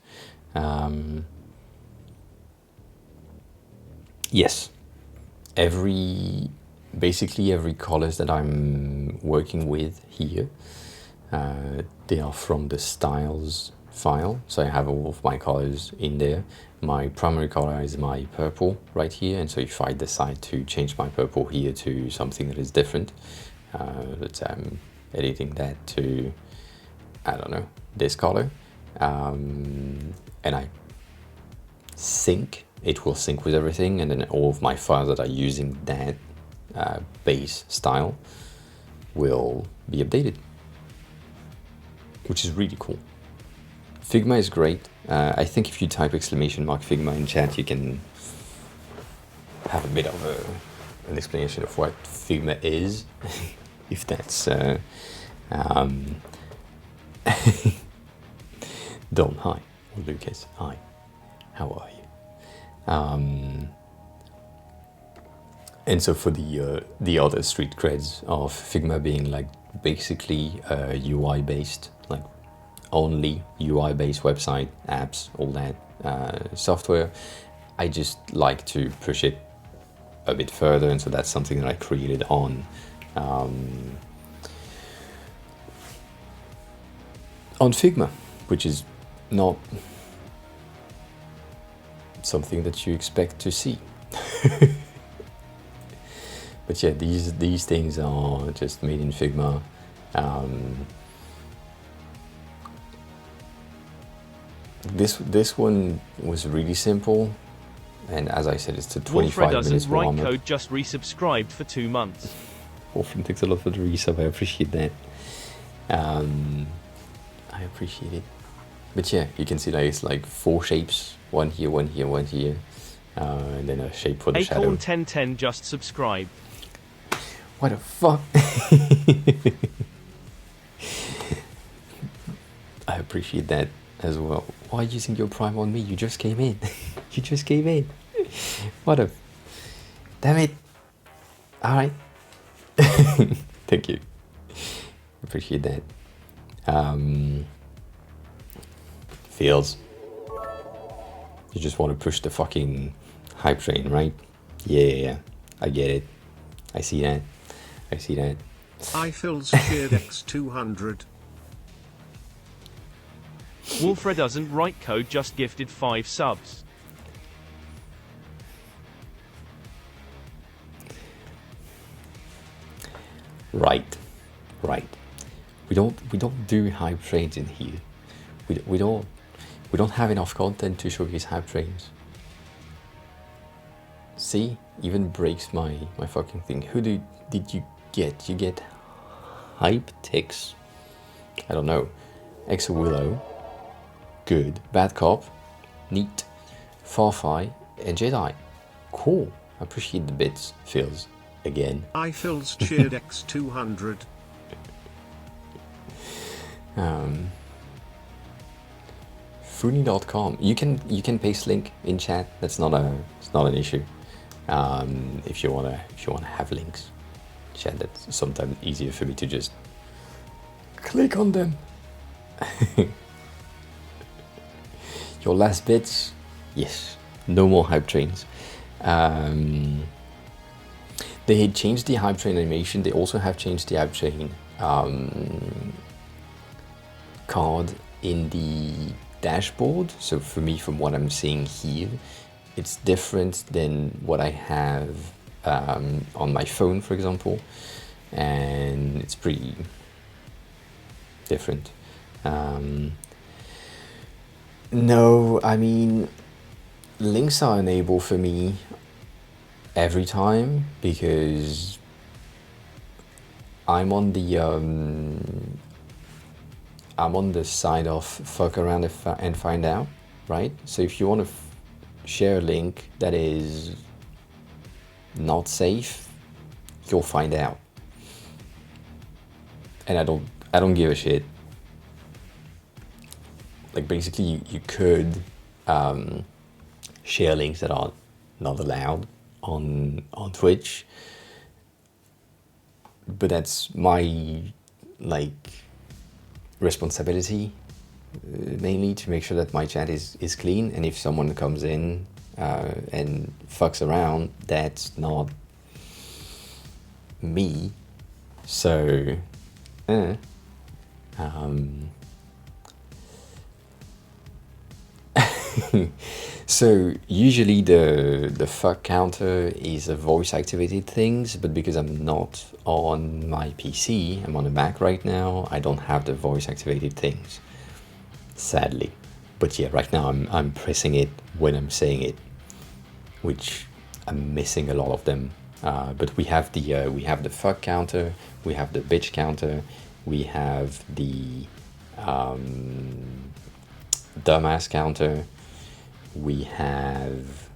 Yes, basically every colors that I'm working with here, they are from the styles file. So I have all of my colors in there. My primary color is my purple right here, and so if I decide to change my purple here to something that is different, let's say I'm editing that to, I don't know, this color, and I sync, it will sync with everything, and then all of my files that are using that base style will be updated, which is really cool. Figma is great. I think if you type !Figma in chat, you can have a bit of an explanation of what Figma is, if that's... Don, hi. Or Lucas, hi. How are you? And so for the other street creds of Figma being like basically UI based, like only UI based website, apps, all that software, I just like to push it a bit further, and so that's something that I created on Figma, which is not something that you expect to see. But yeah, these things are just made in Figma. This one was really simple, and as I said, it's a 25 minutes Wolfred doesn't write code, just resubscribed for 2 months. Wolfred, thanks a lot for the resub, I appreciate that. I appreciate it. But yeah, you can see that it's like 4 shapes, one here, one here, one here, and then a shape for the shadow. Acorn 1010 just subscribed. What the fuck? I appreciate that as well. Why are you using your Prime on me? You just came in. You just came in. What a... Damn it. Alright. Thank you. Appreciate that. Feels. You just want to push the fucking hype train, right? Yeah, I get it. I see that. I see that. iFills cheered X200. Wolfred doesn't write code, just gifted 5 subs. Right. We don't do hype trains in here. We don't have enough content to showcase hype trains. See, even breaks my fucking thing. Who did you get? You get hype ticks. I don't know. Exo Willow. Good. Bad Cop. Neat. Farfy and Jedi. Cool. I appreciate the bits. Feels again. iFills cheered X200. Funi.com. You can paste link in chat. It's not an issue. If you wanna have links, chat, that's sometimes easier for me to just click on them. Your last bits, yes. No more hype trains. They had changed the hype train animation. They also have changed the hype train card in the dashboard. So for me, from what I'm seeing here, it's different than what I have on my phone, for example, and it's pretty different. No, I mean, links are enabled for me every time because I'm on the side of fuck around and find out, right? So if you want to share a link that is not safe, you'll find out. And I don't give a shit. Like basically you could share links that are not allowed on Twitch, but that's my like responsibility mainly to make sure that my chat is clean, and if someone comes in and fucks around, that's not me. So so usually the fuck counter is a voice activated things, but because I'm not on my PC, I'm on a Mac right now, I don't have the voice activated things, sadly. But yeah, right now I'm pressing it when I'm saying it, which I'm missing a lot of them. But we have the fuck counter, we have the bitch counter, we have the dumbass counter. We have,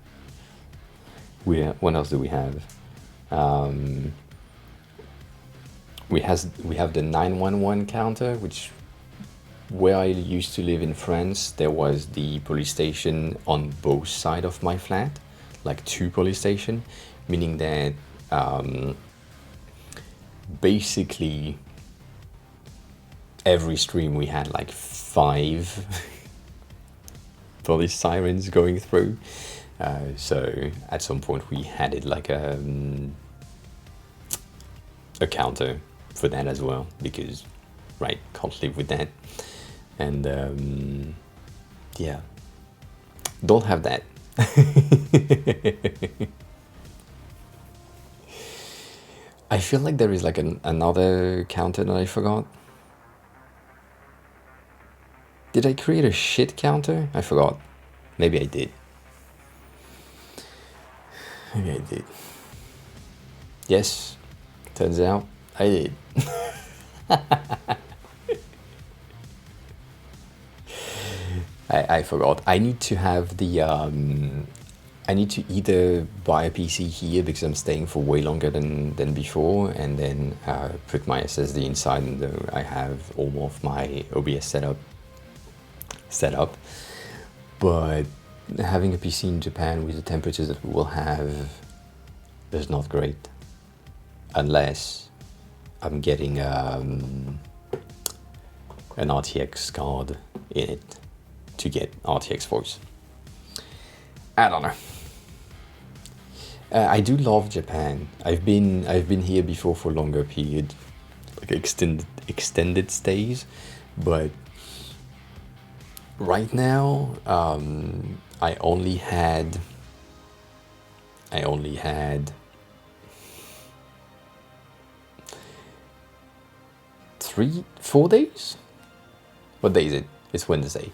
what else do we have? We have the 911 counter, which where I used to live in France, there was the police station on both sides of my flat, like 2 police stations, meaning that basically every stream we had like 5 police sirens going through. So at some point we had it like a counter for that as well, because right, can't live with that. And yeah, don't have that. I feel like there is like another counter that I forgot. Did I create a shit counter? I forgot. Maybe I did. Maybe I did. Yes, turns out I did. I forgot. I need to have the I need to either buy a PC here because I'm staying for way longer than before, and then put my SSD inside, and I have all of my OBS set up. But having a PC in Japan with the temperatures that we will have is not great, unless I'm getting an RTX card in it to get RTX voice. I don't know. I do love Japan. I've been here before for longer period, like extended stays, but right now I only had 4 days. What day is it? It's Wednesday.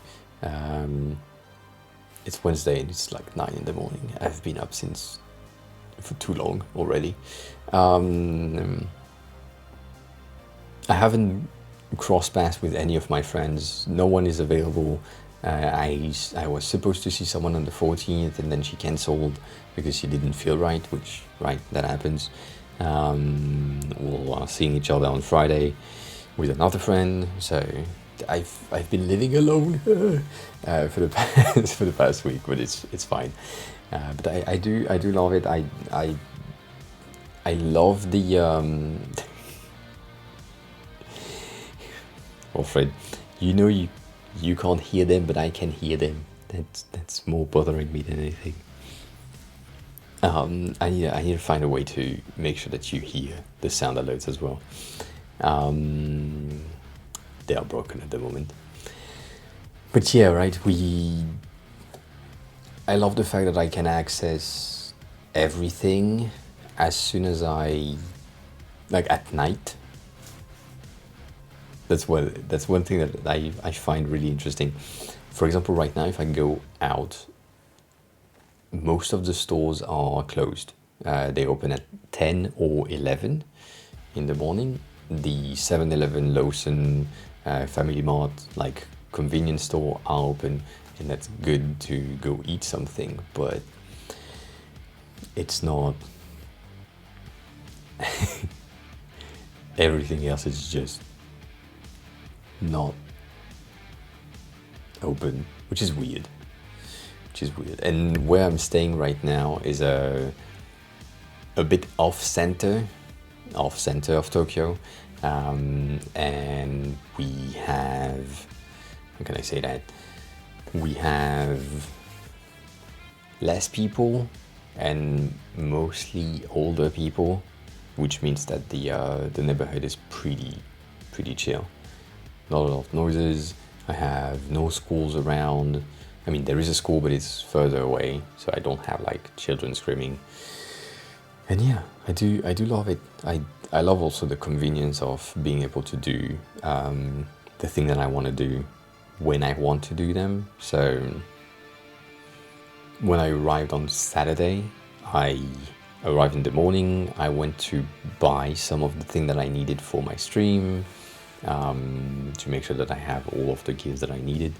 It's Wednesday and it's like 9 in the morning. I've been up for too long already. I haven't crossed paths with any of my friends. No one is available. I was supposed to see someone on the 14th, and then she cancelled because she didn't feel right, which, right, that happens. We'll seeing each other on Friday with another friend, so I've been living alone for the past week, but it's fine. But I do love it. I love the Alfred, you can't hear them, but I can hear them. That's more bothering me than anything. I need to find a way to make sure that you hear the sound alerts as well. They are broken at the moment. But yeah, right, I love the fact that I can access everything as soon as like at night. That's one thing that I find really interesting. For example, right now, if I go out, most of the stores are closed. They open at 10 or 11 in the morning. The 7-Eleven, Lawson, Family Mart, like convenience store are open and that's good to go eat something, but it's not. Everything else is just not open, which is weird. And where I'm staying right now is a bit off center of Tokyo, and we have, how can I say that? We have less people and mostly older people, which means that the neighborhood is pretty chill. Not a lot of noises. I have no schools around. I mean, there is a school, but it's further away, so I don't have like children screaming. And yeah, I do love it. I love also the convenience of being able to do the thing that I want to do when I want to do them. So when I arrived on Saturday, I arrived in the morning. I went to buy some of the thing that I needed for my stream, to make sure that I have all of the gears that I needed.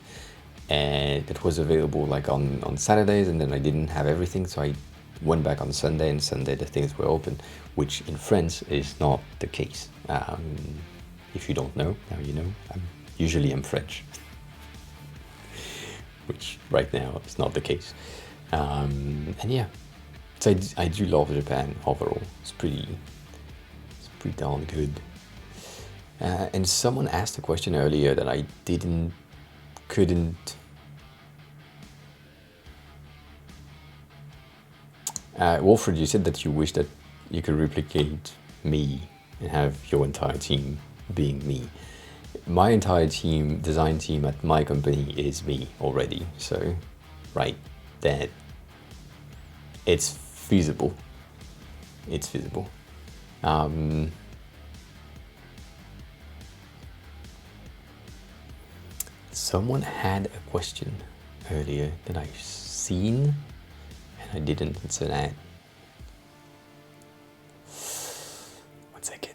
And it was available like on Saturdays, and then I didn't have everything, so I went back on Sunday, and Sunday the things were open, which in France is not the case. If you don't know, now you know. Usually I'm French, which right now is not the case. And yeah, so I do love Japan overall. It's pretty darn good. And someone asked a question earlier that I couldn't. Wolfred, you said that you wish that you could replicate me and have your entire team being me. My entire team, design team at my company is me already. So, right, that it's feasible. It's feasible. Someone had a question earlier that I've seen, and I didn't answer that. One second.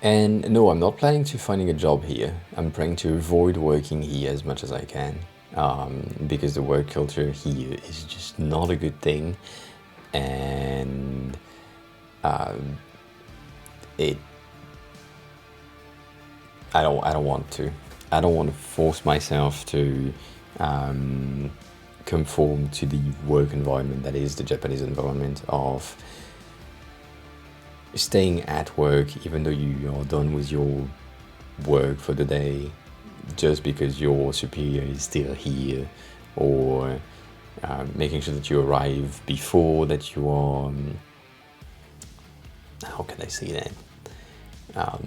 And no, I'm not planning to finding a job here. I'm trying to avoid working here as much as I can, because the work culture here is just not a good thing. And I don't want to. I don't want to force myself to conform to the work environment that is the Japanese environment of staying at work even though you are done with your work for the day, just because your superior is still here, or making sure that you arrive before, that you are, how can I say that,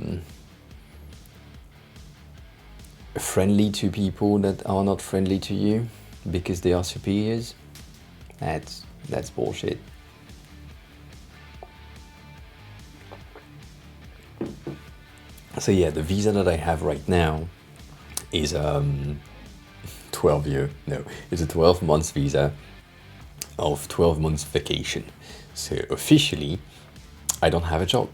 friendly to people that are not friendly to you because they are superiors. That's bullshit. So yeah, the visa that I have right now is 12 it's a 12 months visa of 12 months vacation. So officially I don't have a job.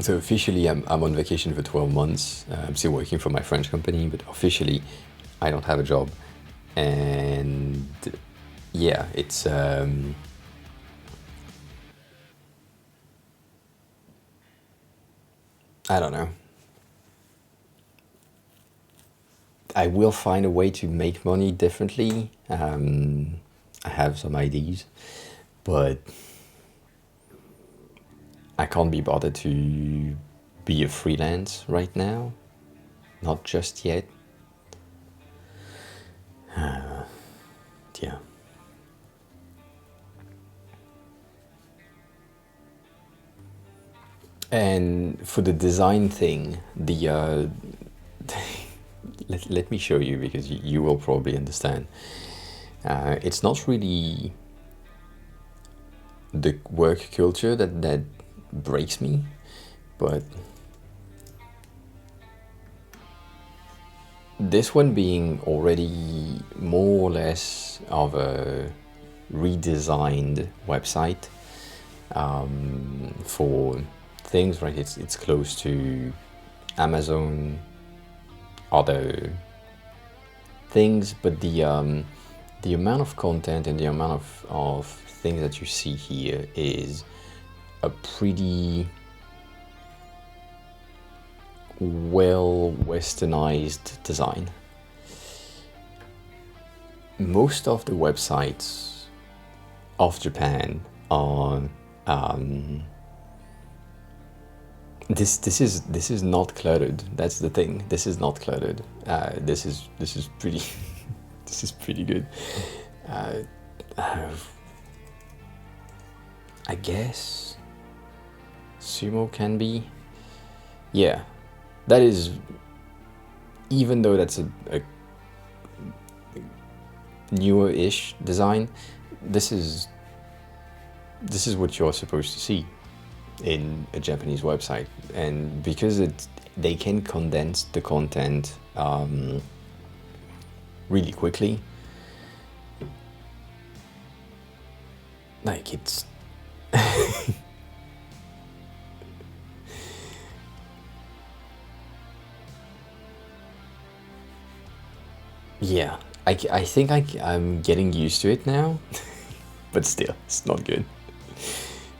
So officially I'm on vacation for 12 months. I'm still working for my French company, but officially I don't have a job. And yeah, it's I don't know. I will find a way to make money differently. I have some ideas, but I can't be bothered to be a freelance right now. Not just yet. Yeah. And for the design thing, the let me show you, because you will probably understand. It's not really the work culture that breaks me, but this one being already more or less of a redesigned website for things, right? It's close to Amazon, other things, but the amount of content and the amount of things that you see here is a pretty well westernized design. Most of the websites of Japan are this is not cluttered. That's the thing. This is not cluttered. This is pretty this is pretty good. I guess sumo can be. Yeah, that is, even though that's a newer-ish design, this is what you're supposed to see in a Japanese website. And because they can condense the content really quickly, like it's yeah, I think I'm getting used to it now, but still, it's not good.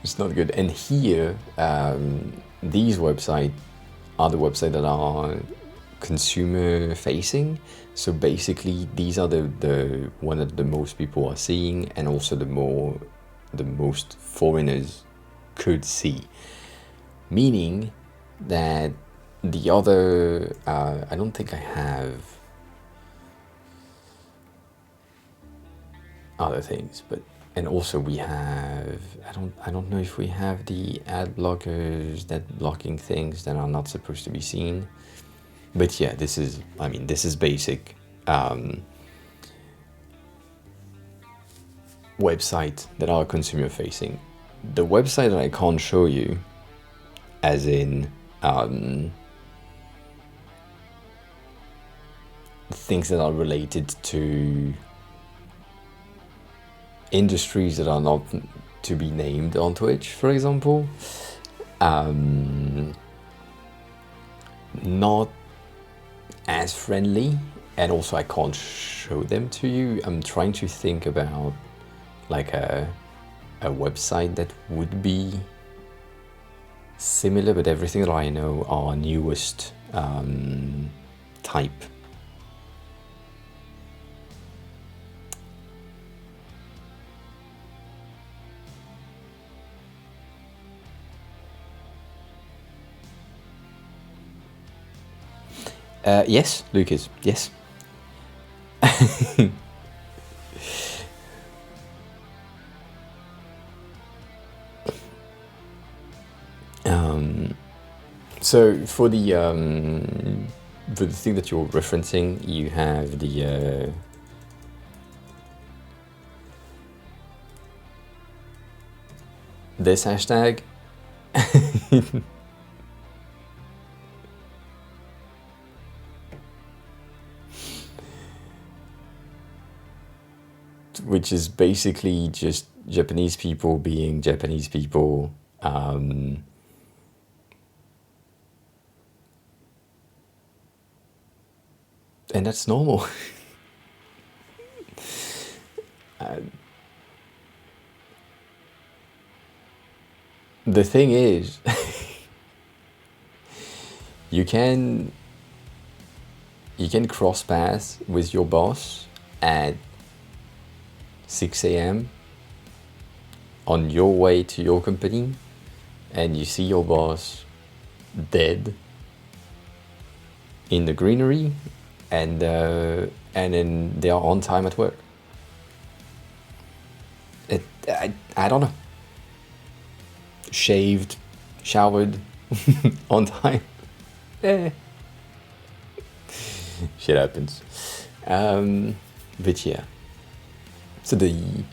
It's not good. And here, these websites are the websites that are consumer facing. So basically, these are the one that the most people are seeing, and also the most foreigners could see. Meaning that the other, I don't think I have other things, but and also we have, I don't know if we have the ad blockers that blocking things that are not supposed to be seen. But yeah, this is basic websites that are consumer facing. The website that I can't show you, as in things that are related to industries that are not to be named on Twitch, for example, not as friendly, and also I can't show them to you. I'm trying to think about like a website that would be similar, but everything that I know are newest type. Yes, Lucas, yes. So for the thing that you're referencing, you have the this hashtag. Which is basically just Japanese people being Japanese people. And that's normal. The thing is, you can cross paths with your boss at 6 a.m. on your way to your company, and you see your boss dead in the greenery, and then they are on time at work. I don't know. Shaved, showered, on time. Shit happens. But yeah. So the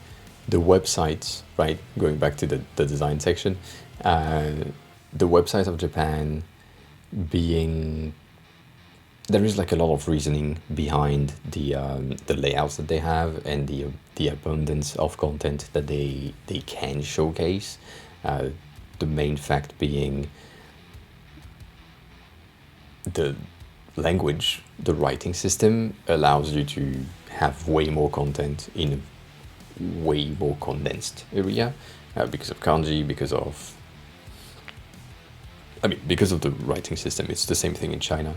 websites, right? Going back to the design section, the websites of Japan being there is like a lot of reasoning behind the layouts that they have and the abundance of content that they can showcase. The main fact being the language, the writing system allows you to have way more content in a way more condensed area, because of kanji, because of the writing system. It's the same thing in China.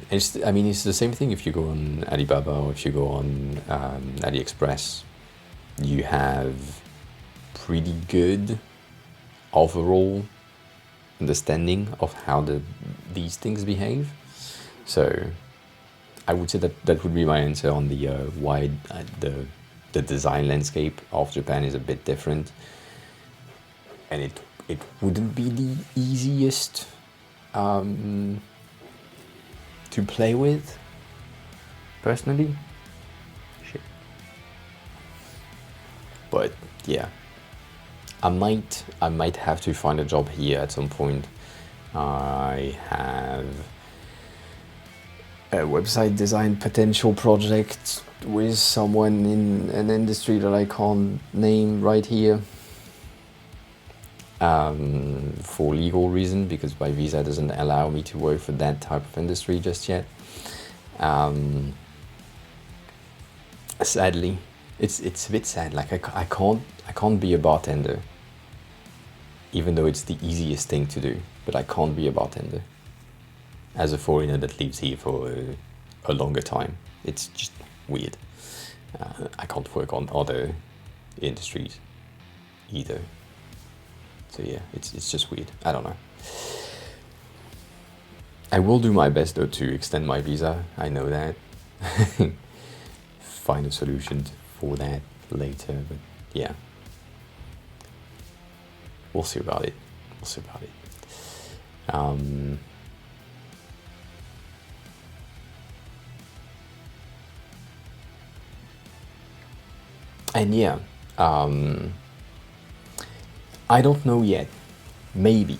It's the same thing if you go on Alibaba or if you go on AliExpress. You have pretty good overall understanding of how these things behave. So I would say that would be my answer on the why the design landscape of Japan is a bit different, and it wouldn't be the easiest to play with, personally. Shit. But yeah, I might have to find a job here at some point. I have a website design potential project with someone in an industry that I can't name right here, for legal reason, because my visa doesn't allow me to work for that type of industry just yet. Sadly, it's a bit sad. Like I can't be a bartender, even though it's the easiest thing to do. But I can't be a bartender as a foreigner that lives here for a longer time. It's just weird. I can't work on other industries either. So yeah, it's just weird. I don't know. I will do my best though to extend my visa. I know that. Find a solution for that later, but yeah. We'll see about it. And yeah, I don't know yet. Maybe.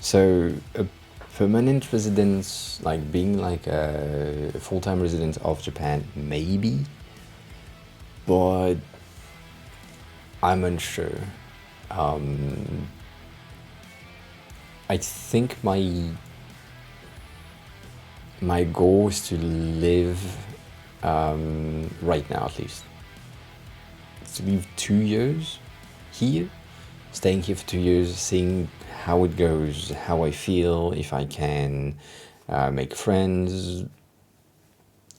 So a permanent residence, like being like a full-time resident of Japan, maybe. But I'm unsure. I think my goal is to live, right now at least, to live 2 years here, staying here for 2 years, seeing how it goes, how I feel, if I can make friends,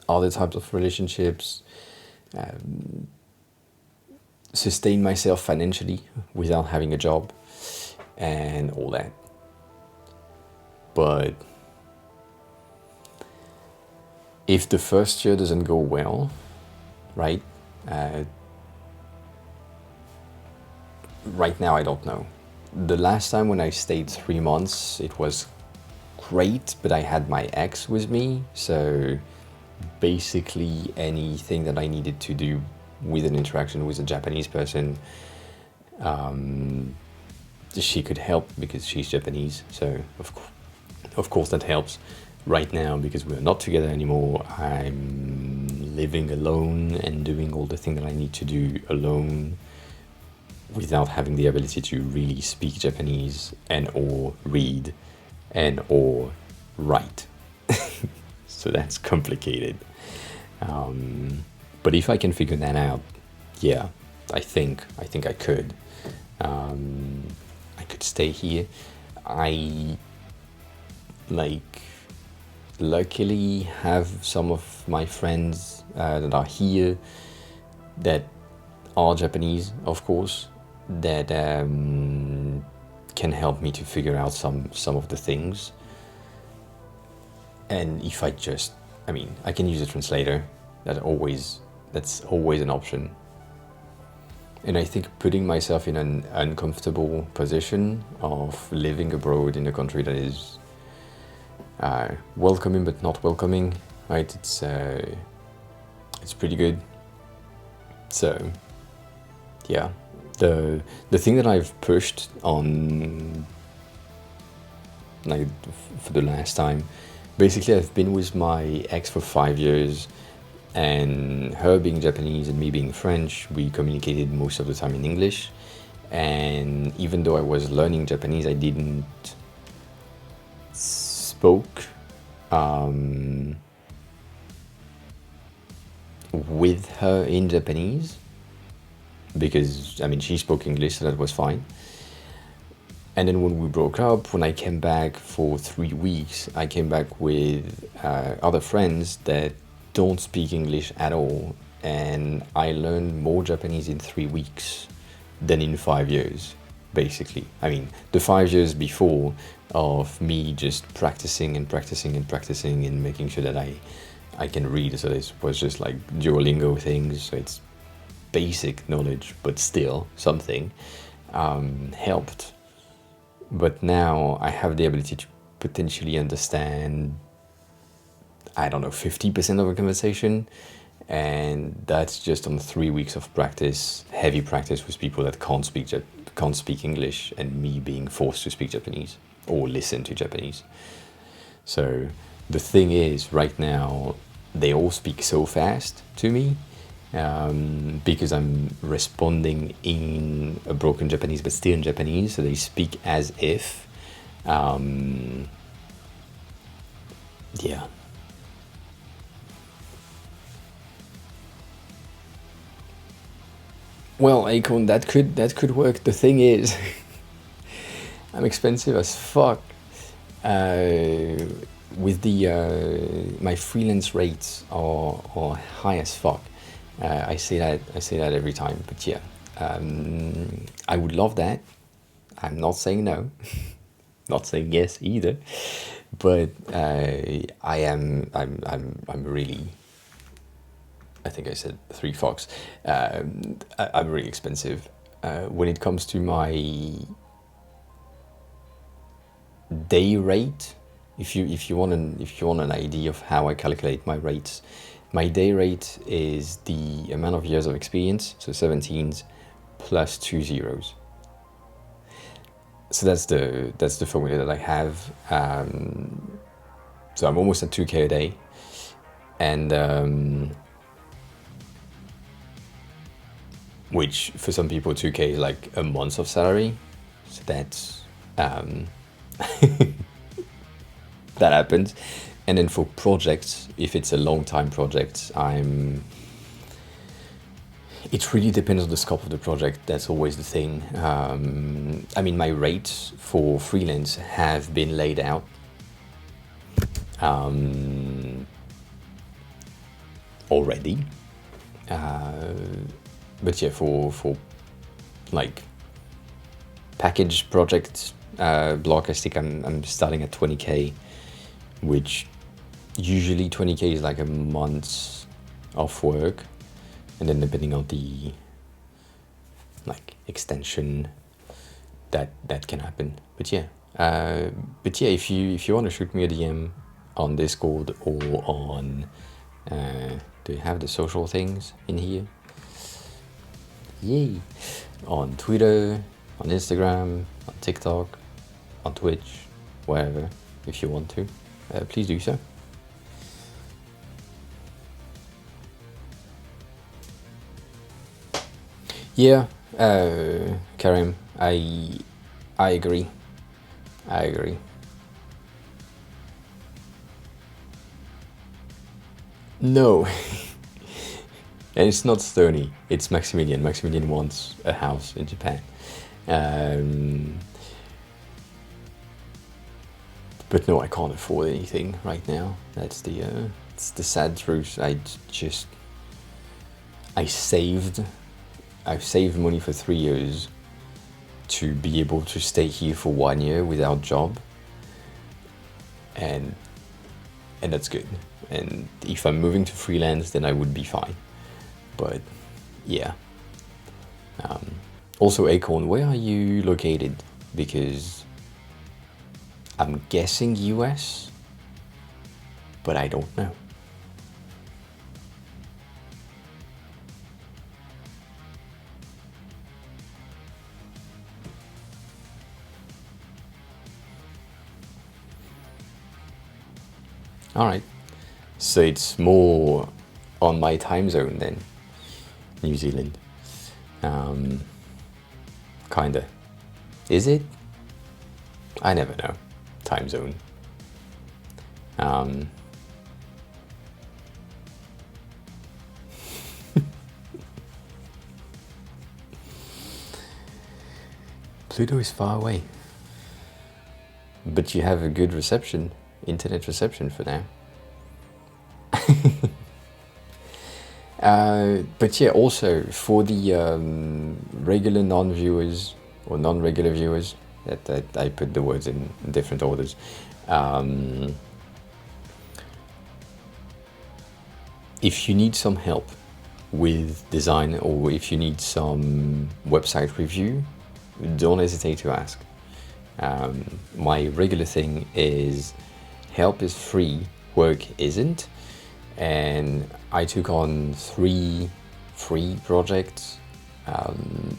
other types of relationships, sustain myself financially without having a job and all that. But if the first year doesn't go well, right? Right now I don't know. The last time when I stayed 3 months, it was great, but I had my ex with me, so basically anything that I needed to do with an interaction with a Japanese person, she could help because she's Japanese, so of course that helps. Right now, because we're not together anymore, I'm living alone and doing all the things that I need to do alone without having the ability to really speak Japanese and or read and or write. So that's complicated. But if I can figure that out, yeah, I think I could. I could stay here. I luckily have some of my friends that are here that are Japanese, of course, that can help me to figure out some of the things. And if I can use a translator. That's always an option. And I think putting myself in an uncomfortable position of living abroad in a country that is welcoming but not welcoming, right? It's pretty good. So yeah, the thing that I've pushed on, like, for the last time basically I've been with my ex for 5 years, and her being Japanese and me being French, we communicated most of the time in English. And even though I was learning Japanese, I didn't spoke with her in Japanese, because I mean she spoke English, so that was fine. And then when we broke up, when I came back for 3 weeks, I came back with other friends that don't speak English at all, and I learned more Japanese in 3 weeks than in 5 years, basically. I mean, the 5 years before of me just practicing and practicing and practicing and making sure that I can read, so this was just like Duolingo things, so it's basic knowledge, but still something, helped. But now I have the ability to potentially understand, I don't know, 50% of a conversation, and that's just on 3 weeks of practice, heavy practice with people that can't speak English, and me being forced to speak Japanese or listen to Japanese. So the thing is, right now they all speak so fast to me, because I'm responding in a broken Japanese, but still in Japanese, so they speak as if. Yeah. Well, Acorn, that could work. The thing is, I'm expensive as fuck. With the my freelance rates are high as fuck. I say that every time, but yeah, I would love that. I'm not saying no, not saying yes either, but I'm really. I think I said 3 fox. I'm really expensive. When it comes to my day rate, if you want an idea of how I calculate my rates, my day rate is the amount of years of experience, so 17s plus 2 zeros. So that's the formula that I have. So I'm almost at 2K a day, and which for some people 2K is like a month of salary. So that's that happens. And then for projects, if it's a long time project, it really depends on the scope of the project. That's always the thing. I mean, my rates for freelance have been laid out. Already. But yeah, for like package projects, block, I think I'm starting at 20K, which usually 20K is like a month of work, and then depending on the like extension, that can happen. But yeah, if you want to shoot me a DM on Discord or on do you have the social things in here? Yay! On Twitter, on Instagram, on TikTok, on Twitch, wherever, if you want to, please do so. Yeah, Karim, I agree. I agree. No, and it's not Stony. It's Maximilian. Maximilian wants a house in Japan. But no, I can't afford anything right now. That's it's the sad truth. I've saved money for 3 years to be able to stay here for 1 year without job, and that's good. And if I'm moving to freelance, then I would be fine. But yeah. Also, Acorn, where are you located? Because I'm guessing US, but I don't know. All right. So it's more on my time zone then, New Zealand. Kinda. Is it? I never know. Time zone. Pluto is far away. But you have a good reception, internet reception for now. But yeah, also for the regular non-viewers or non-regular viewers, that I put the words in different orders. If you need some help with design, or if you need some website review, don't hesitate to ask. My regular thing is help is free, work isn't. And I took on 3 free projects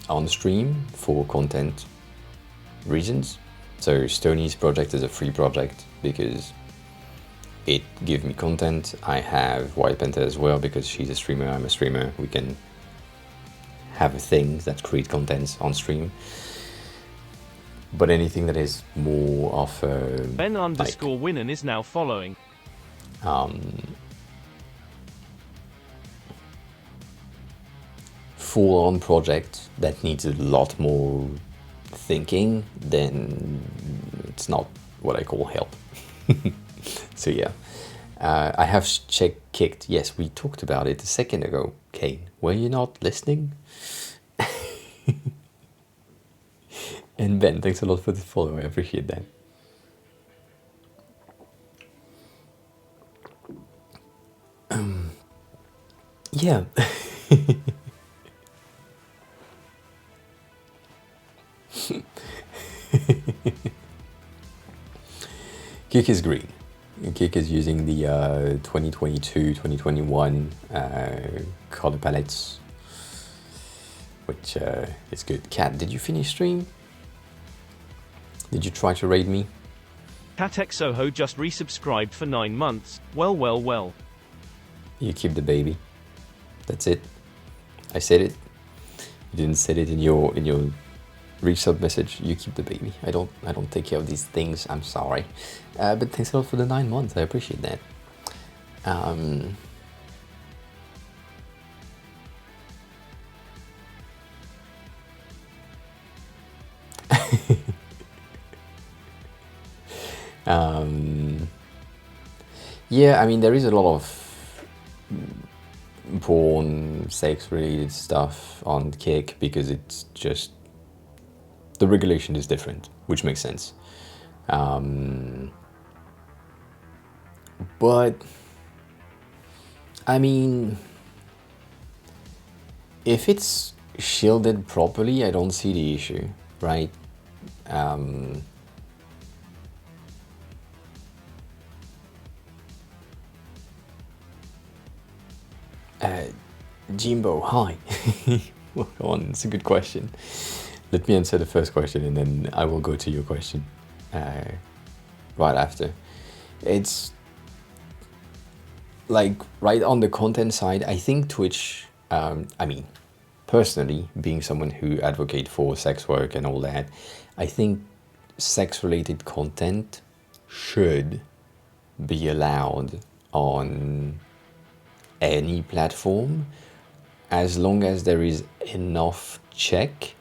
on stream for content reasons. So Stoney's project is a free project because it gives me content. I have White Panther as well because she's a streamer, I'm a streamer. We can have things that create content on stream. But anything that is more of a... Ben_Winnen is now following. Full-on project that needs a lot more thinking, then it's not what I call help. So yeah, I have kicked. Yes, we talked about it a second ago. Kane, were you not listening? And Ben, thanks a lot for the follow. I appreciate that. Yeah. Kick is green. Kick is using the 2022-2021 color palettes, which is good. Kat, did you finish stream? Did you try to raid me? Katek Soho just resubscribed for 9 months. Well. You keep the baby. That's it. I said it. You didn't say it in your resub message. You keep the baby. I don't take care of these things. I'm sorry. But thanks a lot for the 9 months. I appreciate that. Yeah, I mean, there is a lot of porn, sex-related stuff on Kick because it's just the regulation is different, which makes sense. But I mean, if it's shielded properly, I don't see the issue, right? Jimbo, hi. Well, go on, it's a good question. Let me answer the first question and then I will go to your question right after. It's like right on the content side, I think Twitch, I mean, personally, being someone who advocates for sex work and all that, I think sex-related content should be allowed on any platform as long as there is enough check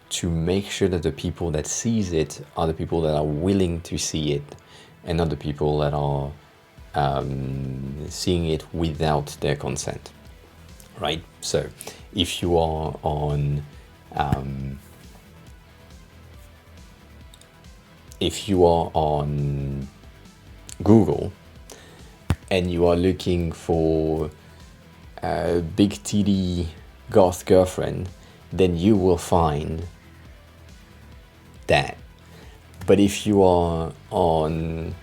to make sure that the people that sees it are the people that are willing to see it and not the people that are seeing it without their consent, right? So if you are on Google and you are looking for a big TD goth girlfriend, then you will find that. But if you are on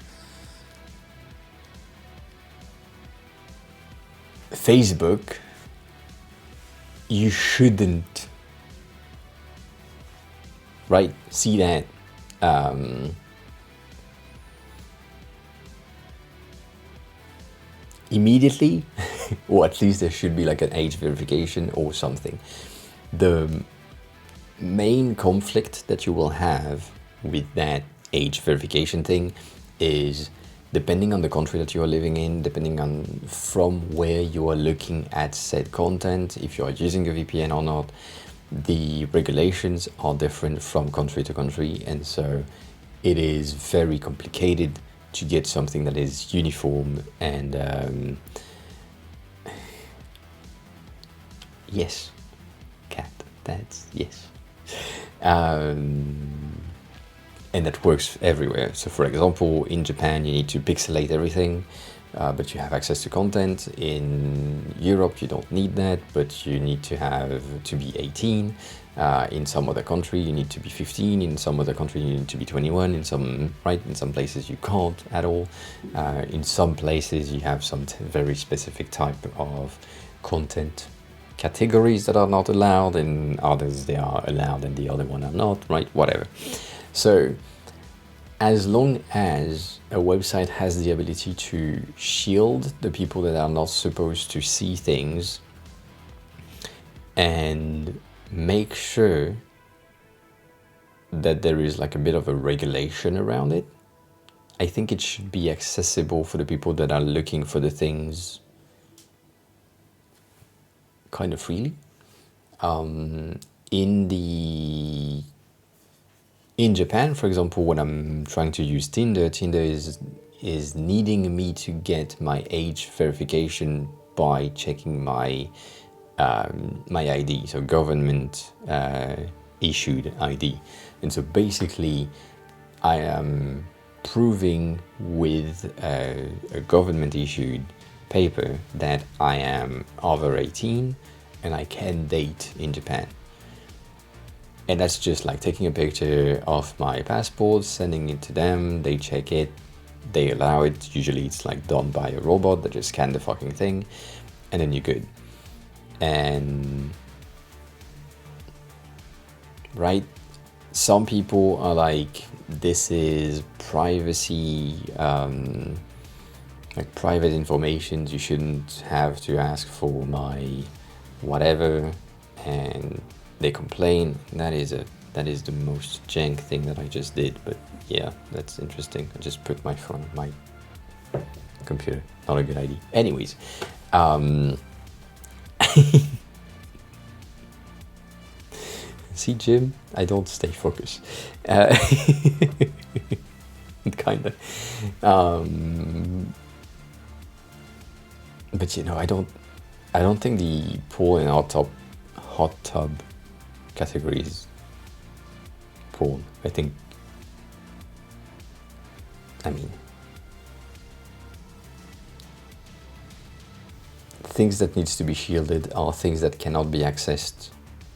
Facebook, you shouldn't, right, see that. immediately, or at least there should be like an age verification or something. The main conflict that you will have with that age verification thing is, depending on the country that you are living in, depending on from where you are looking at said content, if you are using a VPN or not, the regulations are different from country to country, and so it is very complicated to get something that is uniform and yes, cat, that's yes. And that works everywhere. So for example, in Japan you need to pixelate everything, but you have access to content. In Europe you don't need that, but you need to be 18. In some other country you need to be 15. In some other country you need to be 21. In some places you can't at all. In some places you have some very specific type of content categories that are not allowed, and others they are allowed and the other one are not, right? Whatever. So as long as a website has the ability to shield the people that are not supposed to see things and make sure that there is like a bit of a regulation around it, I think it should be accessible for the people that are looking for the things kind of freely. In Japan, for example, when I'm trying to use Tinder is needing me to get my age verification by checking my my ID, so government issued ID. And so basically I am proving with a government issued paper that I am over 18 and I can date in Japan. And that's just like taking a picture of my passport, sending it to them, they check it, they allow it. Usually it's like done by a robot that just scan the fucking thing, and then you're good. And right, some people are like, this is privacy, like private information, you shouldn't have to ask for my whatever, and they complain. That is the most jank thing that I just did, but yeah, that's interesting. I just put my phone on my computer. Not a good idea. Anyways, see, Jim, I don't stay focused. Kind of. But you know, I don't think the pool and hot tub category is porn. I mean, things that needs to be shielded are things that cannot be accessed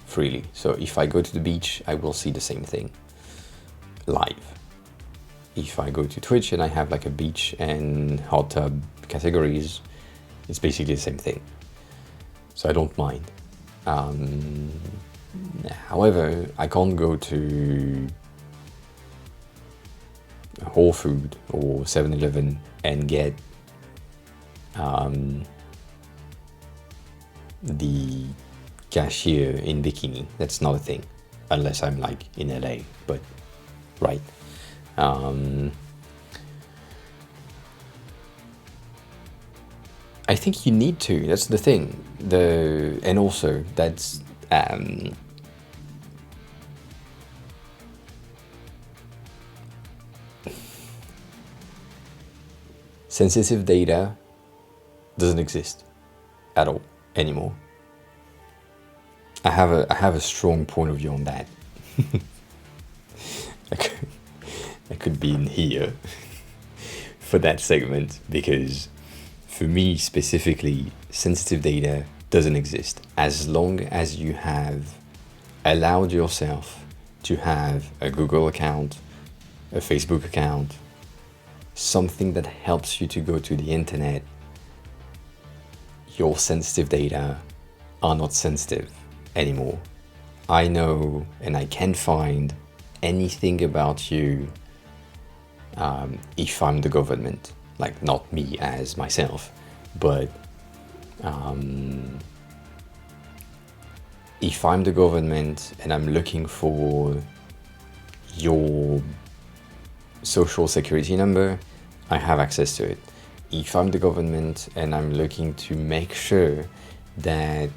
freely. So if I go to the beach, I will see the same thing live. If I go to Twitch and I have like a beach and hot tub categories, it's basically the same thing. So I don't mind. However, I can't go to Whole Food or 7-Eleven and get the cashier in bikini. That's not a thing, unless I'm like in LA, but right. I think you need to, that's the thing. And also that's sensitive data doesn't exist at all anymore. I have a strong point of view on that. I could be in here for that segment, because for me specifically, sensitive data doesn't exist as long as you have allowed yourself to have a Google account, a Facebook account, something that helps you to go to the internet. Your sensitive data are not sensitive anymore. I know, and I can find anything about you if I'm the government, like not me as myself, But if I'm the government and I'm looking for your social security number, I have access to it. If I'm the government and I'm looking to make sure that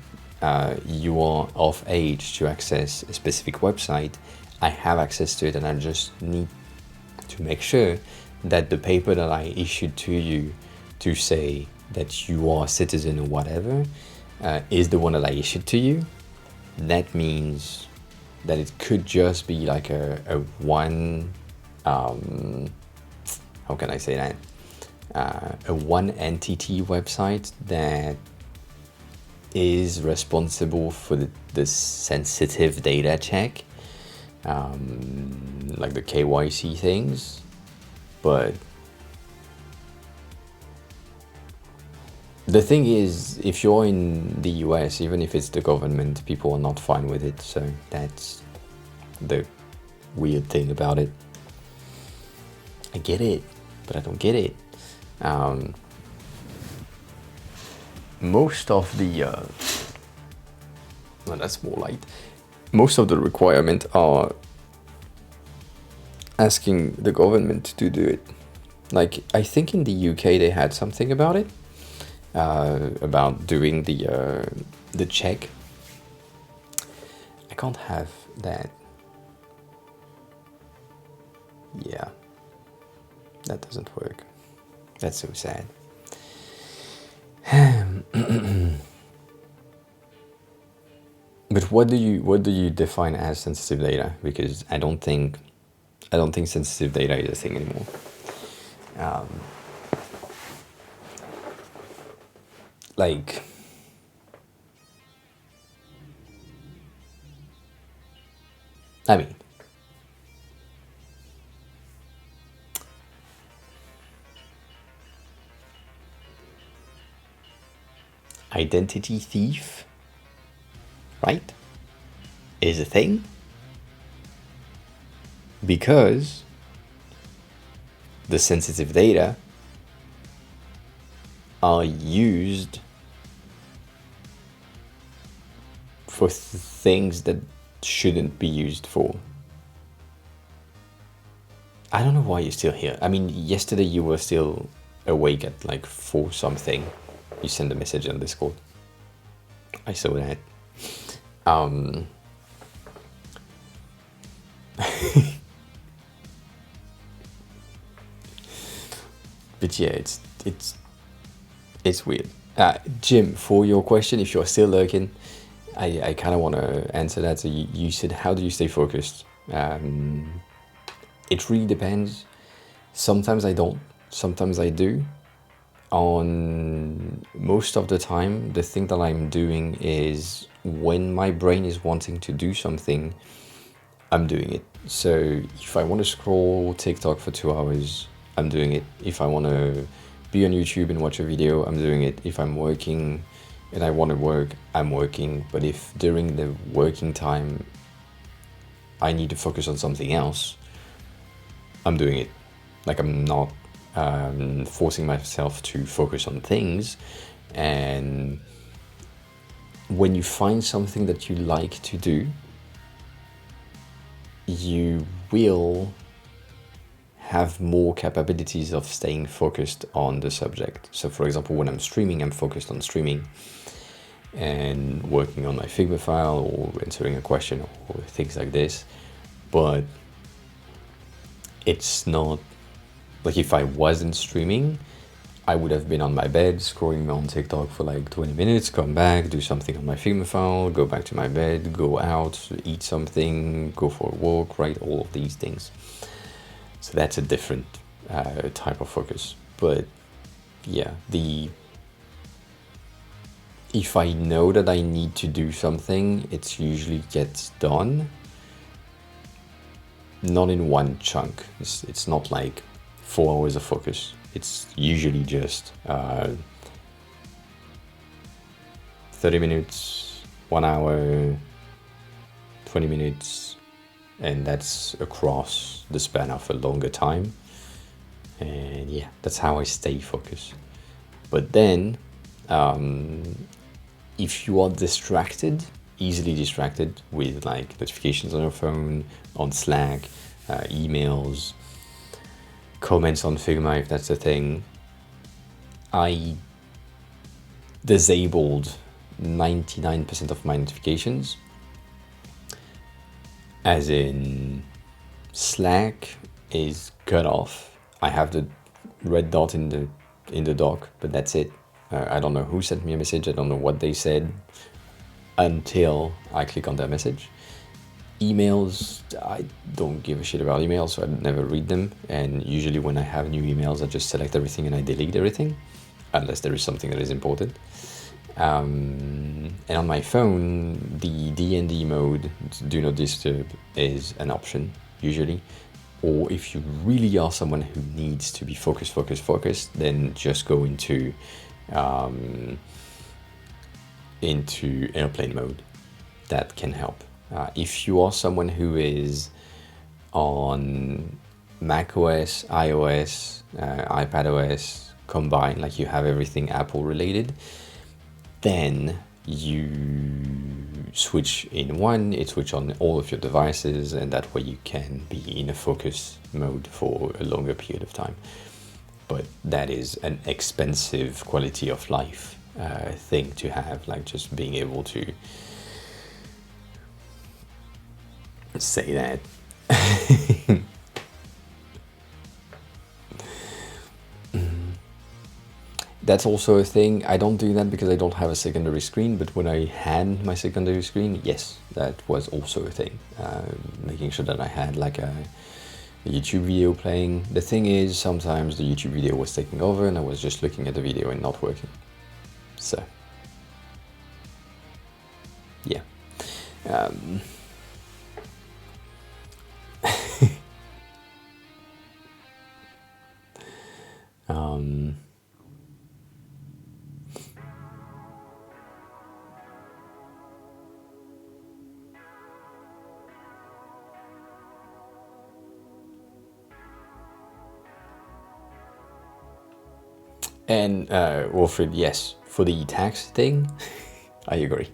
you are of age to access a specific website, I have access to it, and I just need to make sure that the paper that I issued to you to say that you are a citizen or whatever is the one that I issued to you. That means that it could just be like a one, how can I say that? A one entity website that is responsible for the sensitive data check, like the KYC things. But the thing is, if you're in the US, even if it's the government, people are not fine with it. So that's the weird thing about it. I get it, but I don't get it. Most of the well, that's more light. Most of the requirements are asking the government to do it. Like, I think in the UK they had something about it, about doing the check. I can't have that. Yeah, that doesn't work. That's so sad. But what do you define as sensitive data? Because I don't think sensitive data is a thing anymore. Like, I mean, identity thief, right, is a thing, because the sensitive data are used for things that shouldn't be used for. I don't know why you're still here. I mean, yesterday you were still awake at like 4 something. You sent a message on Discord. I saw that. But yeah, it's weird. Jim, for your question, if you're still lurking, I kind of want to answer that. So you said, how do you stay focused? It really depends. Sometimes I don't. Sometimes I do. On most of the time, the thing that I'm doing is when my brain is wanting to do something, I'm doing it. So if I want to scroll TikTok for 2 hours, I'm doing it. If I want to be on YouTube and watch a video, I'm doing it. If I'm working and I want to work, I'm working. But if during the working time I need to focus on something else, I'm doing it. Like, I'm not forcing myself to focus on things. And when you find something that you like to do, you will have more capabilities of staying focused on the subject. So for example, when I'm streaming, I'm focused on streaming and working on my Figma file or answering a question or things like this. But it's not like, if I wasn't streaming, I would have been on my bed scrolling on TikTok for like 20 minutes, come back, do something on my Figma file, go back to my bed, go out, eat something, go for a walk, right? All of these things. So that's a different type of focus. But yeah, if I know that I need to do something, it usually gets done. Not in one chunk. It's not like 4 hours of focus. It's usually just 30 minutes, 1 hour, 20 minutes, and that's across the span of a longer time. And yeah, that's how I stay focused. But then, if you are distracted, easily distracted with like notifications on your phone, on Slack, emails, comments on Figma, if that's a thing, I disabled 99% of my notifications, as in Slack is cut off. I have the red dot in the dock, but that's it. I don't know who sent me a message. I don't know what they said until I click on their message. Emails, I don't give a shit about emails, so I never read them. And usually when I have new emails, I just select everything and I delete everything, unless there is something that is important. And on my phone, the D&D mode, do not disturb, is an option usually. Or if you really are someone who needs to be focused, then just go into airplane mode. That can help. If you are someone who is on macOS, iOS, iPadOS combined, like you have everything Apple related, then you switch in one, it switch on all of your devices, and that way you can be in a focus mode for a longer period of time. But that is an expensive quality of life thing to have, like just being able to say that. That's also a thing. I don't do that because I don't have a secondary screen, but when I had my secondary screen, yes, that was also a thing. Making sure that I had like a YouTube video playing. The thing is, sometimes the YouTube video was taking over and I was just looking at the video and not working. So, yeah. And Wilfred, yes, for the tax thing, I agree.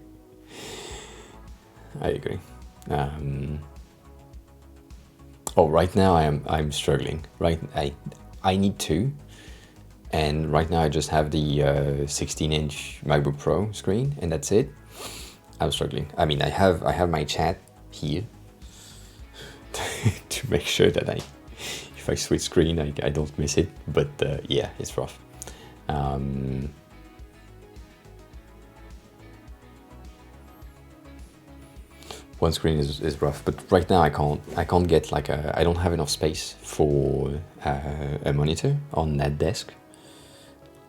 Oh, right now I'm struggling. Right, I need two, and right now I just have the 16-inch MacBook Pro screen, and that's it. I'm struggling. I mean, I have my chat here to make sure that if I switch screen, I don't miss it. But yeah, it's rough. One screen is rough, but right now I can't get like I don't have enough space for a monitor on that desk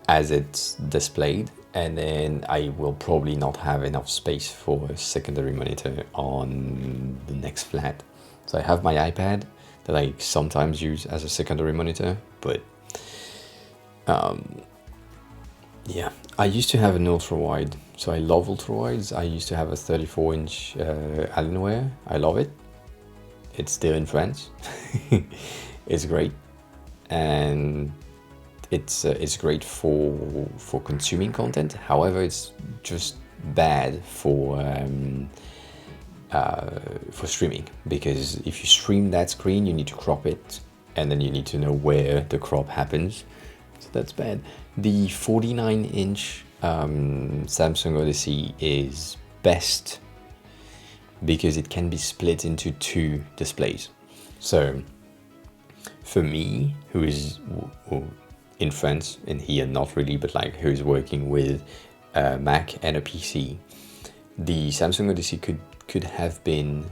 as it's displayed, and then I will probably not have enough space for a secondary monitor on the next flat. So I have my iPad that I sometimes use as a secondary monitor, but yeah, I used to have an ultra-wide, so I love ultra-wides. I used to have a 34-inch Alienware. I love it. It's still in France. It's great, and it's great for consuming content. However, it's just bad for streaming, because if you stream that screen, you need to crop it, and then you need to know where the crop happens. So that's bad. The 49-inch Samsung Odyssey is best because it can be split into two displays. So for me, who is in France, and here not really, but like who is working with a Mac and a PC, the Samsung Odyssey could have been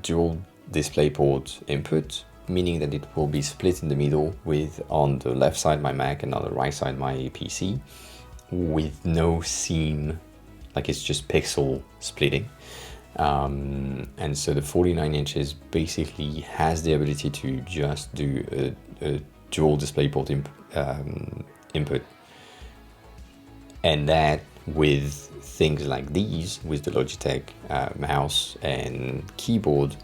dual DisplayPort input, meaning that it will be split in the middle, with on the left side my Mac and on the right side my PC, with no seam, like it's just pixel splitting. And so the 49 inches basically has the ability to just do a dual DisplayPort input, and that with things like these, with the Logitech mouse and keyboard,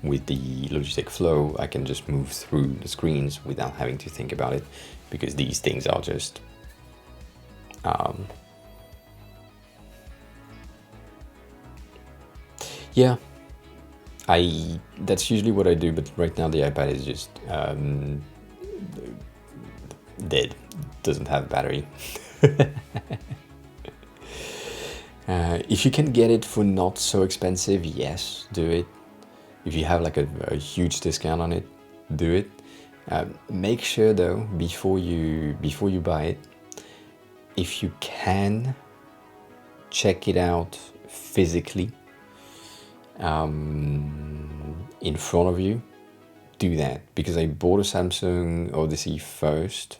with the Logitech Flow, I can just move through the screens without having to think about it, because these things are just Yeah, that's usually what I do, but right now the iPad is just dead, doesn't have battery. If you can get it for not so expensive, yes, do it. If you have like a huge discount on it, do it. Make sure though, before you buy it, if you can, check it out physically in front of you. Do that, because I bought a Samsung Odyssey first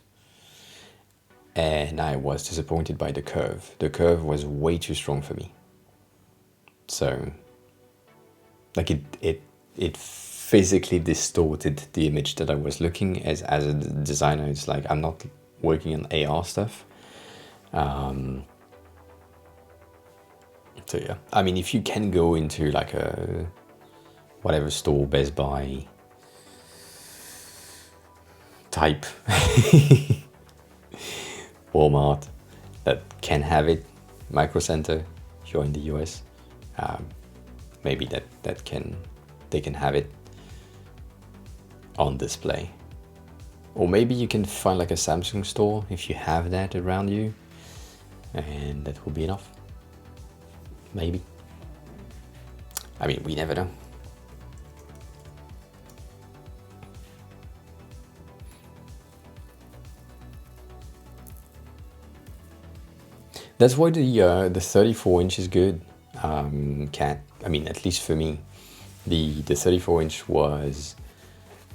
and I was disappointed by the curve. The curve was way too strong for me. So like it physically distorted the image that I was looking as a designer. It's like I'm not working on AR stuff. So yeah, I mean, if you can go into like a whatever store, Best Buy type, Walmart, that can have it, Micro Center, if you're in the US, maybe they can have it on display. Or maybe you can find like a Samsung store if you have that around you, and that will be enough. Maybe. I mean, we never know. That's why the 34 inch is good. I mean, at least for me, the 34 inch was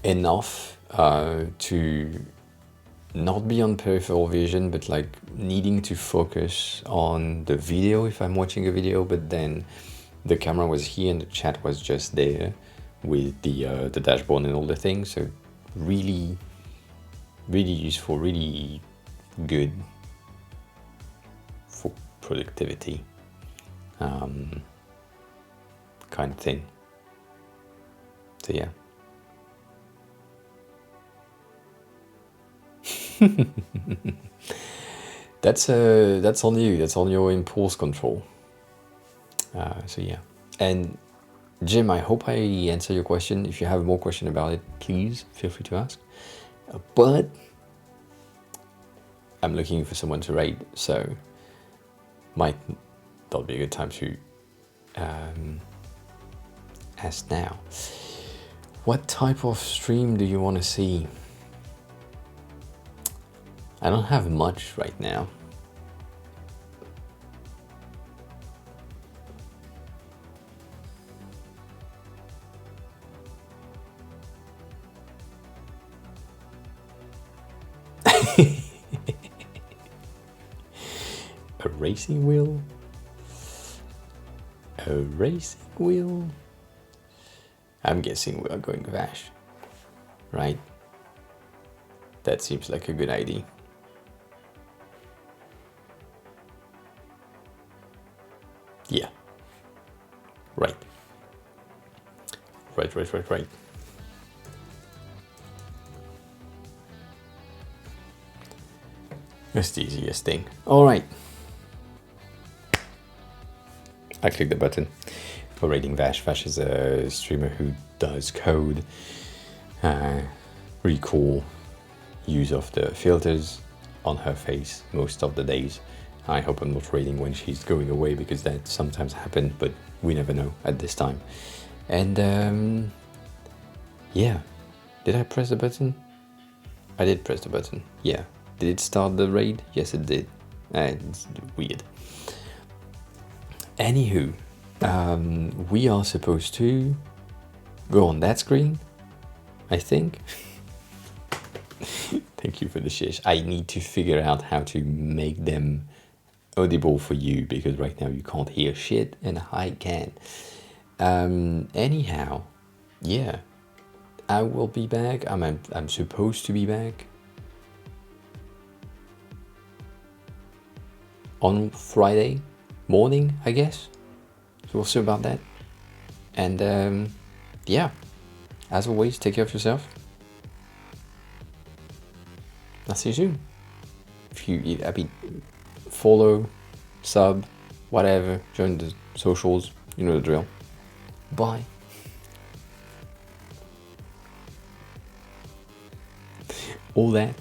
enough to not be on peripheral vision, but like needing to focus on the video if I'm watching a video, but then the camera was here and the chat was just there with the dashboard and all the things. So really, really useful, really good for productivity kind of thing. So yeah. That's on you. That's on your impulse control. So yeah. And Jim, I hope I answer your question. If you have more question about it, please feel free to ask. But I'm looking for someone to rate, so might not be a good time to ask now. What type of stream do you want to see? I don't have much right now. A racing wheel? A racing wheel? I'm guessing we are going Vash, right? That seems like a good idea. Yeah. Right. Right. That's the easiest thing. All right. I clicked the button for rating Vash. Vash is a streamer who does code. Really cool use of the filters on her face most of the days. I hope I'm not rating when she's going away, because that sometimes happens, but we never know at this time. And yeah, did I press the button? I did press the button. Yeah. Did it start the raid? Yes, it did. It's weird. Anywho, we are supposed to go on that screen, I think. Thank you for the shish. I need to figure out how to make them audible for you, because right now you can't hear shit and I can. Anyhow, yeah, I will be back. I'm supposed to be back on Friday morning, I guess. So we'll see about that. And yeah, as always, take care of yourself. I'll see you soon. follow, sub, whatever, join the socials, you know the drill. Bye. All that